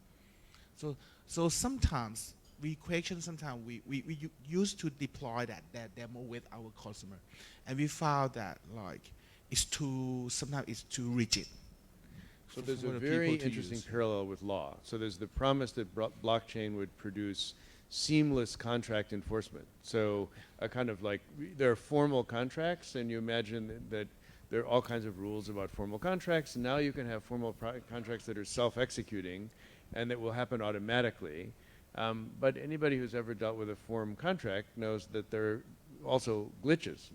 So sometimes we used to deploy that demo with our customer, and we found that like sometimes it's too rigid. So there's a very interesting parallel with law. So there's the promise that blockchain would produce seamless contract enforcement. So a kind of like, there are formal contracts, and you imagine that there are all kinds of rules about formal contracts, and now you can have formal contracts that are self-executing and that will happen automatically. But anybody who's ever dealt with a form contract knows that there are also glitches,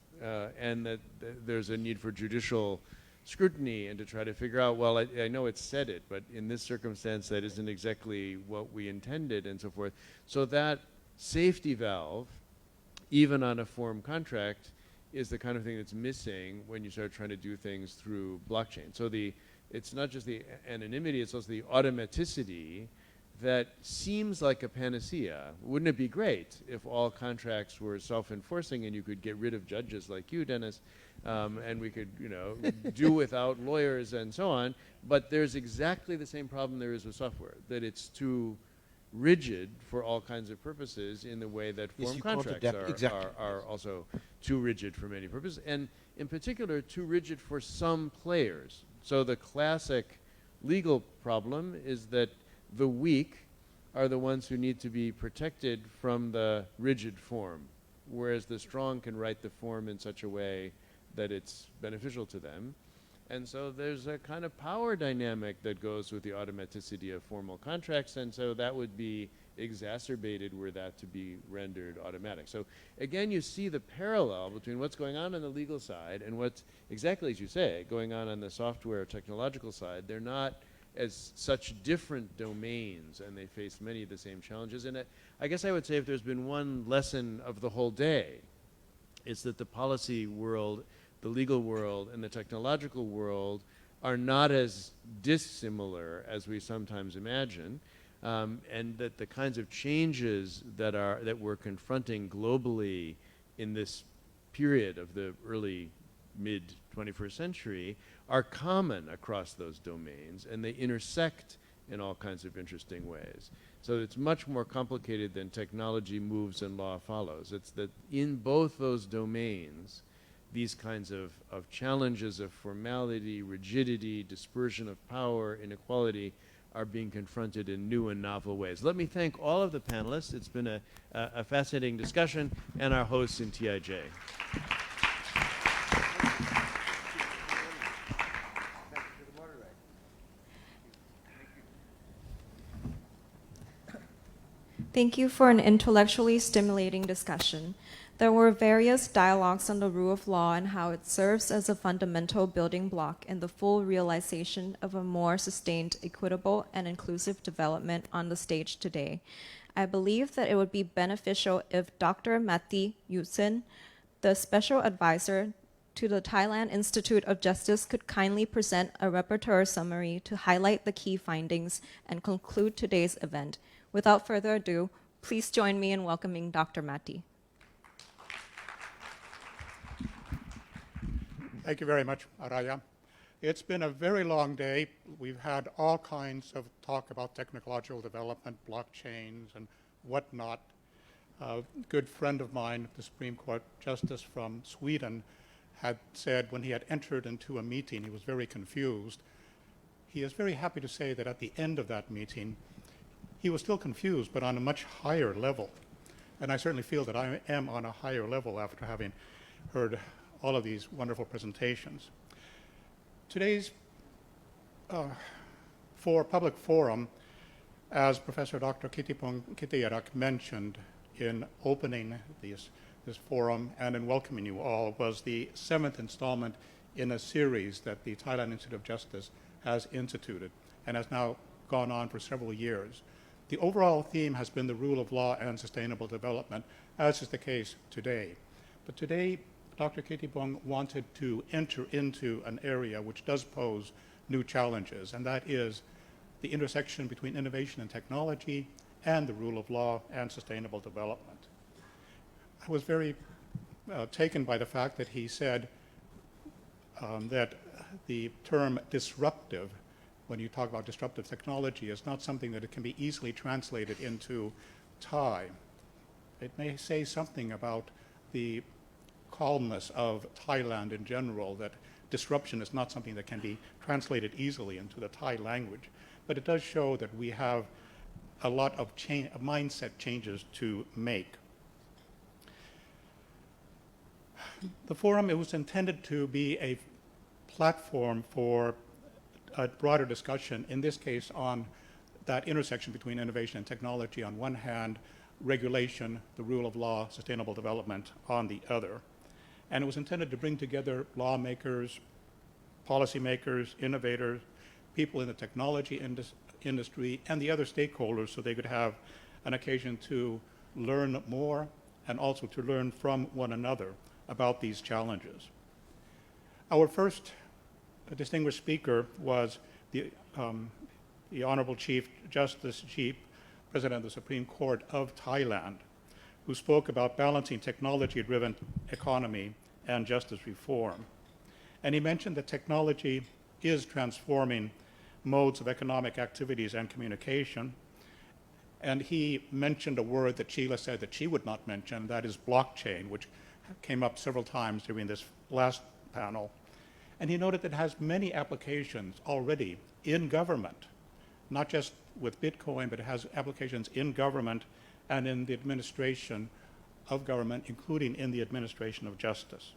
and that there's a need for judicial scrutiny and to try to figure out, well, I know it said it, but in this circumstance that isn't exactly what we intended, and so forth. So that safety valve, even on a form contract, is the kind of thing that's missing when you start trying to do things through blockchain. So it's not just the anonymity, it's also the automaticity that seems like a panacea. Wouldn't it be great if all contracts were self-enforcing and you could get rid of judges like you, Dennis, and we could, do without lawyers and so on? But there's exactly the same problem there is with software, that it's too rigid for all kinds of purposes in the way that form contracts are also too rigid for many purposes, and in particular too rigid for some players. So the classic legal problem is that the weak are the ones who need to be protected from the rigid form, whereas the strong can write the form in such a way that it's beneficial to them. And so there's a kind of power dynamic that goes with the automaticity of formal contracts, and so that would be exacerbated were that to be rendered automatic. So again, you see the parallel between what's going on the legal side and what's, exactly as you say, going on the software technological side. They're not as such different domains, and they face many of the same challenges. And I guess I would say if there's been one lesson of the whole day, it's that the policy world, the legal world, and the technological world are not as dissimilar as we sometimes imagine, and that the kinds of changes that we're confronting globally in this period of the early mid-21st century are common across those domains, and they intersect in all kinds of interesting ways. So it's much more complicated than technology moves and law follows. It's that in both those domains, these kinds of challenges of formality, rigidity, dispersion of power, inequality are being confronted in new and novel ways. Let me thank all of the panelists. It's been a fascinating discussion, and our hosts in TIJ. Thank you for an intellectually stimulating discussion. There were various dialogues on the rule of law and how it serves as a fundamental building block in the full realization of a more sustained, equitable, and inclusive development on the stage today. I believe that it would be beneficial if Dr. Matti Joutsen, the special advisor to the Thailand Institute of Justice, could kindly present a rapporteur summary to highlight the key findings and conclude today's event. Without further ado, please join me in welcoming Dr. Matti. Thank you very much, Araya. It's been a very long day. We've had all kinds of talk about technological development, blockchains, and whatnot. A good friend of mine, the Supreme Court Justice from Sweden, had said when he had entered into a meeting, he was very confused. He is very happy to say that at the end of that meeting, he was still confused, but on a much higher level. And I certainly feel that I am on a higher level after having heard all of these wonderful presentations. Today's public forum, as Professor Dr. Kittipanya-ngam mentioned in opening this forum and in welcoming you all, was the 7th installment in a series that the Thailand Institute of Justice has instituted and has now gone on for several years. The overall theme has been the rule of law and sustainable development, as is the case today. But today, Dr. Kittipanya wanted to enter into an area which does pose new challenges, and that is the intersection between innovation and technology and the rule of law and sustainable development. I was very taken by the fact that he said that the term disruptive, when you talk about disruptive technology, is not something that it can be easily translated into Thai. It may say something about the calmness of Thailand in general, that disruption is not something that can be translated easily into the Thai language. But it does show that we have a lot of mindset changes to make. The forum, it was intended to be a platform for a broader discussion, in this case on that intersection between innovation and technology on one hand, regulation, the rule of law, sustainable development on the other. And it was intended to bring together lawmakers, policymakers, innovators, people in the technology industry, and the other stakeholders so they could have an occasion to learn more and also to learn from one another about these challenges. Our first distinguished speaker was the Honorable Chief Justice Jeep, President of the Supreme Court of Thailand, who spoke about balancing technology-driven economy and justice reform. And he mentioned that technology is transforming modes of economic activities and communication. And he mentioned a word that Sheila said that she would not mention, that is blockchain, which came up several times during this last panel. And he noted that it has many applications already in government, not just with Bitcoin, but it has applications in government and in the administration of government, including in the administration of justice.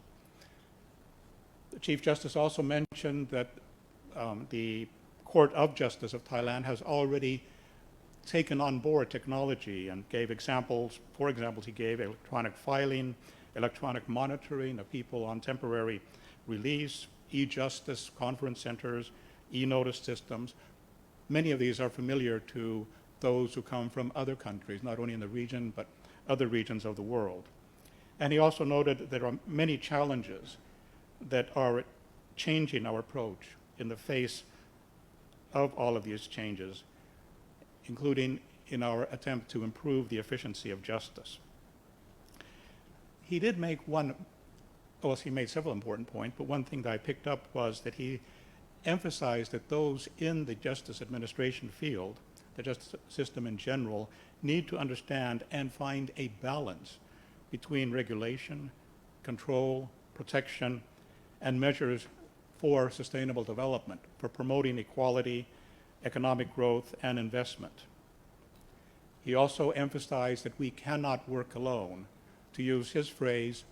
The Chief Justice also mentioned that the Court of Justice of Thailand has already taken on board technology and gave examples. For example, he gave electronic filing, electronic monitoring of people on temporary release, e-justice conference centers, e-notice systems. Many of these are familiar to those who come from other countries, not only in the region, but other regions of the world. And he also noted that there are many challenges that are changing our approach in the face of all of these changes, including in our attempt to improve the efficiency of justice. He did make he made several important points, but one thing that I picked up was that he emphasized that those in the justice administration field, the justice system in general, need to understand and find a balance between regulation, control, protection, and measures for sustainable development, for promoting equality, economic growth, and investment. He also emphasized that we cannot work alone. To use his phrase,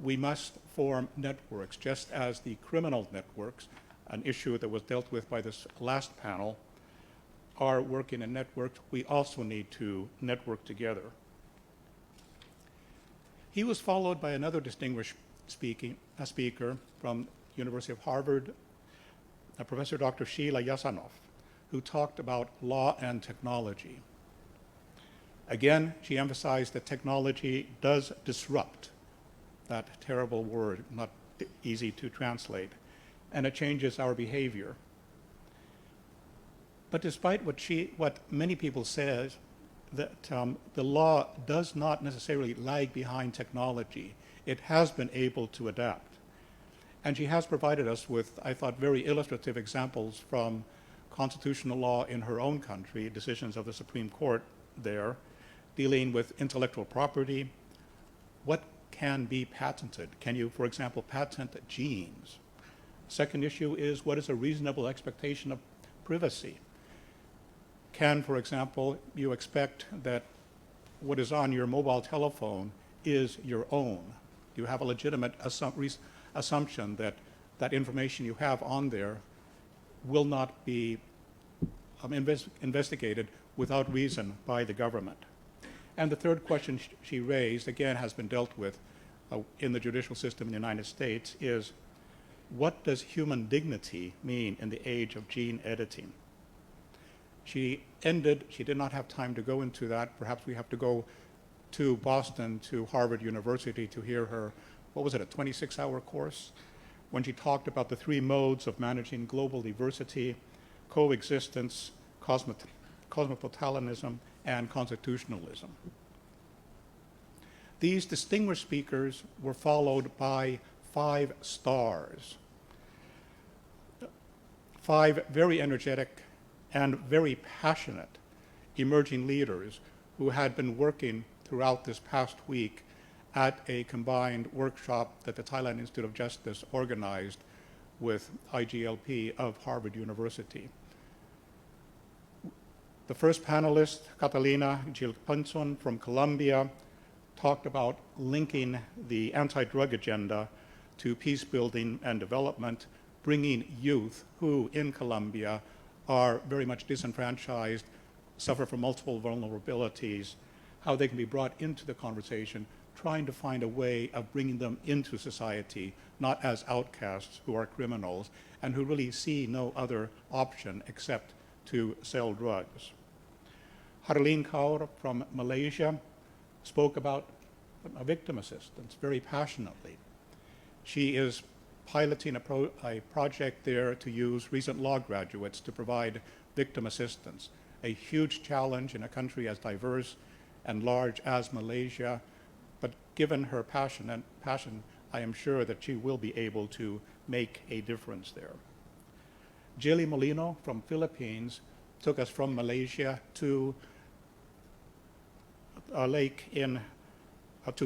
we must form networks, just as the criminal networks, an issue that was dealt with by this last panel, are working in networks. We also need to network together. He was followed by another distinguished speaker from University of Harvard, Professor Dr. Sheila Yasanov, who talked about law and technology. Again, she emphasized that technology does disrupt, that terrible word, not easy to translate, and it changes our behavior. But despite what many people say, that the law does not necessarily lag behind technology. It has been able to adapt. And she has provided us with, I thought, very illustrative examples from constitutional law in her own country, decisions of the Supreme Court there, dealing with intellectual property. What can be patented? Can you, for example, patent genes? Second issue is, what is a reasonable expectation of privacy? Can, for example, you expect that what is on your mobile telephone is your own? You have a legitimate assumption that that information you have on there will not be investigated without reason by the government. And the third question she raised, again, has been dealt with in the judicial system in the United States, is what does human dignity mean in the age of gene editing? She did not have time to go into that. Perhaps we have to go to Boston, to Harvard University to hear her, what was it, a 26-hour course? When she talked about the three modes of managing global diversity, coexistence, cosmopolitanism, and constitutionalism. These distinguished speakers were followed by 5 stars, 5 very energetic and very passionate emerging leaders who had been working throughout this past week at a combined workshop that the Thailand Institute of Justice organized with IGLP of Harvard University. The first panelist, Catalina Gilpanson from Colombia, talked about linking the anti-drug agenda to peace building and development, bringing youth who in Colombia are very much disenfranchised, suffer from multiple vulnerabilities, how they can be brought into the conversation, trying to find a way of bringing them into society, not as outcasts who are criminals and who really see no other option except to sell drugs. Harleen Kaur from Malaysia spoke about victim assistance very passionately. She is piloting a project there to use recent law graduates to provide victim assistance, a huge challenge in a country as diverse and large as Malaysia, but given her passion, I am sure that she will be able to make a difference there. Jilly Molino from Philippines took us from Malaysia to a lake in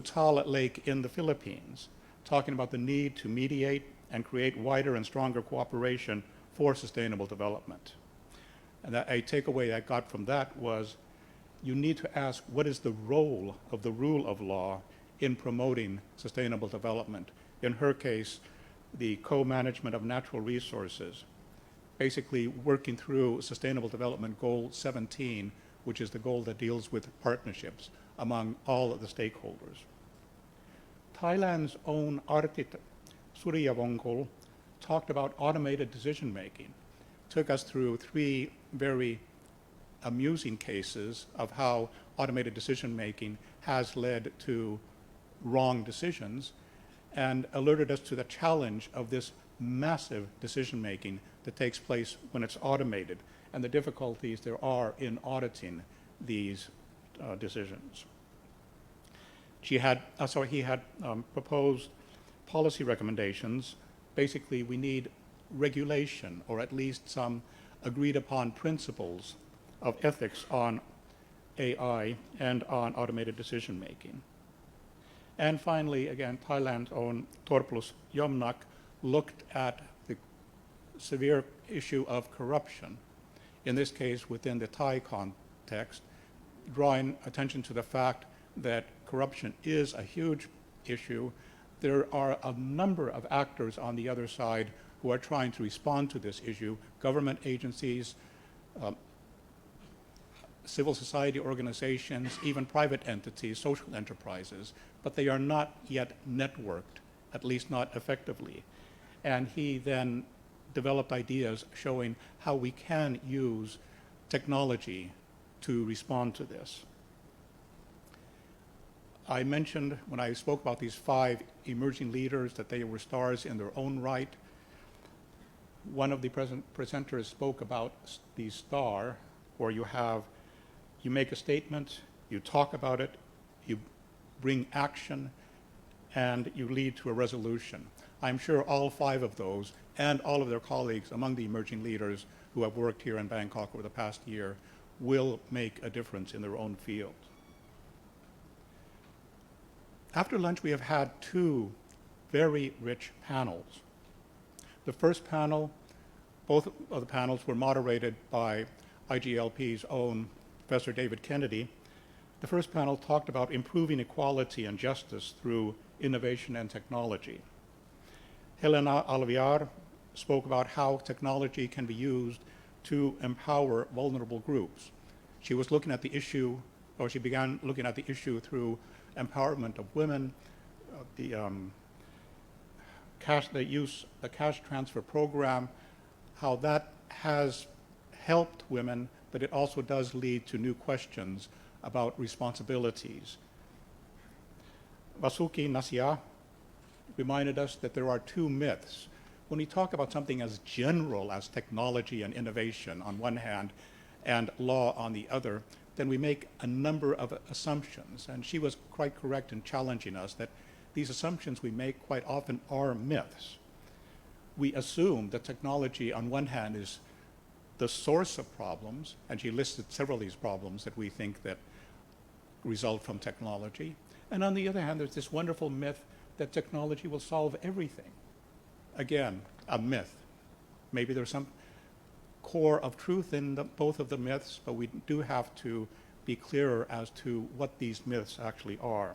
Tal Lake in the Philippines, talking about the need to mediate and create wider and stronger cooperation for sustainable development. And a takeaway I got from that was, you need to ask, what is the role of the rule of law in promoting sustainable development? In her case, the co-management of natural resources, basically working through Sustainable Development Goal 17, which is the goal that deals with partnerships among all of the stakeholders. Thailand's own Artit Suriyavongkol talked about automated decision-making, took us through 3 very amusing cases of how automated decision-making has led to wrong decisions, and alerted us to the challenge of this massive decision-making that takes place when it's automated, and the difficulties there are in auditing these decisions. He had proposed policy recommendations. Basically, we need regulation, or at least some agreed upon principles of ethics on AI and on automated decision making. And finally, again, Thailand's own Torplus Yomnak looked at the severe issue of corruption, in this case within the Thai context, drawing attention to the fact that corruption is a huge issue. There are a number of actors on the other side who are trying to respond to this issue, government agencies, civil society organizations, even private entities, social enterprises, but they are not yet networked, at least not effectively. And he then developed ideas showing how we can use technology to respond to this. I mentioned when I spoke about these 5 emerging leaders that they were stars in their own right. One of the presenters spoke about the star, where you make a statement, you talk about it, you bring action, and you lead to a resolution. I'm sure all 5 of those and all of their colleagues among the emerging leaders who have worked here in Bangkok over the past year will make a difference in their own field. After lunch, we have had 2 very rich panels. The first panel, both of the panels were moderated by IGLP's own Professor David Kennedy. The first panel talked about improving equality and justice through innovation and technology. Helena Alviar spoke about how technology can be used to empower vulnerable groups. She was looking at the issue, or she began looking at the issue through empowerment of women, the cash transfer program, how that has helped women, but it also does lead to new questions about responsibilities. Vasuki Nesiah reminded us that there are 2 myths. When we talk about something as general as technology and innovation on one hand and law on the other, then we make a number of assumptions. And she was quite correct in challenging us that these assumptions we make quite often are myths. We assume that technology on one hand is the source of problems, and she listed several of these problems that we think that result from technology. And on the other hand, there's this wonderful myth that technology will solve everything. Again, a myth. Maybe there's some core of truth in both of the myths, but we do have to be clearer as to what these myths actually are.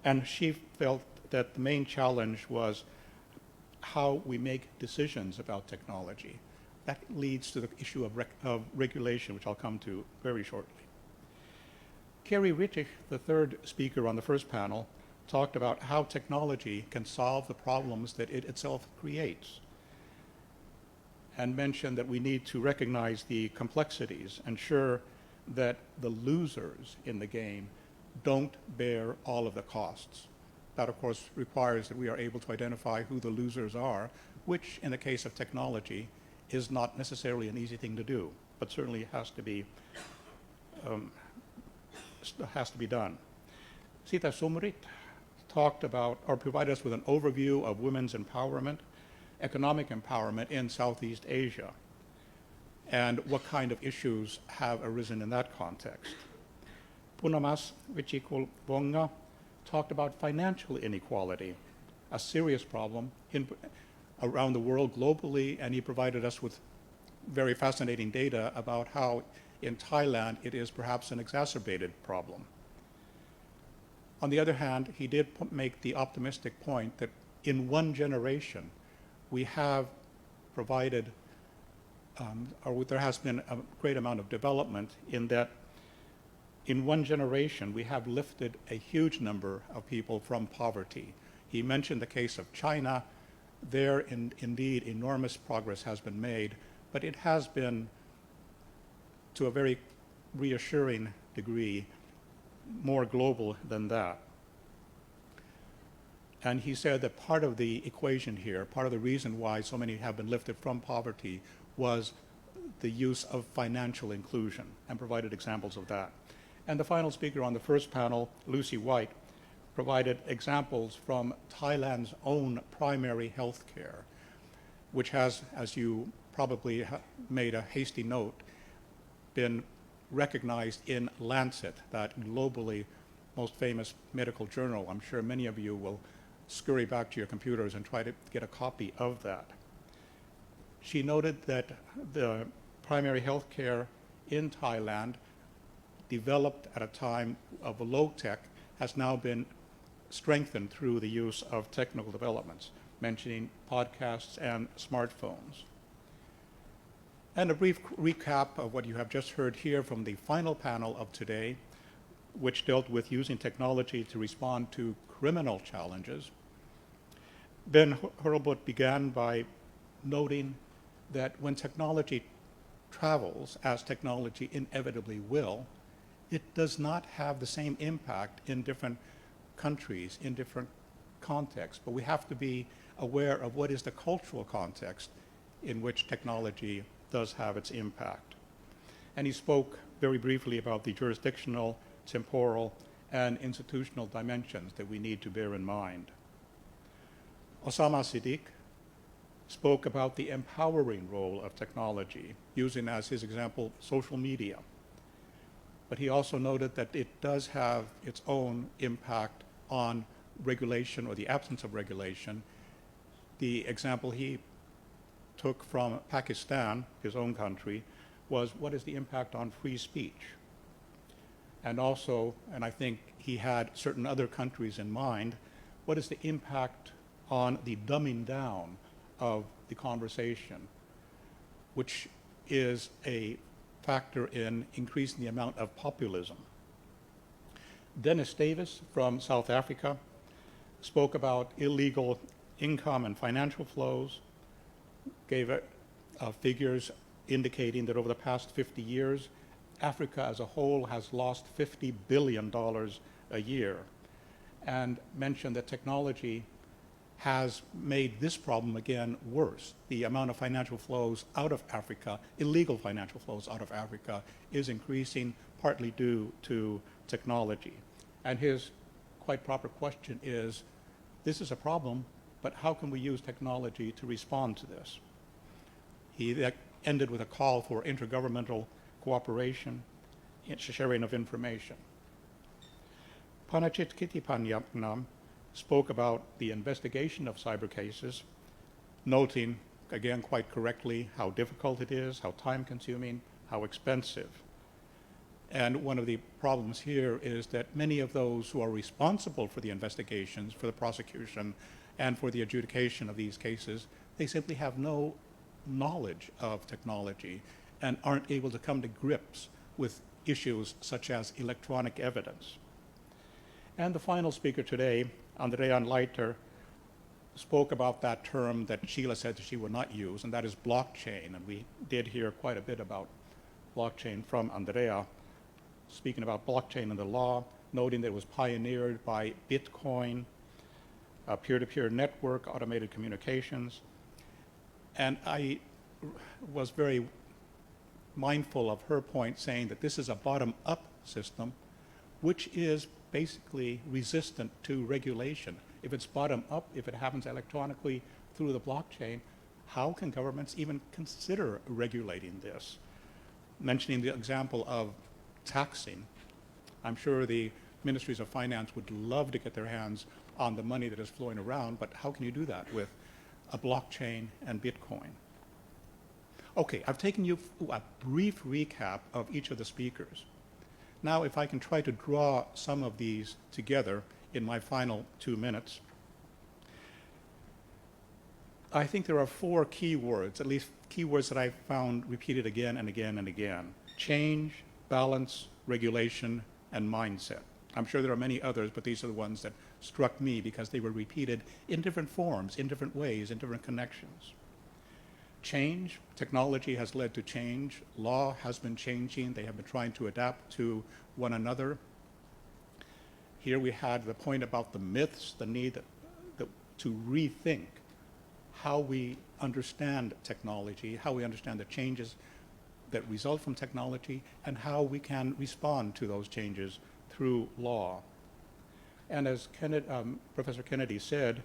And she felt that the main challenge was how we make decisions about technology. That leads to the issue of regulation, which I'll come to very shortly. Kerry Riddick, the third speaker on the first panel, talked about how technology can solve the problems that it itself creates, and mentioned that we need to recognize the complexities, ensure that the losers in the game don't bear all of the costs. That, of course, requires that we are able to identify who the losers are, which, in the case of technology, is not necessarily an easy thing to do, but certainly has to be done. Sita Sumrit talked about, or provided us with an overview of women's empowerment, economic empowerment in Southeast Asia, and what kind of issues have arisen in that context. Punnamas Vitchitkulwongsa talked about financial inequality, a serious problem around the world globally, and he provided us with very fascinating data about how in Thailand it is perhaps an exacerbated problem. On the other hand, he did make the optimistic point that in one generation we have provided, or there has been a great amount of development in that in one generation we have lifted a huge number of people from poverty. He mentioned the case of China. There, indeed, enormous progress has been made, but it has been, to a very reassuring degree, more global than that. And he said that part of the equation here, part of the reason why so many have been lifted from poverty was the use of financial inclusion, and provided examples of that. And the final speaker on the first panel, Lucie White, provided examples from Thailand's own primary health care, which has, as you probably made a hasty note, been recognized in Lancet, that globally most famous medical journal. I'm sure many of you will scurry back to your computers and try to get a copy of that. She noted that the primary health care in Thailand, developed at a time of low tech, has now been strengthened through the use of technical developments, mentioning podcasts and smartphones. And a brief recap of what you have just heard here from the final panel of today, which dealt with using technology to respond to criminal challenges. Ben Hurlbut began by noting that when technology travels, as technology inevitably will, it does not have the same impact in different countries, in different contexts, but we have to be aware of what is the cultural context in which technology does have its impact. And he spoke very briefly about the jurisdictional, temporal, and institutional dimensions that we need to bear in mind. Osama Siddique spoke about the empowering role of technology, using as his example social media. But he also noted that it does have its own impact on regulation or the absence of regulation. The example he took from Pakistan, his own country, was what is the impact on free speech? And also, and I think he had certain other countries in mind, what is the impact on the dumbing down of the conversation, which is a factor in increasing the amount of populism. Dennis Davis from South Africa spoke about illegal income and financial flows, gave figures indicating that over the past 50 years, Africa as a whole has lost $50 billion a year, and mentioned that technology has made this problem again worse. The amount of financial flows out of Africa, illegal financial flows out of Africa, is increasing partly due to technology. And his quite proper question is, this is a problem, but how can we use technology to respond to this? He ended with a call for intergovernmental cooperation, sharing of information. Panachit Kittipanya-ngam spoke about the investigation of cyber cases, noting, again quite correctly, how difficult it is, how time-consuming, how expensive. And one of the problems here is that many of those who are responsible for the investigations, for the prosecution, and for the adjudication of these cases, they simply have no knowledge of technology and aren't able to come to grips with issues such as electronic evidence. And the final speaker today, Andrea and Leiter, spoke about that term that Sheila said that she would not use, and that is blockchain. And we did hear quite a bit about blockchain from Andrea, speaking about blockchain and the law, noting that it was pioneered by Bitcoin, a peer-to-peer network, automated communications. And I was very mindful of her point, saying that this is a bottom-up system, which is basically resistant to regulation. If it's bottom-up, if it happens electronically through the blockchain, how can governments even consider regulating this? Mentioning the example of taxing, I'm sure the ministries of finance would love to get their hands on the money that is flowing around, but how can you do that with a blockchain and Bitcoin? Okay, I've taken you a brief recap of each of the speakers. Now, if I can try to draw some of these together in my final 2 minutes, I think there are 4 keywords, at least keywords that I've found repeated again and again and again: change, balance, regulation, and mindset. I'm sure there are many others, but these are the ones that struck me because they were repeated in different forms, in different ways, in different connections. Change, technology has led to change. Law has been changing. They have been trying to adapt to one another. Here we had the point about the myths, the need to rethink how we understand technology, how we understand the changes that result from technology, and how we can respond to those changes through law. And as Professor Kennedy said,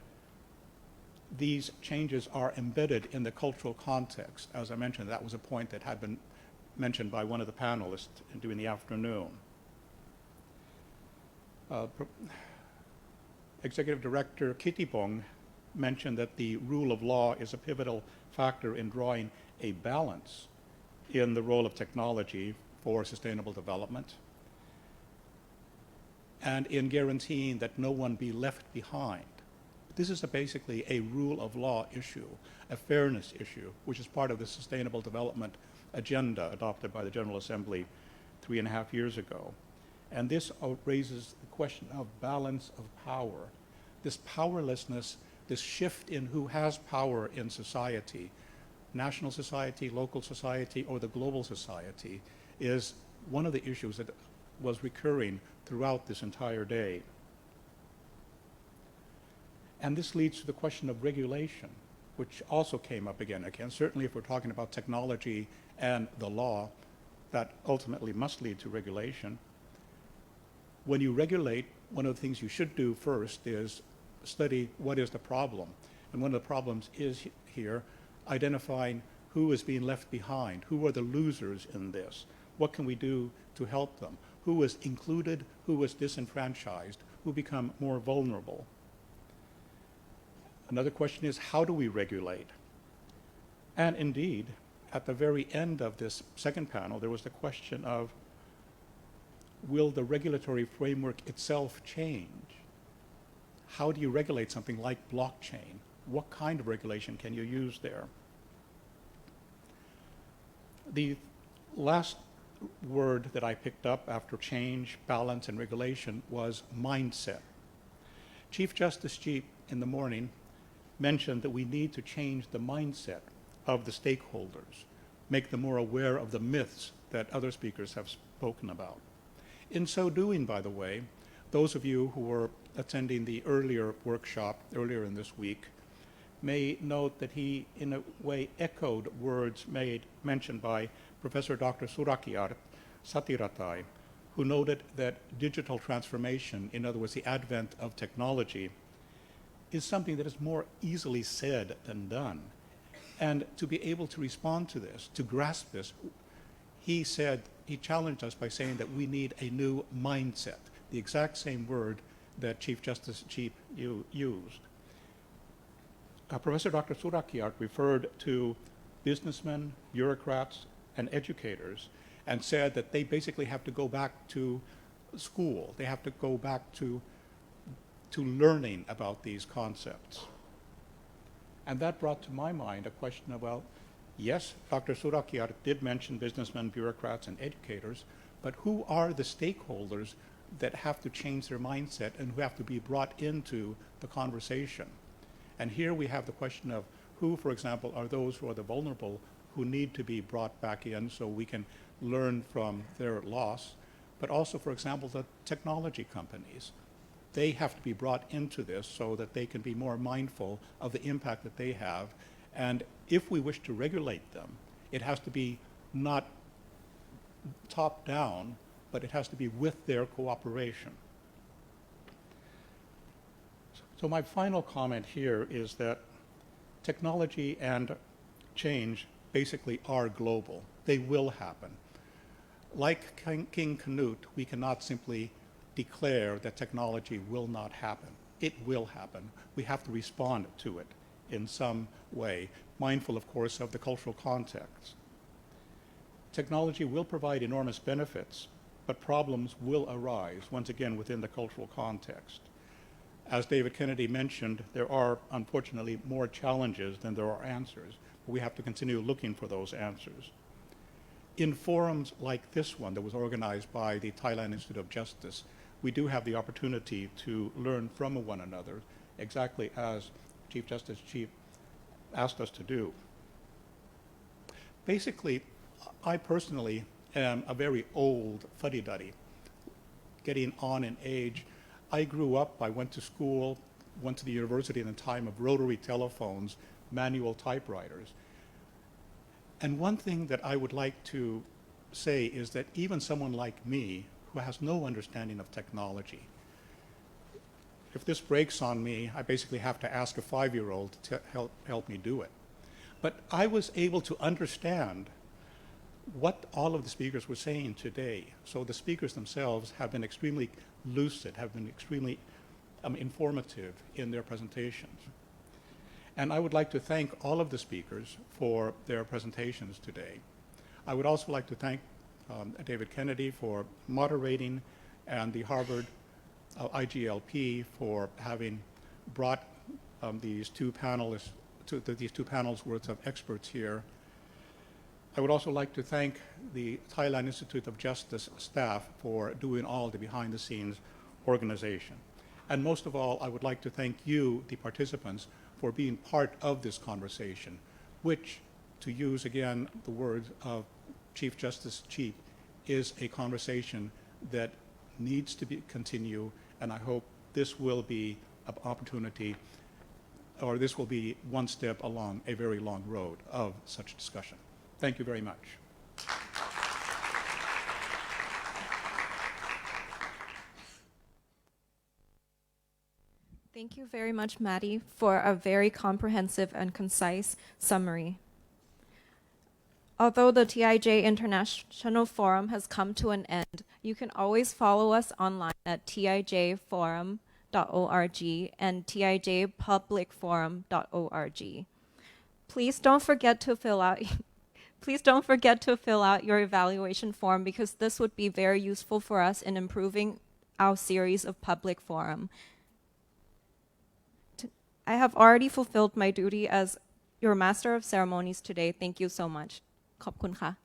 these changes are embedded in the cultural context. As I mentioned, that was a point that had been mentioned by one of the panelists during the afternoon. Executive Director Kittipong mentioned that the rule of law is a pivotal factor in drawing a balance in the role of technology for sustainable development and in guaranteeing that no one be left behind. This is basically a rule of law issue, a fairness issue, which is part of the Sustainable Development Agenda adopted by the General Assembly 3.5 years ago. And this raises the question of balance of power. This powerlessness, this shift in who has power in society, national society, local society, or the global society, is one of the issues that was recurring throughout this entire day. And this leads to the question of regulation, which also came up again and again. Certainly if we're talking about technology and the law, that ultimately must lead to regulation. When you regulate, one of the things you should do first is study what is the problem. And one of the problems is here identifying who is being left behind, who are the losers in this, what can we do to help them, who is included, who is disenfranchised, who become more vulnerable. Another question is, how do we regulate? And indeed, at the very end of this second panel, there was the question of, will the regulatory framework itself change? How do you regulate something like blockchain? What kind of regulation can you use there? The last word that I picked up after change, balance, and regulation was mindset. Chief Justice Cheap in the morning mentioned that we need to change the mindset of the stakeholders, make them more aware of the myths that other speakers have spoken about. In so doing, by the way, those of you who were attending the earlier workshop earlier in this week may note that he, in a way, echoed words mentioned by Professor Dr. Surakiart Satiratai, who noted that digital transformation, in other words, the advent of technology, is something that is more easily said than done. And to be able to respond to this, to grasp this, he challenged us by saying that we need a new mindset, the exact same word that Chief Justice Cheap used. Professor Dr. Surakiart referred to businessmen, bureaucrats, and educators and said that they basically have to go back to school. They have to go back to learning about these concepts. And that brought to my mind a question of, well, yes, Dr. Surakiart did mention businessmen, bureaucrats, and educators, but who are the stakeholders that have to change their mindset and who have to be brought into the conversation? And here we have the question of who, for example, are those who are the vulnerable who need to be brought back in so we can learn from their loss, but also, for example, the technology companies. They have to be brought into this so that they can be more mindful of the impact that they have. And if we wish to regulate them, it has to be not top down, but it has to be with their cooperation. So my final comment here is that technology and change basically are global. They will happen. Like King Canute, we cannot simply declare that technology will not happen. It will happen. We have to respond to it in some way, mindful, of course, of the cultural context. Technology will provide enormous benefits, but problems will arise, once again, within the cultural context. As David Kennedy mentioned, there are, unfortunately, more challenges than there are answers. But we have to continue looking for those answers. In forums like this one that was organized by the Thailand Institute of Justice, we do have the opportunity to learn from one another, exactly as Chief Justice Cheap asked us to do. Basically, I personally am a very old fuddy-duddy, getting on in age. I grew up, I went to school, went to the university in the time of rotary telephones, manual typewriters. And one thing that I would like to say is that even someone like me, who has no understanding of technology, if this breaks on me, I basically have to ask a 5-year-old to help me do it. But I was able to understand what all of the speakers were saying today. So the speakers themselves have been extremely lucid, have been extremely informative in their presentations. And I would like to thank all of the speakers for their presentations today. I would also like to thank David Kennedy for moderating and the Harvard IGLP for having brought these two panels worth of experts here. I would also like to thank the Thailand Institute of Justice staff for doing all the behind-the-scenes organization. And most of all, I would like to thank you, the participants, for being part of this conversation, which, to use again the words of Chief Justice Cheap, is a conversation that needs to continue, and I hope this will be an opportunity, or this will be one step along a very long road of such discussion. Thank you very much. Thank you very much, Matti, for a very comprehensive and concise summary. Although the TIJ International Forum has come to an end, you can always follow us online at tijforum.org and tijpublicforum.org. Please don't forget to fill out your evaluation form, because this would be very useful for us in improving our series of public forum. I have already fulfilled my duty as your Master of Ceremonies today. Thank you so much. ขอบคุณค่ะ